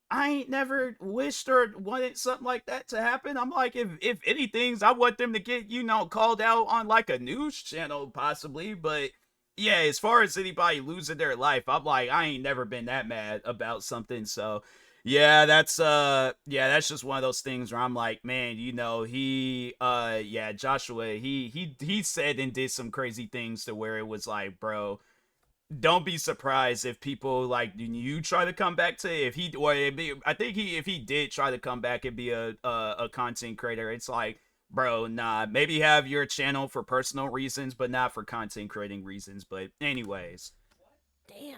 I ain't never wished or wanted something like that to happen. I'm like, if anything, I want them to get, called out on like a news channel possibly. But yeah, as far as anybody losing their life, I'm like, I ain't never been that mad about something. So yeah, that's just one of those things where I'm like, man, Joshua, he said and did some crazy things to where it was like, bro, don't be surprised if people like you try to come back to if he or I think if he did try to come back and be a content creator, it's like, bro, nah, maybe have your channel for personal reasons but not for content creating reasons. But anyways, Damn.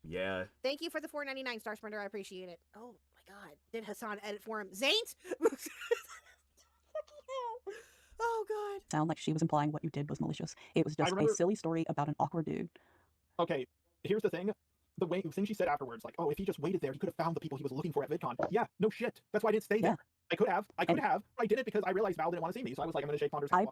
Yeah. Thank you for the $4.99 Star Sprinter. I appreciate it. Oh my god. Did Hassan edit for him? Zaint? Oh god. Sound like she was implying what you did was malicious. It was just a silly story about an awkward dude. Okay, here's the thing. The thing she said afterwards, like, oh, if he just waited there, he could have found the people he was looking for at VidCon. Yeah, no shit. That's why I didn't stay there. I could have. I did it because I realized Val didn't want to see me, so I was like, I'm going to shake Ponder's hand.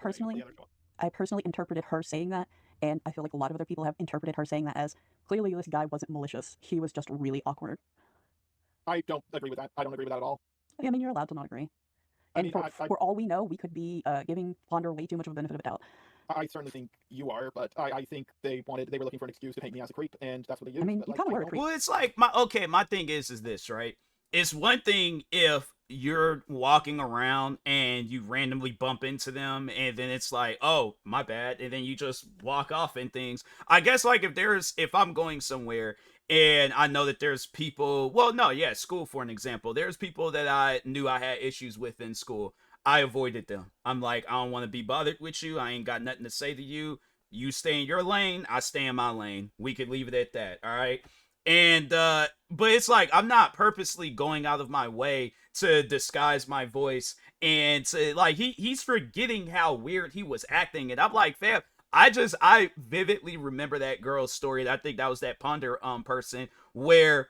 I personally interpreted her saying that, and I feel like a lot of other people have interpreted her saying that as, clearly this guy wasn't malicious. He was just really awkward. I don't agree with that. I don't agree with that at all. I mean, you're allowed to not agree. And for all we know, we could be giving Ponder way too much of a benefit of a doubt. I certainly think you are, but I think they were looking for an excuse to paint me as a creep, and that's what they used. I mean, you kind of were a creep. Well, it's like my thing is this, right? It's one thing if you're walking around and you randomly bump into them and then it's like, oh, my bad, and then you just walk off and things. I guess like if I'm going somewhere and I know that there's people, school for an example, there's people that I knew I had issues with in school. I avoided them. I'm like, I don't want to be bothered with you. I ain't got nothing to say to you. You stay in your lane, I stay in my lane. We could leave it at that, all right? And but it's like I'm not purposely going out of my way to disguise my voice and to like he's forgetting how weird he was acting, and I'm like, fam, I vividly remember that girl's story. I think that was that Ponder person where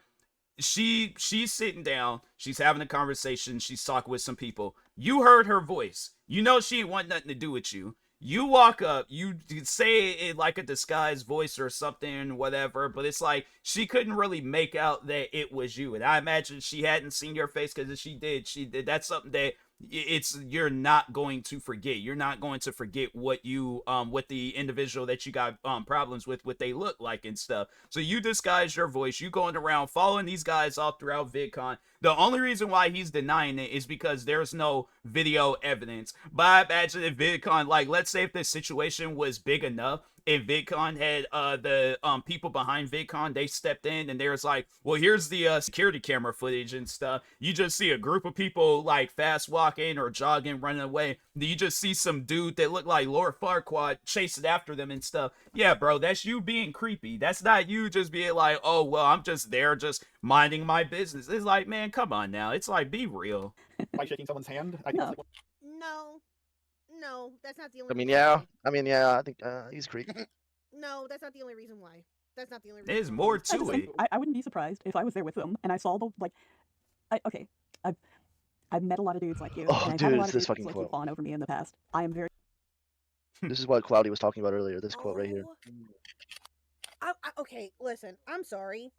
she's sitting down, she's having a conversation, she's talking with some people. You heard her voice. You know she ain't want nothing to do with you. You walk up, you say it like a disguised voice or something, whatever, but it's like she couldn't really make out that it was you. And I imagine she hadn't seen your face, because if she did, that's something that you're not going to forget. You're not going to forget what the individual that you got problems with, what they look like and stuff. So you disguise your voice, you going around following these guys all throughout VidCon. The only reason why he's denying it is because there's no video evidence. But I imagine if VidCon, like, let's say if the situation was big enough, if VidCon had the people behind VidCon, they stepped in and there's like, well, here's the security camera footage and stuff. You just see a group of people like fast walking or jogging, running away. You just see some dude that looked like Lord Farquaad chasing after them and stuff. Yeah, bro, that's you being creepy. That's not you just being like, oh, well, I'm just there just minding my business. It's like, man, come on now. It's like, be real. By shaking someone's hand? No, that's not the only I think he's creepy. No, that's not the only reason why. That's not the only reason. There's more to it. I wouldn't be surprised if I was there with them and I saw I've met a lot of dudes like you. Oh, and I've dude, had a lot it's of this dudes fucking like quote. you fawn over me in the past. I am very. This is what Cloudy was talking about earlier. This quote right here. Okay, listen. I'm sorry.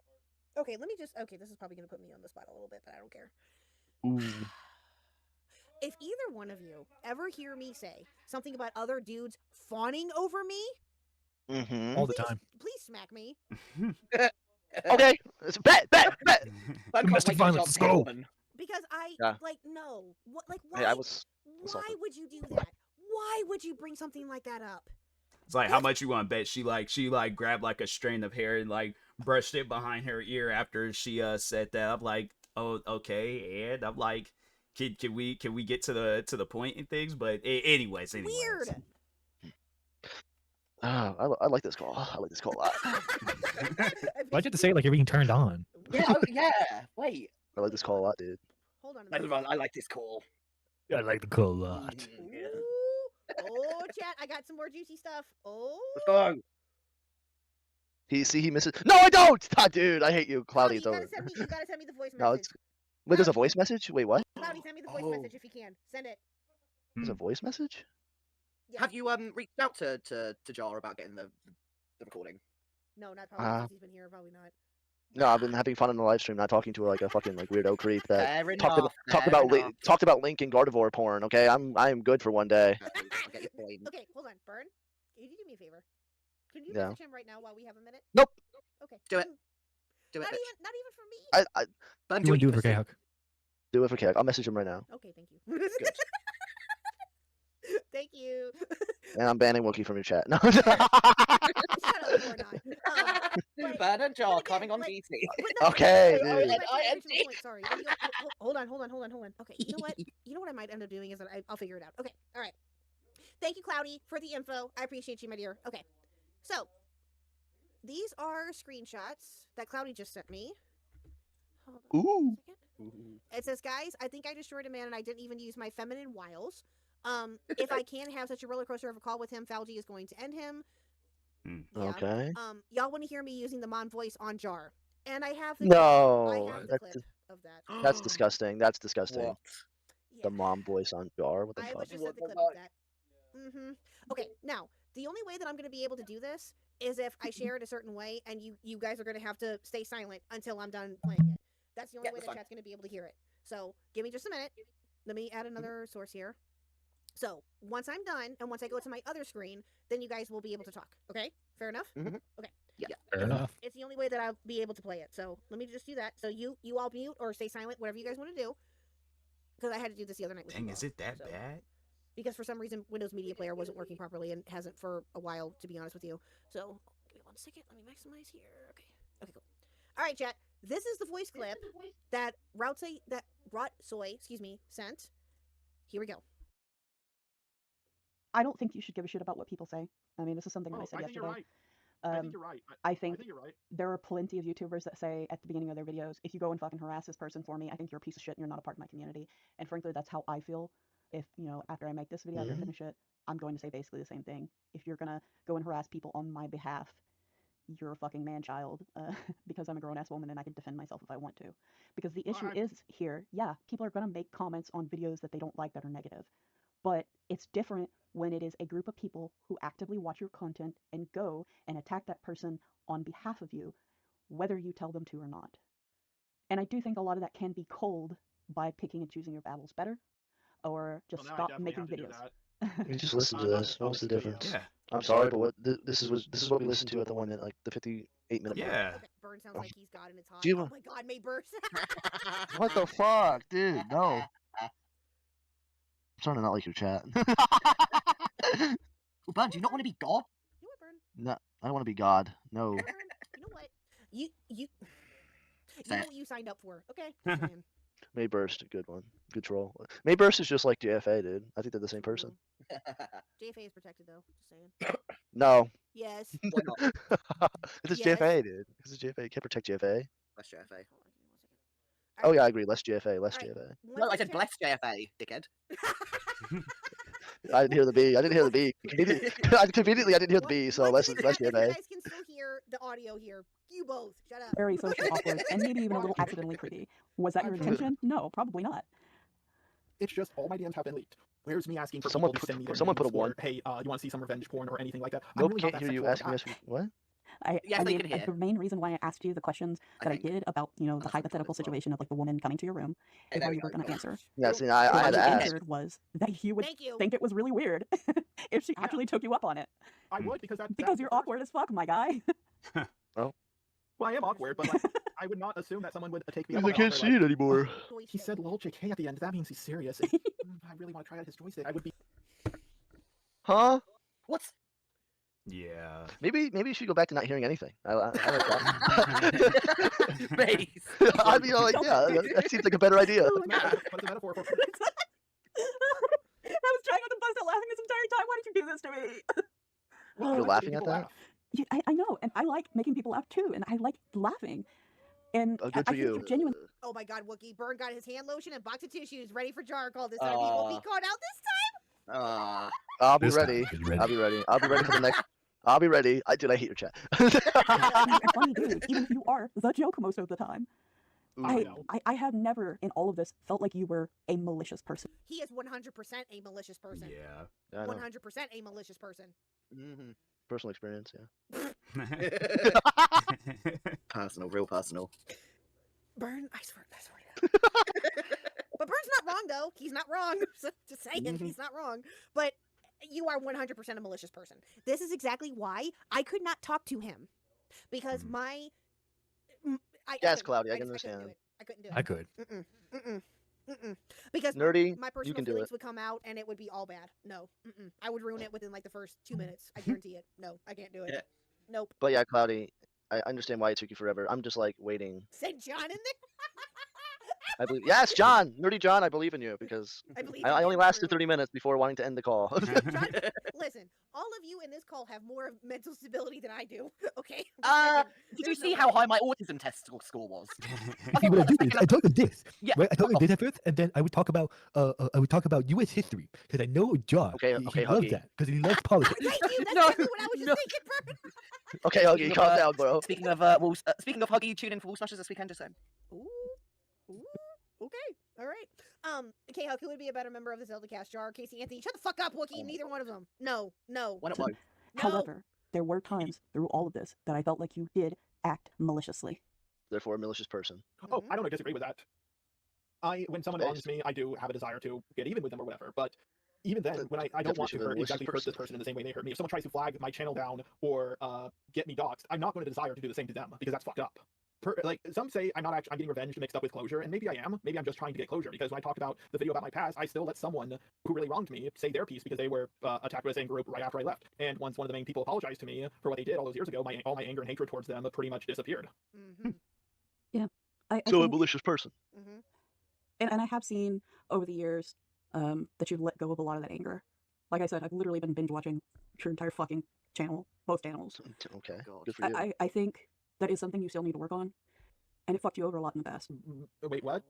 Okay, let me just. Okay, this is probably gonna put me on the spot a little bit, but I don't care. Ooh. If either one of you ever hear me say something about other dudes fawning over me, all the time, please smack me. Okay, it's bet. Domestic violence. Let's go. Because no. What? Like, why? Hey, I was why would you do that? Why would you bring something like that up? It's like, how much you want to bet? She grabbed like a strand of hair and like brushed it behind her ear after she said that. I'm like, oh, okay, and I'm like, can we get to the point and things? But anyways. Weird. I like this call. I like this call a lot. Why'd you have to say it like you're being turned on? Yeah, yeah. Wait. I like this call a lot, dude. Hold on. I like this call. I like the call a lot. Oh, chat! I got some more juicy stuff. Oh. Let's go. He misses. No, I don't. Ah, dude, I hate you, Cloudy. It's over. You gotta send me the voice message. No, wait, there's a voice message. Wait, what? Cloudy, send me the voice message if you can. Send it. It's a voice message. Have you reached out to Jar about getting the recording? No, not probably because he's been here. Probably not. No, I've been having fun in the live stream, not talking to her like a fucking like weirdo creep that Fair talked enough, talked about Link and Gardevoir porn. Okay, I am good for one day. Okay, hold on, Burn. Can you do me a favor? Can you Yeah. message him right now while we have a minute? Nope. Okay. Do it. Do it. Not even for me. I You want to do it for K-Hook? Do it for K-Hook. I'll message him right now. Okay, thank you. Thank you. And I'm banning Wookiee from your chat. No. Shut up, or not. Burn and Jar coming on BT. Okay, Wait, dude. wait, wait, sorry. Hold on. Okay, you know what? You know what I might end up doing is that I'll figure it out. Okay, all right. Thank you, Cloudy, for the info. I appreciate you, my dear. Okay, so these are screenshots that Cloudy just sent me. Hold on Ooh. a second. It says, guys, I think I destroyed a man and I didn't even use my feminine wiles. If I can't have such a roller coaster of a call with him, Falgi is going to end him. Yeah. Okay. Y'all want to hear me using the Mon voice on Jar, and I have the No, clip of that. that's disgusting. That's disgusting. What? The mom voice on Jar. What the I fuck? was just sent the clip of that. Okay, now the only way that I'm going to be able to do this is if I share it a certain way, and you guys are going to have to stay silent until I'm done playing it. That's the only way that chat's going to be able to hear it. So give me just a minute. Let me add another source here. So once I'm done, and once I go to my other screen, then you guys will be able to talk. Okay? Fair enough? Okay. Yeah. Fair enough. It's the only way that I'll be able to play it. So let me just do that. So you all mute or stay silent, whatever you guys want to do. Because I had to do this the other night with Dang, you is all, it that bad? Because for some reason Windows Media Player wasn't working properly and hasn't for a while, to be honest with you. So give me 1 second. Let me maximize here. Okay. Okay, cool. All right, chat. This is the voice clip that Rotsoy, sent. Here we go. I don't think you should give a shit about what people say. I mean, this is something I said I think yesterday. you're right. I think you're right. I think you're right. there are plenty of YouTubers that say at the beginning of their videos, if you go and fucking harass this person for me, I think you're a piece of shit and you're not a part of my community. And frankly, that's how I feel. If, after I make this video, after I finish it, I'm going to say basically the same thing. If you're going to go and harass people on my behalf, you're a fucking man-child, because I'm a grown-ass woman and I can defend myself if I want to. Because the issue is here, yeah, people are going to make comments on videos that they don't like that are negative. But it's different when it is a group of people who actively watch your content and go and attack that person on behalf of you, whether you tell them to or not. And I do think a lot of that can be culled by picking and choosing your battles better, or just stop making videos. You just listen to this. What's the difference? Yeah. I'm sorry, but what this is what we listened to at the 1 minute, like the 58-minute mark. Yeah. Okay, Burn sounds like he's God and it's hot. Do you- Oh my god, May burst. What the fuck, dude? No. I'm starting to not like your chat. Well, Burn, do you not want to be God? You know what, Burn? No, I don't want to be God. No. Burn, you know what? You know what you signed up for, okay? Just saying. May Burst, good one. Good troll. May Burst is just like JFA, dude. I think they're the same person. JFA is protected though, just saying. No. Yes. Why not? It's Yes. JFA, dude. It's JFA. You can't protect JFA. Less JFA. Oh yeah, I agree. Less JFA. Less Alright. JFA. No, I said bless JFA, dickhead. I didn't hear the B. I didn't hear the B. Conveniently, I didn't hear the B. So less You JFA. guys can still hear the audio here. You both. Shut up. Very socially awkward, and maybe even a little accidentally creepy. Was that your intention? No, probably not. It's just all my DMs have been leaked. Where's me asking for Someone people to send me their someone put a names or, one. hey, you want to see some revenge porn or anything like that? Nope, I'm really can't not hear that you sexual. asking us. What? Yes, I they mean, can hear. the main reason why I asked you the questions that I did about, the hypothetical situation of like the woman coming to your room and how you were going to answer. Yeah, see, I The had way to you ask. answered was that you would Thank you. think it was really weird if she actually took you up on it. I would because Because you're awkward as fuck, my guy. Oh. Well, I am awkward, but like, I would not assume that someone would take me up I on that can't offer, see like, it anymore. He said lol JK at the end. That means he's serious. I really want to try out his joystick. I would be. Huh? What? Yeah. Maybe you should go back to not hearing anything. I like that. Base. I mean, like, yeah, that seems like a better idea. What's a metaphor for? I was trying not to bust out laughing this entire time. Why did you do this to me? You're laughing at that? Yeah, I know, and I like making people laugh too, and I like laughing. And Oh, good I for think you. you're genuine. Oh my god, Wookie. Burn got his hand lotion and box of tissues ready for jar call this time. He will be caught out this time. I'll be This ready. time he's ready. I'll be ready. I'll be ready for the next. I'll be ready. Dude, I hate your chat. You're a funny dude, even if you are the joke most of the time. I have never in all of this felt like you were a malicious person. He is 100% a malicious person. Yeah. 100% a malicious person. Personal experience, yeah. Personal, real personal. Burn, I swear to God. But Burn's not wrong, though. He's not wrong. So, just saying, he's not wrong. But you are 100% a malicious person. This is exactly why I could not talk to him. Because Yes, Cloudy, I can understand. I couldn't do it. I could. Because Nerdy, my you personal can do feelings it. would come out and it would be all bad. No. I would ruin it within like the first 2 minutes. I guarantee it. No, I can't do it. Yeah. Nope. But yeah, Cloudy, I understand why it took you forever. I'm just like waiting. Said John in there? I believe. Yes, John, Nerdy John, I believe in you because believe I in only him, lasted 30 minutes before wanting to end the call. John, listen, all of you in this call have more mental stability than I do. Okay. Did you see how high my autism test score was? See what I do is I talk like this. Yeah. Right? I talk like this at first, and then I would talk about U.S. history because I know John. Okay, he loves Huggy. that because he loves politics. Thank you. That's exactly what I was just thinking, Bert. Okay, Huggy, calm down, bro. Speaking of Huggy, tune in for Wall Smashers this weekend, just saying. Ooh. Okay. All right. Okay, who would be a better member of the Zelda cast? Jar, Casey, Anthony? Shut the fuck up, Wookie. Neither one of them. No. Why not both? However, there were times through all of this that I felt like you did act maliciously. Therefore, a malicious person. Oh, I don't disagree with that. When someone wrongs me, I do have a desire to get even with them or whatever. But even then, when I don't want to exactly hurt this person in the same way they hurt me. If someone tries to flag my channel down or get me doxxed, I'm not going to desire to do the same to them because that's fucked up. Like some say I'm getting revenge mixed up with closure, and maybe I am. Maybe I'm just trying to get closure because when I talk about the video about my past, I still let someone who really wronged me say their piece because they were attacked by the same group right after I left. And once one of the main people apologized to me for what they did all those years ago, all my anger and hatred towards them pretty much disappeared. Yeah. I So a think, malicious person. and I have seen over the years that you've let go of a lot of that anger. Like I said, I've literally been binge watching your entire fucking channel, both channels. Okay, good for you. I think that is something you still need to work on, and it fucked you over a lot in the past. Wait, what?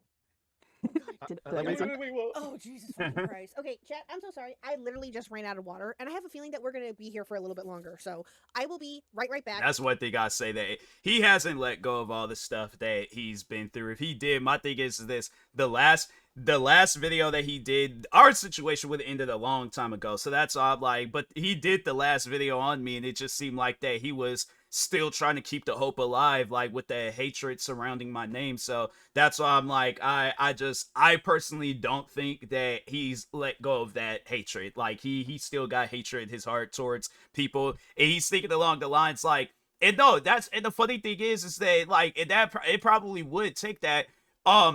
Did I miss something? Oh, Jesus fucking Christ. Okay, chat, I'm so sorry. I literally just ran out of water, and I have a feeling that we're going to be here for a little bit longer. So I will be right back. That's one thing I say, that he hasn't let go of all the stuff that he's been through. If he did, my thing is this: the last video that he did, our situation would have ended a long time ago. So that's all I'm like, but he did the last video on me, and it just seemed like that he was still trying to keep the hope alive, like with the hatred surrounding my name. So that's why I'm like, I personally don't think that he's let go of that hatred. Like he still got hatred in his heart towards people, and he's thinking along the lines like, and no, and the funny thing is that like, it probably would take that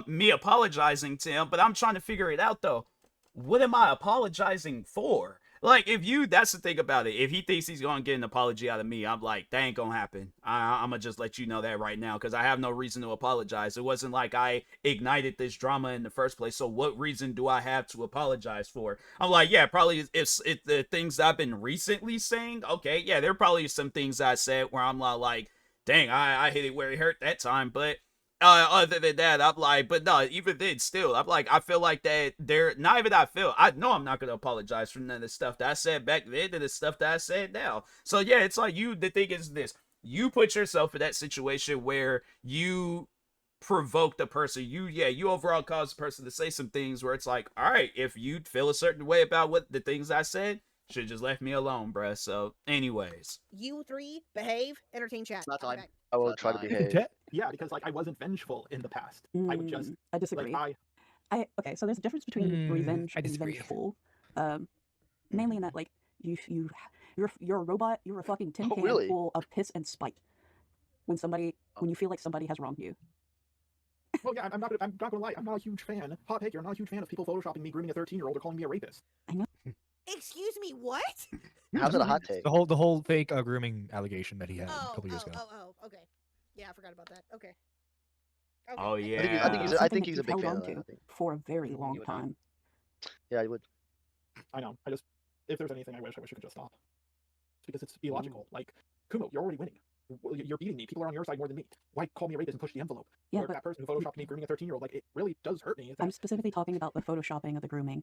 me apologizing to him, but I'm trying to figure it out though. What am I apologizing for? Like, that's the thing about it. If he thinks he's gonna get an apology out of me, I'm like, that ain't gonna happen. I'm gonna just let you know that right now, because I have no reason to apologize. It wasn't like I ignited this drama in the first place, so what reason do I have to apologize for? I'm like, yeah, probably if the things I've been recently saying, okay, yeah, there are probably some things I said where I'm like, dang, I hit it where it hurt that time, but other than that, I'm like, but no, even then, still, I'm like, I feel like that I know I'm not going to apologize for none of the stuff that I said back then and the stuff that I said now. So yeah, it's like the thing is this, you put yourself in that situation where you provoke the person, you overall cause the person to say some things where it's like, all right, if you feel a certain way about what the things I said, should just left me alone, bruh. So anyways. You three, behave, entertain chat. It's not time. I will try to behave. Yeah, because like I wasn't vengeful in the past. I would just. I disagree. Like, okay, so there's a difference between revenge and vengeful. Mainly in that like you're a robot. You're a fucking tin can full of piss and spite. When you feel like somebody has wronged you. Well, yeah, I'm not gonna lie. I'm not a huge fan. Hot take here. I'm not a huge fan of people photoshopping me grooming a 13-year-old or calling me a rapist. I know. Excuse me, what? How's it a hot take? The whole fake grooming allegation that he had a couple years ago. Oh, okay. Yeah, I forgot about that. Okay. Oh yeah. I think he's a big fan of that. For a very long time. Yeah, I would. I know. If there's anything I wish it could just stop. Because it's illogical. Like, Kumo, you're already winning. You're beating me. People are on your side more than me. Why call me a rapist and push the envelope? Yeah, or that person who photoshopped me grooming a 13-year-old, like, it really does hurt me. I'm specifically talking about the photoshopping of the grooming.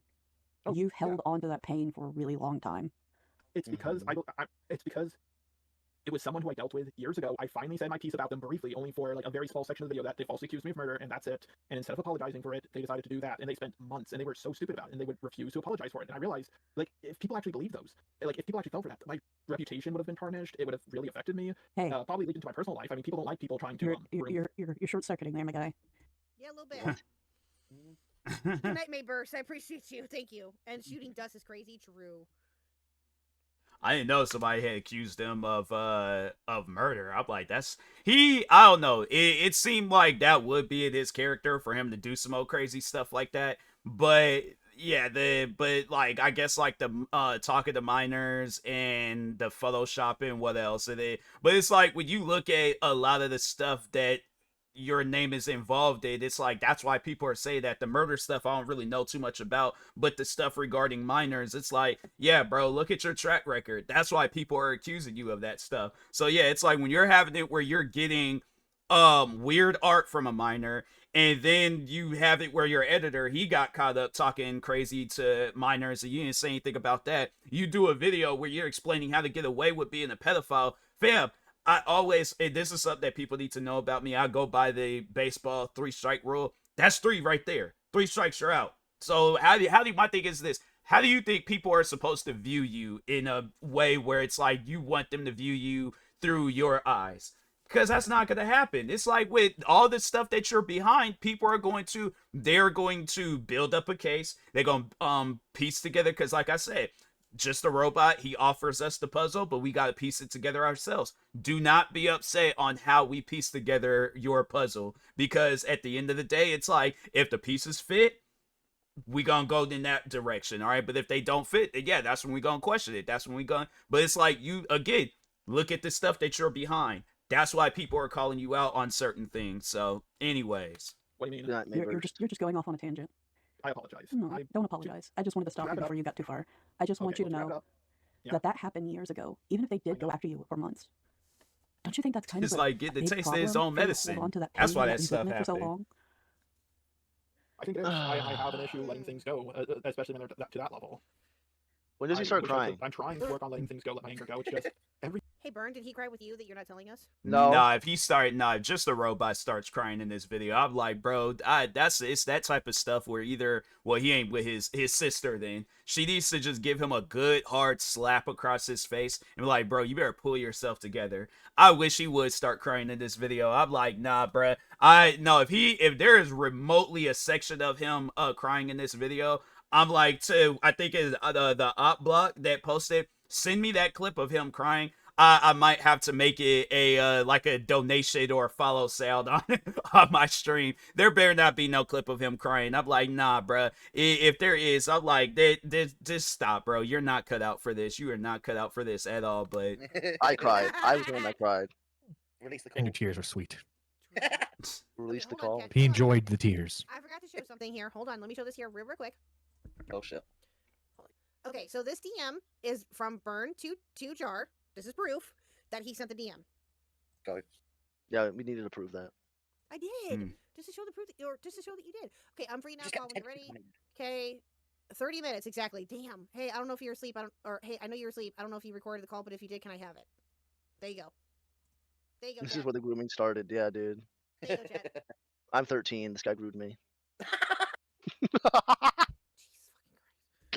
You've held on to that pain for a really long time. It's because it was someone who I dealt with years ago. I finally said my piece about them briefly, only for like a very small section of the video that they falsely accused me of murder, and that's it. And instead of apologizing for it, they decided to do that, and they spent months, and they were so stupid about it, and they would refuse to apologize for it. And I realized, like, if people actually believe those, like, if people actually fell for that, my reputation would have been tarnished. It would have really affected me. Hey. Probably leaked into my personal life. I mean, people don't like people trying to. You're short-circuiting there, my guy. Yeah, a little bit. Good night, May Burst. I appreciate you. Thank you. And shooting dust is crazy. True. I didn't know somebody had accused him of murder. I'm like, I don't know. It seemed like that would be in his character for him to do some old crazy stuff like that. But yeah, but like I guess like the talking to minors and the photoshopping, what else? But it's like when you look at a lot of the stuff that your name is involved in, it's like that's why people are saying that the murder stuff I don't really know too much about, but the stuff regarding minors, it's like, yeah, bro, look at your track record. That's why people are accusing you of that stuff. So yeah, it's like when you're having it where you're getting weird art from a minor, and then you have it where your editor, he got caught up talking crazy to minors and you didn't say anything about that. You do a video where you're explaining how to get away with being a pedophile. Fam, I always, and this is something that people need to know about me, I go by the baseball 3-strike rule. That's 3 right there. 3 strikes, you're out. So my thing is this. How do you think people are supposed to view you in a way where it's like you want them to view you through your eyes? Because that's not going to happen. It's like with all the stuff that you're behind, people are they're going to build up a case. They're going to piece together, because like I said, just a robot, he offers us the puzzle, but we got to piece it together ourselves. Do not be upset on how we piece together your puzzle, because at the end of the day, it's like, if the pieces fit, we gonna go in that direction, all right? But if they don't fit, yeah, that's when we gonna question it. That's when we gonna, but it's like, you, again, look at the stuff that you're behind. That's why people are calling you out on certain things. So anyways. What do you mean? You're just going off on a tangent. I apologize. No, don't apologize. I just wanted to stop you before you got too far. I just want you to know that happened years ago. Even if they did go after you for months, don't you think that's kind of like getting the taste of his own medicine? That's why that stuff happened. So long? I think it is. I have an issue letting things go, especially when they're to that level. When does he start crying? I'm trying to work on letting things go, let my anger go. It's just every. Hey, Burn, did he cry with you that you're not telling us? No. Nah, if just a robot starts crying in this video, I'm like, bro, it's that type of stuff where either, well, he ain't with his sister then. She needs to just give him a good hard slap across his face and be like, bro, you better pull yourself together. I wish he would start crying in this video. I'm like, nah, bro. If there is remotely a section of him crying in this video, I'm like, I think it's the op block that posted, send me that clip of him crying. I might have to make it a like a donation or a follow sound on my stream. There better not be no clip of him crying. I'm like, nah, bro. If there is, I'm like, just stop, bro. You're not cut out for this. You are not cut out for this at all. But I cried. I was the one that cried. Release the call. And your tears were sweet. Release the call. He enjoyed the tears. I forgot to show something here. Hold on. Let me show this here real quick. Oh shit. Okay, so this DM is from Burn to Jar. This is proof that he sent the DM. Go. Yeah, we needed to prove that. I did. Just to show the proof that, or just to show that you did. Okay, I'm free now. Call when you're ready. Okay, 30 minutes exactly. Damn. Hey, I don't know if you're asleep. Hey, I know you're asleep. I don't know if you recorded the call, but if you did, can I have it? There you go. There you go. This Chat. is where the grooming started. Yeah, dude. There you go, Chat. I'm 13. This guy groomed me.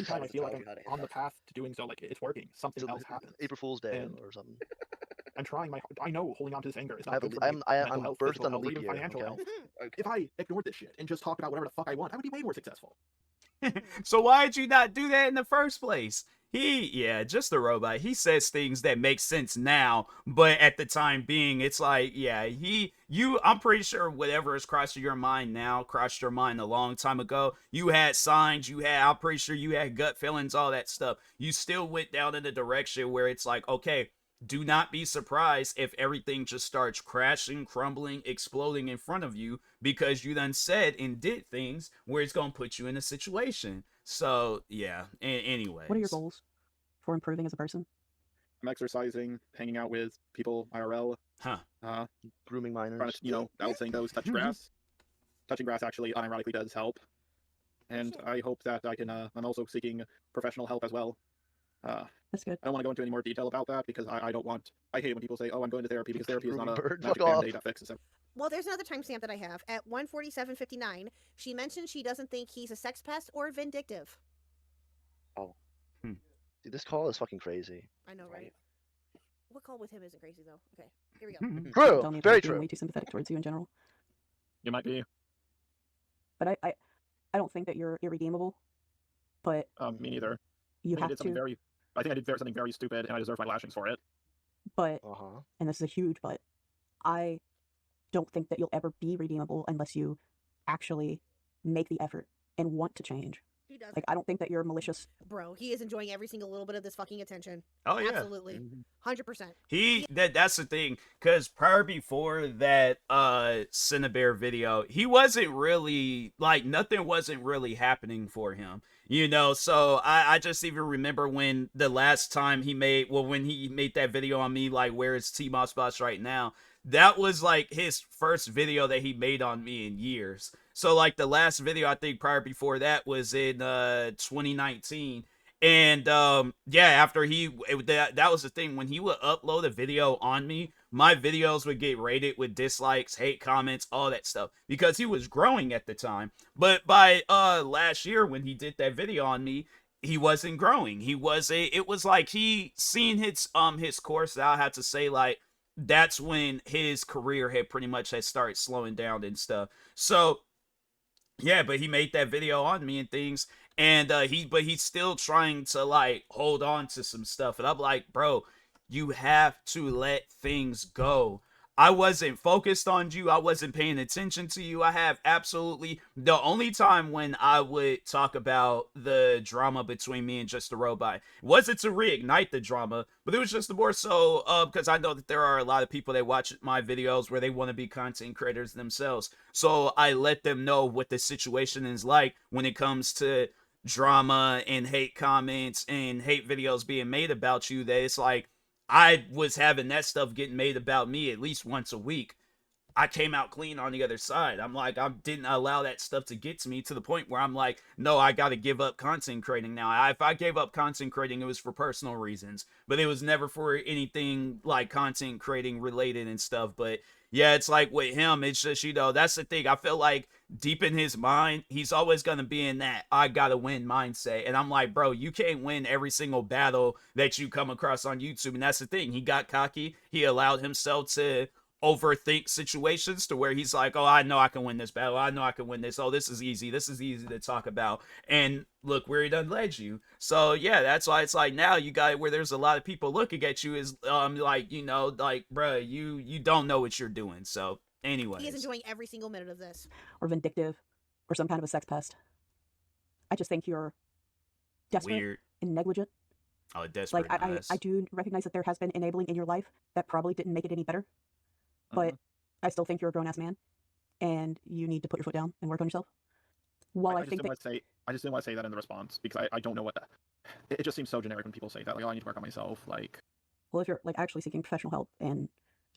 Time I feel like I'm on the path to doing so, like it's working. Something else happens. April Fool's Day or something. I'm trying I know holding on to this anger is not good for I'm health, birthed on a health, leap even year. financial Okay? health. If I ignored this shit and just talked about whatever the fuck I want, I would be way more successful. So why did you not do that in the first place? Just a robot. He says things that make sense now, but at the time being, it's like, I'm pretty sure whatever is crossing your mind now crossed your mind a long time ago. You had signs, I'm pretty sure you had gut feelings, all that stuff. You still went down in a direction where it's like, okay, do not be surprised if everything just starts crashing, crumbling, exploding in front of you because you done said and did things where it's going to put you in a situation. So, yeah. Anyway. What are your goals for improving as a person? I'm exercising, hanging out with people IRL. Grooming minors. Balancing those, touch grass. Touching grass actually unironically does help. And I hope that I can, I'm also seeking professional help as well. That's good. I don't want to go into any more detail about that because I don't want. I hate it when people say, "Oh, I'm going to therapy," because therapy is not a Bird, magic fuck off. band-aid that fixes it. Well, there's another timestamp that I have. At 1:47:59, she mentioned she doesn't think he's a sex pest or vindictive. Oh. Dude, this call is fucking crazy. I know, right? What call with him isn't crazy though? Okay, here we go. True. Tell me if Very I'm being true. way too sympathetic towards you in general. You might be. But I don't think that you're irredeemable. But Me neither. you I have did something to. very. I think I did something very stupid, and I deserve my lashings for it. But and this is a huge but. I don't think that you'll ever be redeemable unless you actually make the effort and want to change. He does. Like I don't think that you're malicious. Bro, he is enjoying every single little bit of this fucking attention. Oh, yeah. Absolutely. 100%. That's the thing, because prior before that Cinnabear video, he wasn't really like nothing wasn't really happening for him. You know, so I just even remember when the last time when he made that video on me, like, where is TMossBoss right now? That was like his first video that he made on me in years. So like the last video I think prior before that was in 2019. And yeah, after that was the thing, when he would upload a video on me, my videos would get rated with dislikes, hate comments, all that stuff, because he was growing at the time. But by last year when he did that video on me, he wasn't growing. It was like he seen his course out, I had to say, like, that's when his career had pretty much started slowing down and stuff. So yeah, but he made that video on me and things, and he's still trying to like hold on to some stuff, and I'm like, bro, you have to let things go. I wasn't focused on you. I wasn't paying attention to you. I have absolutely the only time when I would talk about the drama between me and Just a Robot wasn't to reignite the drama, but it was just more so because I know that there are a lot of people that watch my videos where they want to be content creators themselves. So I let them know what the situation is like when it comes to drama and hate comments and hate videos being made about you, that it's like I was having that stuff getting made about me at least once a week. I came out clean on the other side. I'm like, I didn't allow that stuff to get to me to the point where I'm like, no, I got to give up content creating now. If I gave up content creating, it was for personal reasons, but it was never for anything like content creating related and stuff. But yeah, it's like with him, it's just, you know, that's the thing. I feel like deep in his mind, he's always going to be in that I got to win mindset. And I'm like, bro, you can't win every single battle that you come across on YouTube. And that's the thing. He got cocky. He allowed himself to overthink situations to where he's like, oh, I know I can win this battle. I know I can win this. Oh, this is easy. This is easy to talk about. And look where he done led you. So yeah, that's why it's like now you got where there's a lot of people looking at you is like, you know, like, bruh, you don't know what you're doing. So anyway, he is enjoying every single minute of this. Or vindictive, or some kind of a sex pest. I just think you're desperate weird and negligent. Oh, desperate. Like I do recognize that there has been enabling in your life that probably didn't make it any better. But I still think you're a grown-ass man, and you need to put your foot down and work on yourself. While I think that... I just didn't want to say that in the response, because I don't know what that... It just seems so generic when people say that. Like, oh, I need to work on myself. Like... Well, if you're like actually seeking professional help and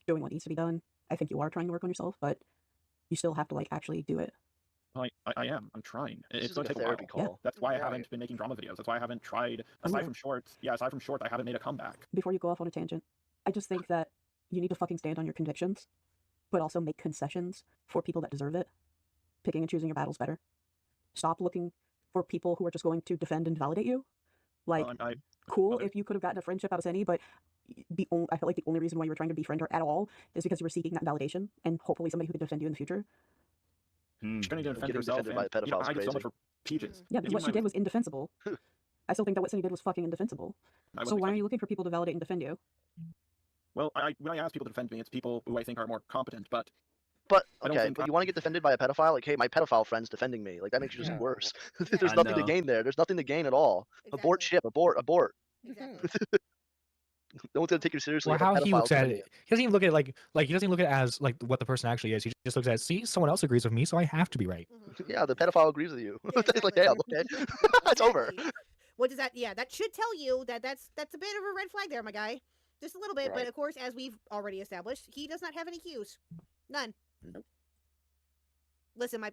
doing what needs to be done, I think you are trying to work on yourself, but you still have to like actually do it. I am. I'm trying. It's going like to a take a therapy while. call. That's why I haven't been making drama videos. That's why I haven't tried, aside from shorts, I haven't made a comeback. Before you go off on a tangent, I just think that you need to fucking stand on your convictions, but also make concessions for people that deserve it. Picking and choosing your battles better. Stop looking for people who are just going to defend and validate you. Like, cool if you could have gotten a friendship out of any, but I feel like the only reason why you were trying to befriend her at all is because you were seeking that validation and hopefully somebody who could defend you in the future. She's going to defend herself. By the pedophiles, I get so much for peaches. Yeah, but what she did was indefensible. I still think that what Cindy did was fucking indefensible. So why are you looking for people to validate and defend you? Well, when I ask people to defend me, it's people who I think are more competent, but okay, but you want to get defended by a pedophile? Like, hey, my pedophile friend's defending me. Like, that makes you just worse. There's nothing to gain there. There's nothing to gain at all. Exactly. Abort ship. Abort. Exactly. No one's gonna take you seriously. Or how he looks at it. He doesn't even look at it like he doesn't look at it as like what the person actually is. He just looks at it, see, someone else agrees with me, so I have to be right. Yeah, the pedophile agrees with you. Yeah, exactly. It's like, damn, okay, it's over. What does that? Yeah, that should tell you that that's a bit of a red flag there, my guy. Just a little bit, but of course, as we've already established, he does not have any cues. None. Nope. Listen, my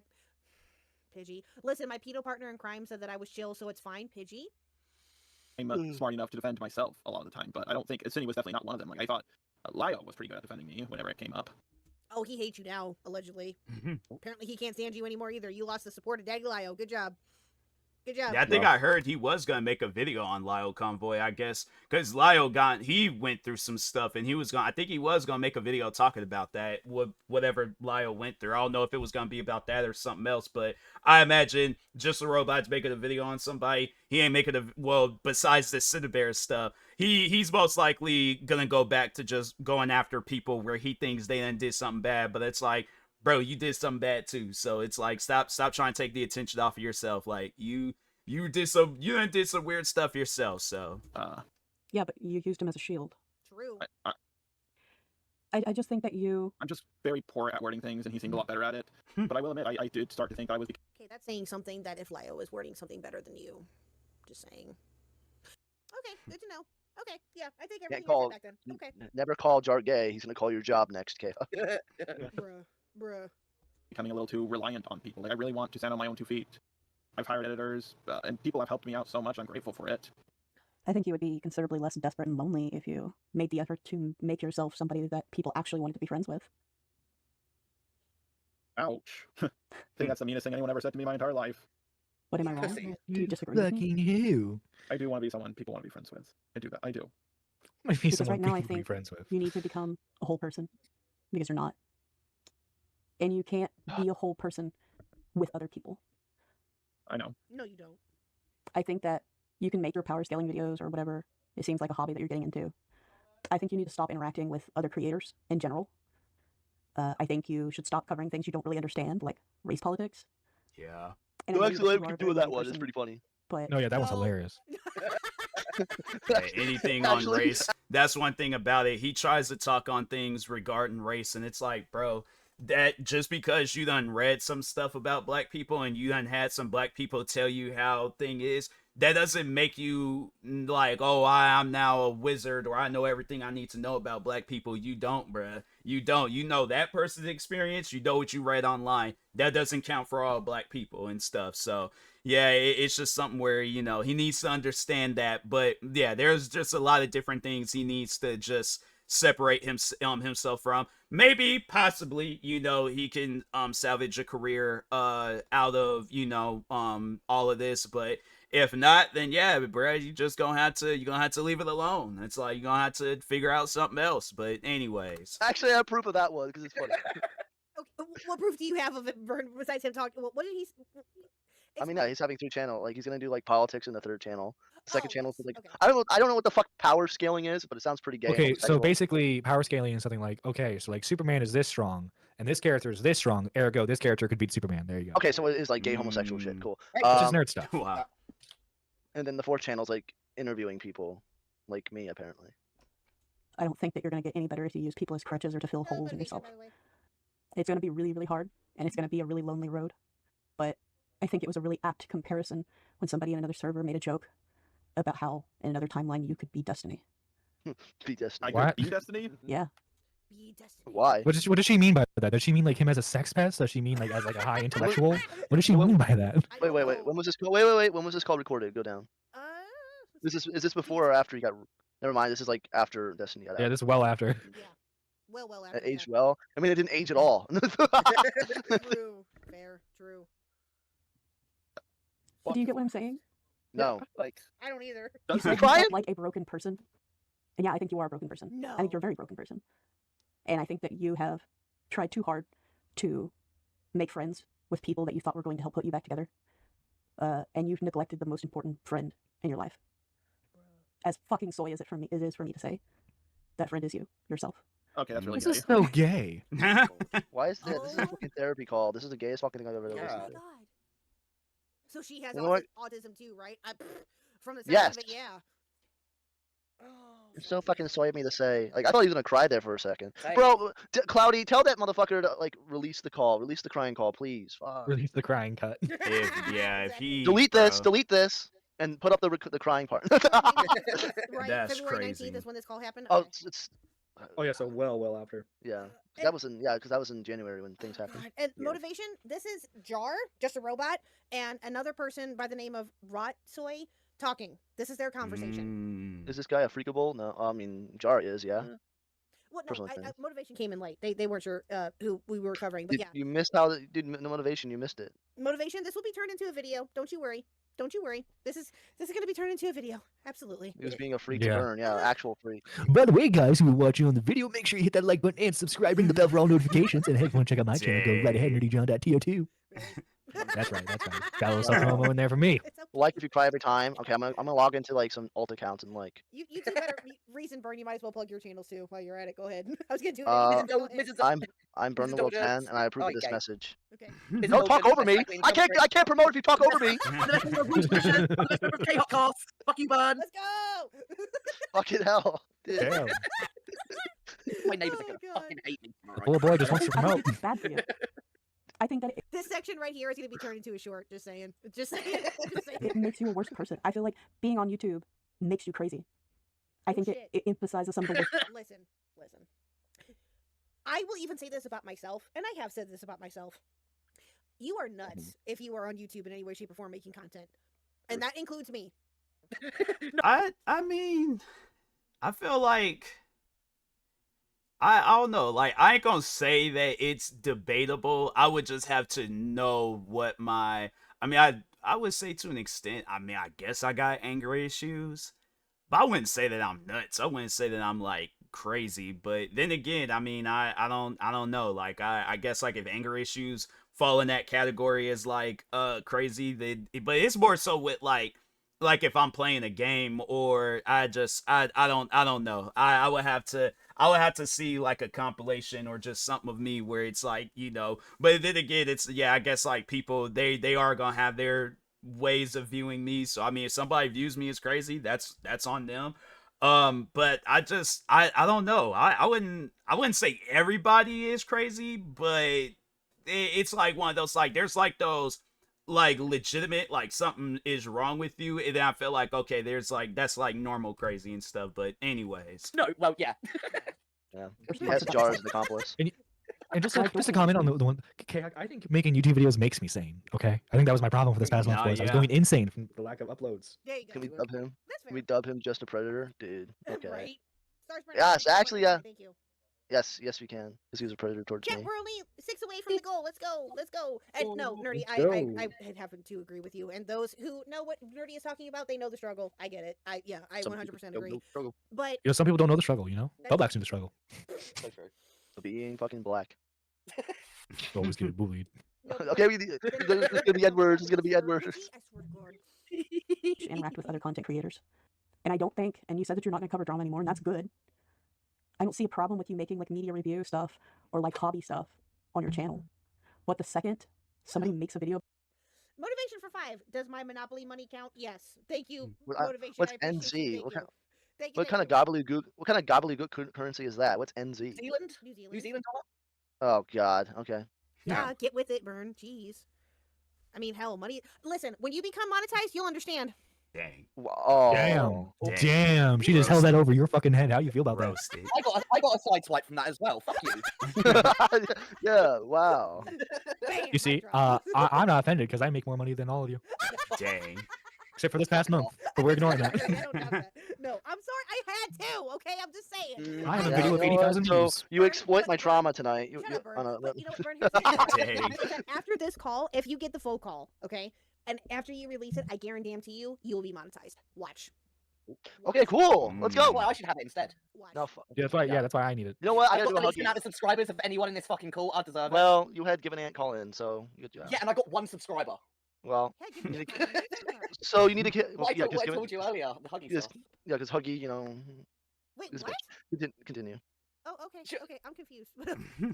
Pidgey. Listen, my pedo partner in crime said that I was chill, so it's fine, Pidgey. I'm smart enough to defend myself a lot of the time, but I don't think Cindy was definitely not one of them. Like I thought Lyle was pretty good at defending me whenever it came up. Oh, he hates you now, allegedly. Apparently, he can't stand you anymore either. You lost the support of Daddy Lyle. Good job. Good job. Yeah, I think I heard he was gonna make a video on Lyle Convoy, I guess, because Lyle he went through some stuff, and I think he was gonna make a video talking about that, whatever Lyle went through. I don't know if it was gonna be about that or something else, but I imagine Just a Robot's making a video on somebody. He ain't making besides the Cinnabear stuff, he's most likely gonna go back to just going after people where he thinks they done did something bad, but it's like, bro, you did something bad too. So it's like, stop trying to take the attention off of yourself. Like you did some weird stuff yourself. So yeah, but you used him as a shield. True. I just think that I'm just very poor at wording things, and he seemed a lot better at it. But I will admit, I did start to think I was. Okay, that's saying something that if Lyle was wording something better than you, just saying. Okay, good to know. Okay, yeah, I think everything you said back then. Okay. Never call Jar gay. He's gonna call your job next, K. Bruh. Becoming a little too reliant on people. Like I really want to stand on my own 2 feet. I've hired editors, and people have helped me out so much. I'm grateful for it. I think you would be considerably less desperate and lonely if you made the effort to make yourself somebody that people actually wanted to be friends with. Ouch. I think that's the meanest thing anyone ever said to me my entire life. What am I wrong? Do you disagree with me? Who? I do want to be someone people want to be friends with. I do that. I do. Because right now I think you need to become a whole person, because you're not. And you can't be a whole person with other people. I know. No, you don't. I think that you can make your power scaling videos or whatever. It seems like a hobby that you're getting into. I think you need to stop interacting with other creators in general. I think you should stop covering things you don't really understand, like race politics. Yeah. And No, actually, let me do that one. It's pretty funny. But No, yeah, that one's hilarious. Anything on race. That's one thing about it. He tries to talk on things regarding race, and it's like, bro, that just because you done read some stuff about black people and you done had some black people tell you how thing is, that doesn't make you like, oh, I'm now a wizard or I know everything I need to know about black people. You don't, bruh. You don't. You know that person's experience. You know what you read online. That doesn't count for all black people and stuff. So yeah, it's just something where, you know, he needs to understand that. But yeah, there's just a lot of different things he needs to just separate himself from. Maybe, possibly, you know, he can salvage a career out of, you know, all of this. But if not, then yeah, bro, you're gonna have to leave it alone. It's like you're gonna have to figure out something else. But anyways, actually, I have proof of that one because it's funny. Okay, what proof do you have of it, Vern, besides him talking? What did he? I mean, yeah, he's having 3 channels. Like he's gonna do like politics in the 3rd channel. The 2nd channel is like I don't know what the fuck power scaling is, but it sounds pretty gay. Okay, so basically, power scaling is something like, okay, so like Superman is this strong, and this character is this strong. Ergo, this character could beat Superman. There you go. Okay, so it is like gay homosexual shit. Cool. Which is nerd stuff. Wow. And then the 4th channel is like interviewing people, like me apparently. I don't think that you're going to get any better if you use people as crutches or to fill holes in yourself. It's going to be really, really hard, and it's going to be a really lonely road. But I think it was a really apt comparison when somebody in another server made a joke about how in another timeline you could be Destiny. Be Destiny. I could be Destiny? Yeah. Why? What does she mean by that? Does she mean like him as a sex pest? Does she mean like as like a high intellectual? What does she mean by that? Wait. When was this call? Wait. When was this call recorded? Go down. Is this before or after you got? Never mind. This is like after Destiny got out. Yeah, this is well after. Yeah. Well after. It aged well. I mean, it didn't age at all. True. Fair. True. Do you get what I'm saying? No. Like I don't either. You said you felt like a broken person. And yeah, I think you are a broken person. No. I think you're a very broken person. And I think that you have tried too hard to make friends with people that you thought were going to help put you back together. And you've neglected the most important friend in your life. As fucking soy as it is for me to say, that friend is you, yourself. Okay, that's really This is so gay. Why is this? This is a fucking therapy call. This is the gayest fucking thing I've ever listened to. Oh my god. So she has You know what? autism too, right? From the sound Yes. of it, yeah. It's so fucking soy of me to say. Like I thought he was gonna cry there for a second. Right. Bro, Cloudy, tell that motherfucker to like release the call, release the crying call, please. Fuck. Release the crying cut. If he Delete this, and put up the crying part. Right. That's February crazy. 19th is when this call happened. Oh, Okay. it's Oh yeah, so well after. yeah. 'Cause that was in January when things happened. God. And motivation. This is Jar, just a robot, and another person by the name of Rotsoy talking. This is their conversation. Is this guy a freakable? No, I mean Jar is, yeah. Well, no, Personal opinion. motivation came in late. They weren't sure who we were covering, but yeah. You missed how the motivation. You missed it. Motivation. This will be turned into a video. Don't you worry. Don't you worry. This is going to be turned into a video. Absolutely. He was being a freak to burn. Yeah, actual freak. By the way, guys, who are watching on the video, make sure you hit that like button and subscribe, ring the bell for all notifications. And hey, if you want to check out my channel, go right ahead, nerdyjohn.to2. That's right. Got a little self promo in there for me. Like if you cry every time. Okay, I'm gonna log into like some alt accounts and like. You two better reason burn. You might as well plug your channels too while you're at it. Go ahead. I was gonna do it. I'm Burn the World 10, and I approve this message. Okay. Don't talk over me. I can't promote if you talk over me. Fuck you, Burn. Let's go. Fucking hell. Damn. My neighbors are gonna fucking hate me. The poor boy just wants to promote. Bad for you. I think that this section right here is going to be turned into a short. Just saying. Just saying. It makes you a worse person. I feel like being on YouTube makes you crazy. I think it emphasizes some of the worst. Listen. I will even say this about myself, and I have said this about myself. You are nuts if you are on YouTube in any way, shape, or form making content, and that includes me. I mean, I feel like. I don't know, like, I ain't gonna say that it's debatable. I would just have to know what I would say to an extent, I guess I got anger issues, but I wouldn't say that I'm nuts. I wouldn't say that I'm, like, crazy, but then again, I don't know, like, I guess, like, if anger issues fall in that category as, like, crazy, but it's more so with, like if I'm playing a game, or I don't know. I would have to see like a compilation or just something of me where it's like, but then again, it's, I guess like people, they are gonna have their ways of viewing me. So I mean, if somebody views me as crazy, that's on them. But I don't know. I wouldn't say everybody is crazy, but it's like one of those, like, there's like those like legitimate, like something is wrong with you, and then I feel like, okay, there's like, that's like normal crazy and stuff, but anyways. No, well, yeah. Yeah. Yes, Jar is the accomplice. And just a comment on the one. Okay, I think making YouTube videos makes me sane. Okay, I think that was my problem for this past month. I was going insane from the lack of uploads. Can we dub him? Can we dub him just a predator, dude? Okay. Right. Yes, actually, yeah. Thank you. Yes, we can. Because he was a predator towards me. We're only 6 away from the goal. Let's go. And no, Nerdy, I happen to agree with you. And those who know what Nerdy is talking about, they know the struggle. I get it. I 100% agree. But some people don't know the struggle. Blacks know the struggle. Being fucking black. Always get bullied. Okay, there's gonna be Edwards. There's gonna be Edwards. I swear to God. Interact with other content creators, and I don't think. And you said that you're not going to cover drama anymore, and that's good. I don't see a problem with you making like media review stuff or like hobby stuff on your channel. What the second somebody makes a video? Motivation for 5. Does my Monopoly money count? Yes. Thank you. Motivation. What's NZ? What kind of gobbledygook currency is that? What's NZ? New Zealand dollar? Oh God. Okay. Yeah, get with it, Burn. Jeez. I mean, hell, money. Listen, when you become monetized, you'll understand. Dang. Oh. Damn. She just held that over your fucking head. How you feel about that? I got a side swipe from that as well. Fuck you. Yeah. Wow. You see, I'm not offended because I make more money than all of you. Dang. Except for this past month, but we're ignoring that. No, I'm sorry. I had to. Okay, I'm just saying. I have a video with 80,000 views. So you exploit my trauma tonight. But you know what, Burn? After this call, if you get the full call, okay, and after you release it, I guarantee you, you will be monetized. Watch. Okay, cool. Let's go. Well, I should have it instead. No, yeah, that's why I need it. You know what? I got gotta do a the least amount of subscribers of anyone in this fucking call. I deserve it. Well, you had given Ant call in, so good job. Yeah, and I got 1 subscriber. Well, so you need to get. I told you earlier, the Huggy stuff. Yeah, because Huggy, Wait, what? Continue. Oh, okay. Okay, I'm confused.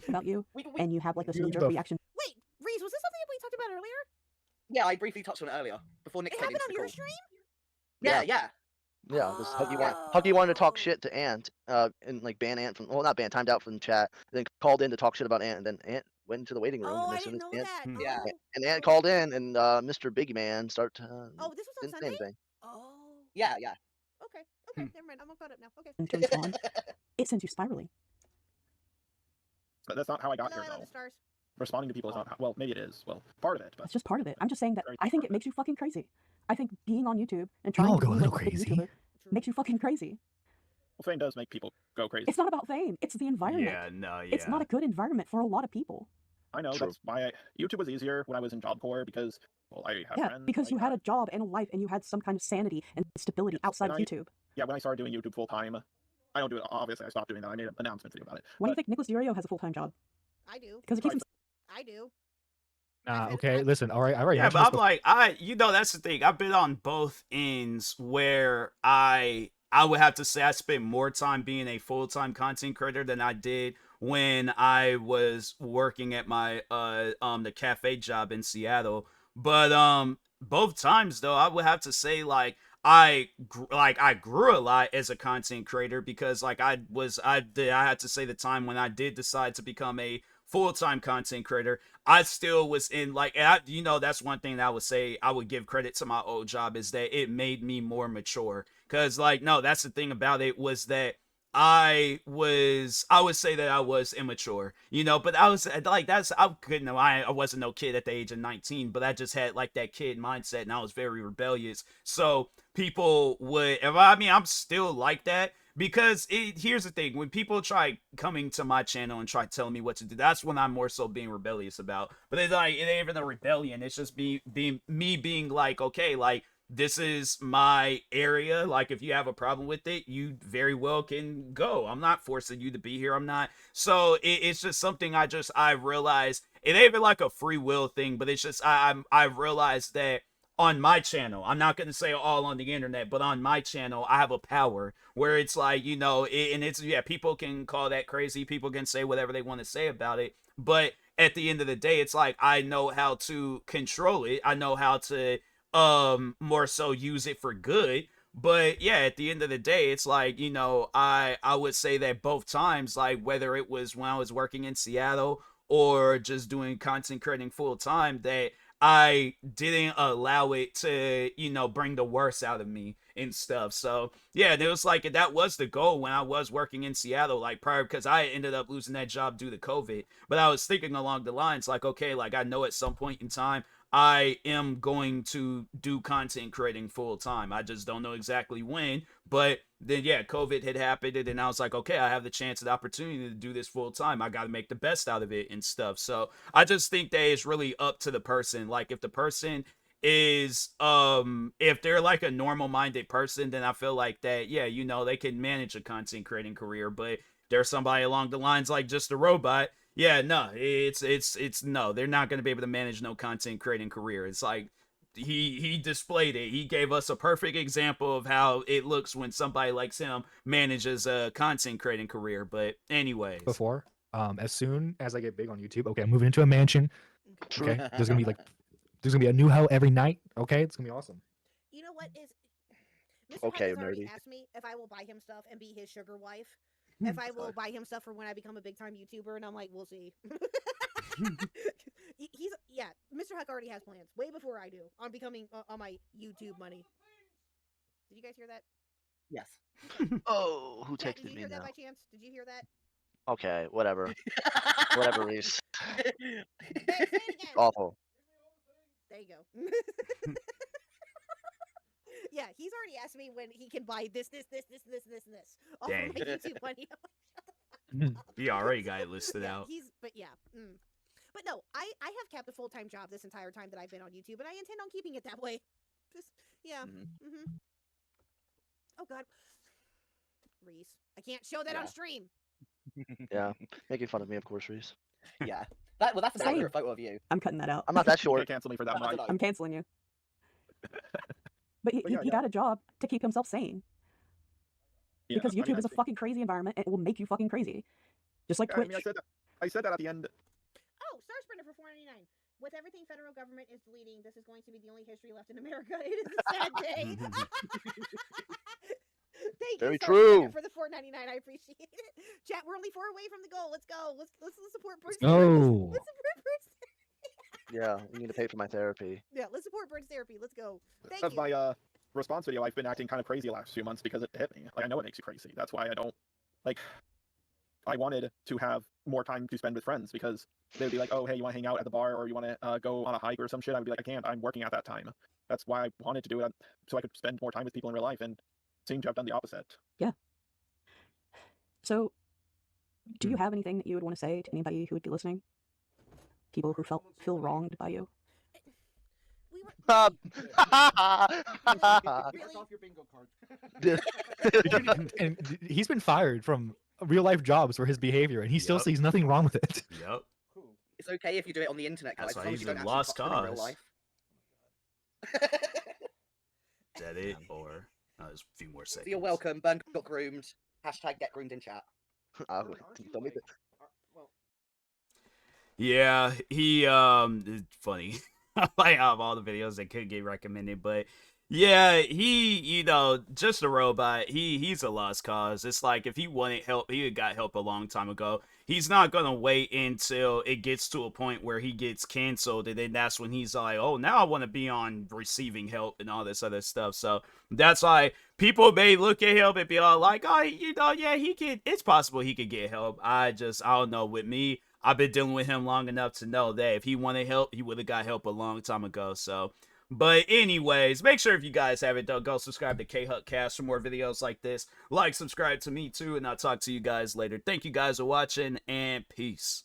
About you, and you have like this knee-jerk reaction. Wait, Reese, was this something that we talked about earlier? Yeah, I briefly touched on it earlier before Nick It came happened into on the your call. stream? Yeah. Yeah, because Huggy wanted to talk shit to Ant, and like ban Ant from, well, not ban, timed out from the chat, and then called in to talk shit about Ant, and then Ant went into the waiting room. Oh, and I didn't know that. Yeah. And Ant called in, and Mr. Big Man started. Oh, this was on Sunday? Oh. Yeah. Okay, never mind. I'm all caught up now. Okay. To respond, it sends you spiraling. But that's not how I got No, here, I love though. the stars. responding to people is not, well, maybe it is. Well, part of it. But It's just part of it. I'm just saying that I think it makes you fucking crazy. I think being on YouTube and We trying all to go a be little like a big crazy. YouTuber makes you fucking crazy. Well, fame does make people go crazy. It's not about fame. It's the environment. Yeah, no, yeah. It's not a good environment for a lot of people. I know. That's why YouTube was easier when I was in Job Corps because, well, I have Yeah, friends. because you had a job and a life and you had some kind of sanity and stability outside of YouTube. Yeah, when I started doing YouTube full time, I don't do it. Obviously, I stopped doing that. I made an announcement video about it. When do you think Nicholas DiRio has a full-time job? I do. Because it keeps him. I do. Okay, listen. All right, Yeah, but I'm like, that's the thing. I've been on both ends where I would have to say I spent more time being a full-time content creator than I did when I was working at my the cafe job in Seattle. But both times though, I would have to say like I grew a lot as a content creator because like I had to say the time when I did decide to become a full-time content creator, I still was in like, that's one thing that I would say I would give credit to my old job is that it made me more mature. Cause like, no, that's the thing about it was that I would say that I was immature, but I was like, I wasn't no kid at the age of 19, but I just had like that kid mindset and I was very rebellious. So people I'm still like that. Because here's the thing, when people try coming to my channel and try telling me what to do, that's when I'm more so being rebellious about. But it's like, it ain't even a rebellion. It's just me being like, okay, like, this is my area. Like, if you have a problem with it, you very well can go. I'm not forcing you to be here. I'm not. So it's just something I realized. It ain't even like a free will thing, but it's just, I realized that on my channel, I'm not going to say all on the internet, but on my channel, I have a power where it's like, and it's, yeah, people can call that crazy. People can say whatever they want to say about it. But at the end of the day, it's like, I know how to control it. I know how to, more so use it for good. But yeah, at the end of the day, it's like, I would say that both times, like whether it was when I was working in Seattle or just doing content creating full time, that I didn't allow it to, bring the worst out of me and stuff. So yeah, it was like, that was the goal when I was working in Seattle, like prior, because I ended up losing that job due to COVID. But I was thinking along the lines like, okay, like I know at some point in time, I am going to do content creating full time. I just don't know exactly when. But then, yeah, COVID had happened, and then I was like, okay, I have the chance and opportunity to do this full time. I got to make the best out of it and stuff. So I just think that it's really up to the person. Like, if the person is, if they're like a normal minded person, then I feel like that, yeah, they can manage a content creating career. But there's somebody along the lines like just a robot. Yeah, no, it's no, they're not going to be able to manage no content creating career. It's like he displayed it. He gave us a perfect example of how it looks when somebody like him manages a content creating career. But anyways, before, as soon as I get big on YouTube, okay, I'm moving into a mansion. Okay, there's gonna be a new hoe every night. Okay, it's gonna be awesome. You know what is? Mr. Okay, Huck has already nerdy. asked me if I will buy him stuff and be his sugar wife. If I will buy him stuff for when I become a big time YouTuber, and I'm like, we'll see. Mr. Huck already has plans way before I do on becoming on my YouTube money. Did you guys hear that? Yes. Oh, who Jack, texted did you me hear that now? by chance? Did you hear that? Okay, whatever. Whatever, Reese. Hey, say it again. Awful. There you go. Yeah, he's already asked me when he can buy this, and this. All Dang. my YouTube money. He already got it listed out. But no, I have kept a full-time job this entire time that I've been on YouTube, and I intend on keeping it that way. Just, yeah. Oh, God. Reese, I can't show that on stream. Yeah, making fun of me, of course, Reese. Yeah. That's an Same. accurate photo of you. I'm cutting that out. I'm not that You short. can't cancel me for that one. I'm canceling you. But he got a job to keep himself sane. Yeah, Because YouTube is a fucking crazy environment. It will make you fucking crazy. Just like Twitch. I said that at the end. Oh, Star Sprinter for $4.99. With everything federal government is deleting, this is going to be the only history left in America. It is a sad day. Thank Very you, Star true. Sprinter, for the $4.99. I appreciate it. Chat, we're only 4 away from the goal. Let's go. Let's support Bird's go. Let's support Bird's Yeah, we need to pay for my therapy. Yeah, let's support Bird's therapy. Let's go. Thank That's you. my response video. I've been acting kind of crazy the last few months because it hit me. Like, I know it makes you crazy. That's why I don't like. I wanted to have more time to spend with friends because they'd be like, oh, hey, you want to hang out at the bar or you want to go on a hike or some shit? I would be like, I can't. I'm working at that time. That's why I wanted to do it, so I could spend more time with people in real life, and seem to have done the opposite. Yeah. So, do you have anything that you would want to say to anybody who would be listening? People who feel wronged by you? And he's been fired from real life jobs for his behavior, and he still sees nothing wrong with it. Yep. It's okay if you do it on the internet, guys. That's As why long as he's you don't a actually lost fuck them in real cause. life. Is that it? Or there's a few more seconds. You're welcome. Burn got groomed. Hashtag get groomed in chat. Yeah, he it's funny. Like out of all the videos that could get recommended, but yeah, he, you know, just a robot. He's a lost cause. It's like if he wanted help, he had got help a long time ago. He's not gonna wait until it gets to a point where he gets canceled, and then that's when he's like, oh, now I want to be on receiving help and all this other stuff. So that's why people may look at him and be all like, oh, you know, yeah, he could. It's possible he could get help. I don't know. With me, I've been dealing with him long enough to know that if he wanted help, he would have got help a long time ago. So. But anyways, make sure if you guys haven't done, go subscribe to KHUTcast for more videos like this. Like, subscribe to me too, and I'll talk to you guys later. Thank you guys for watching, and peace.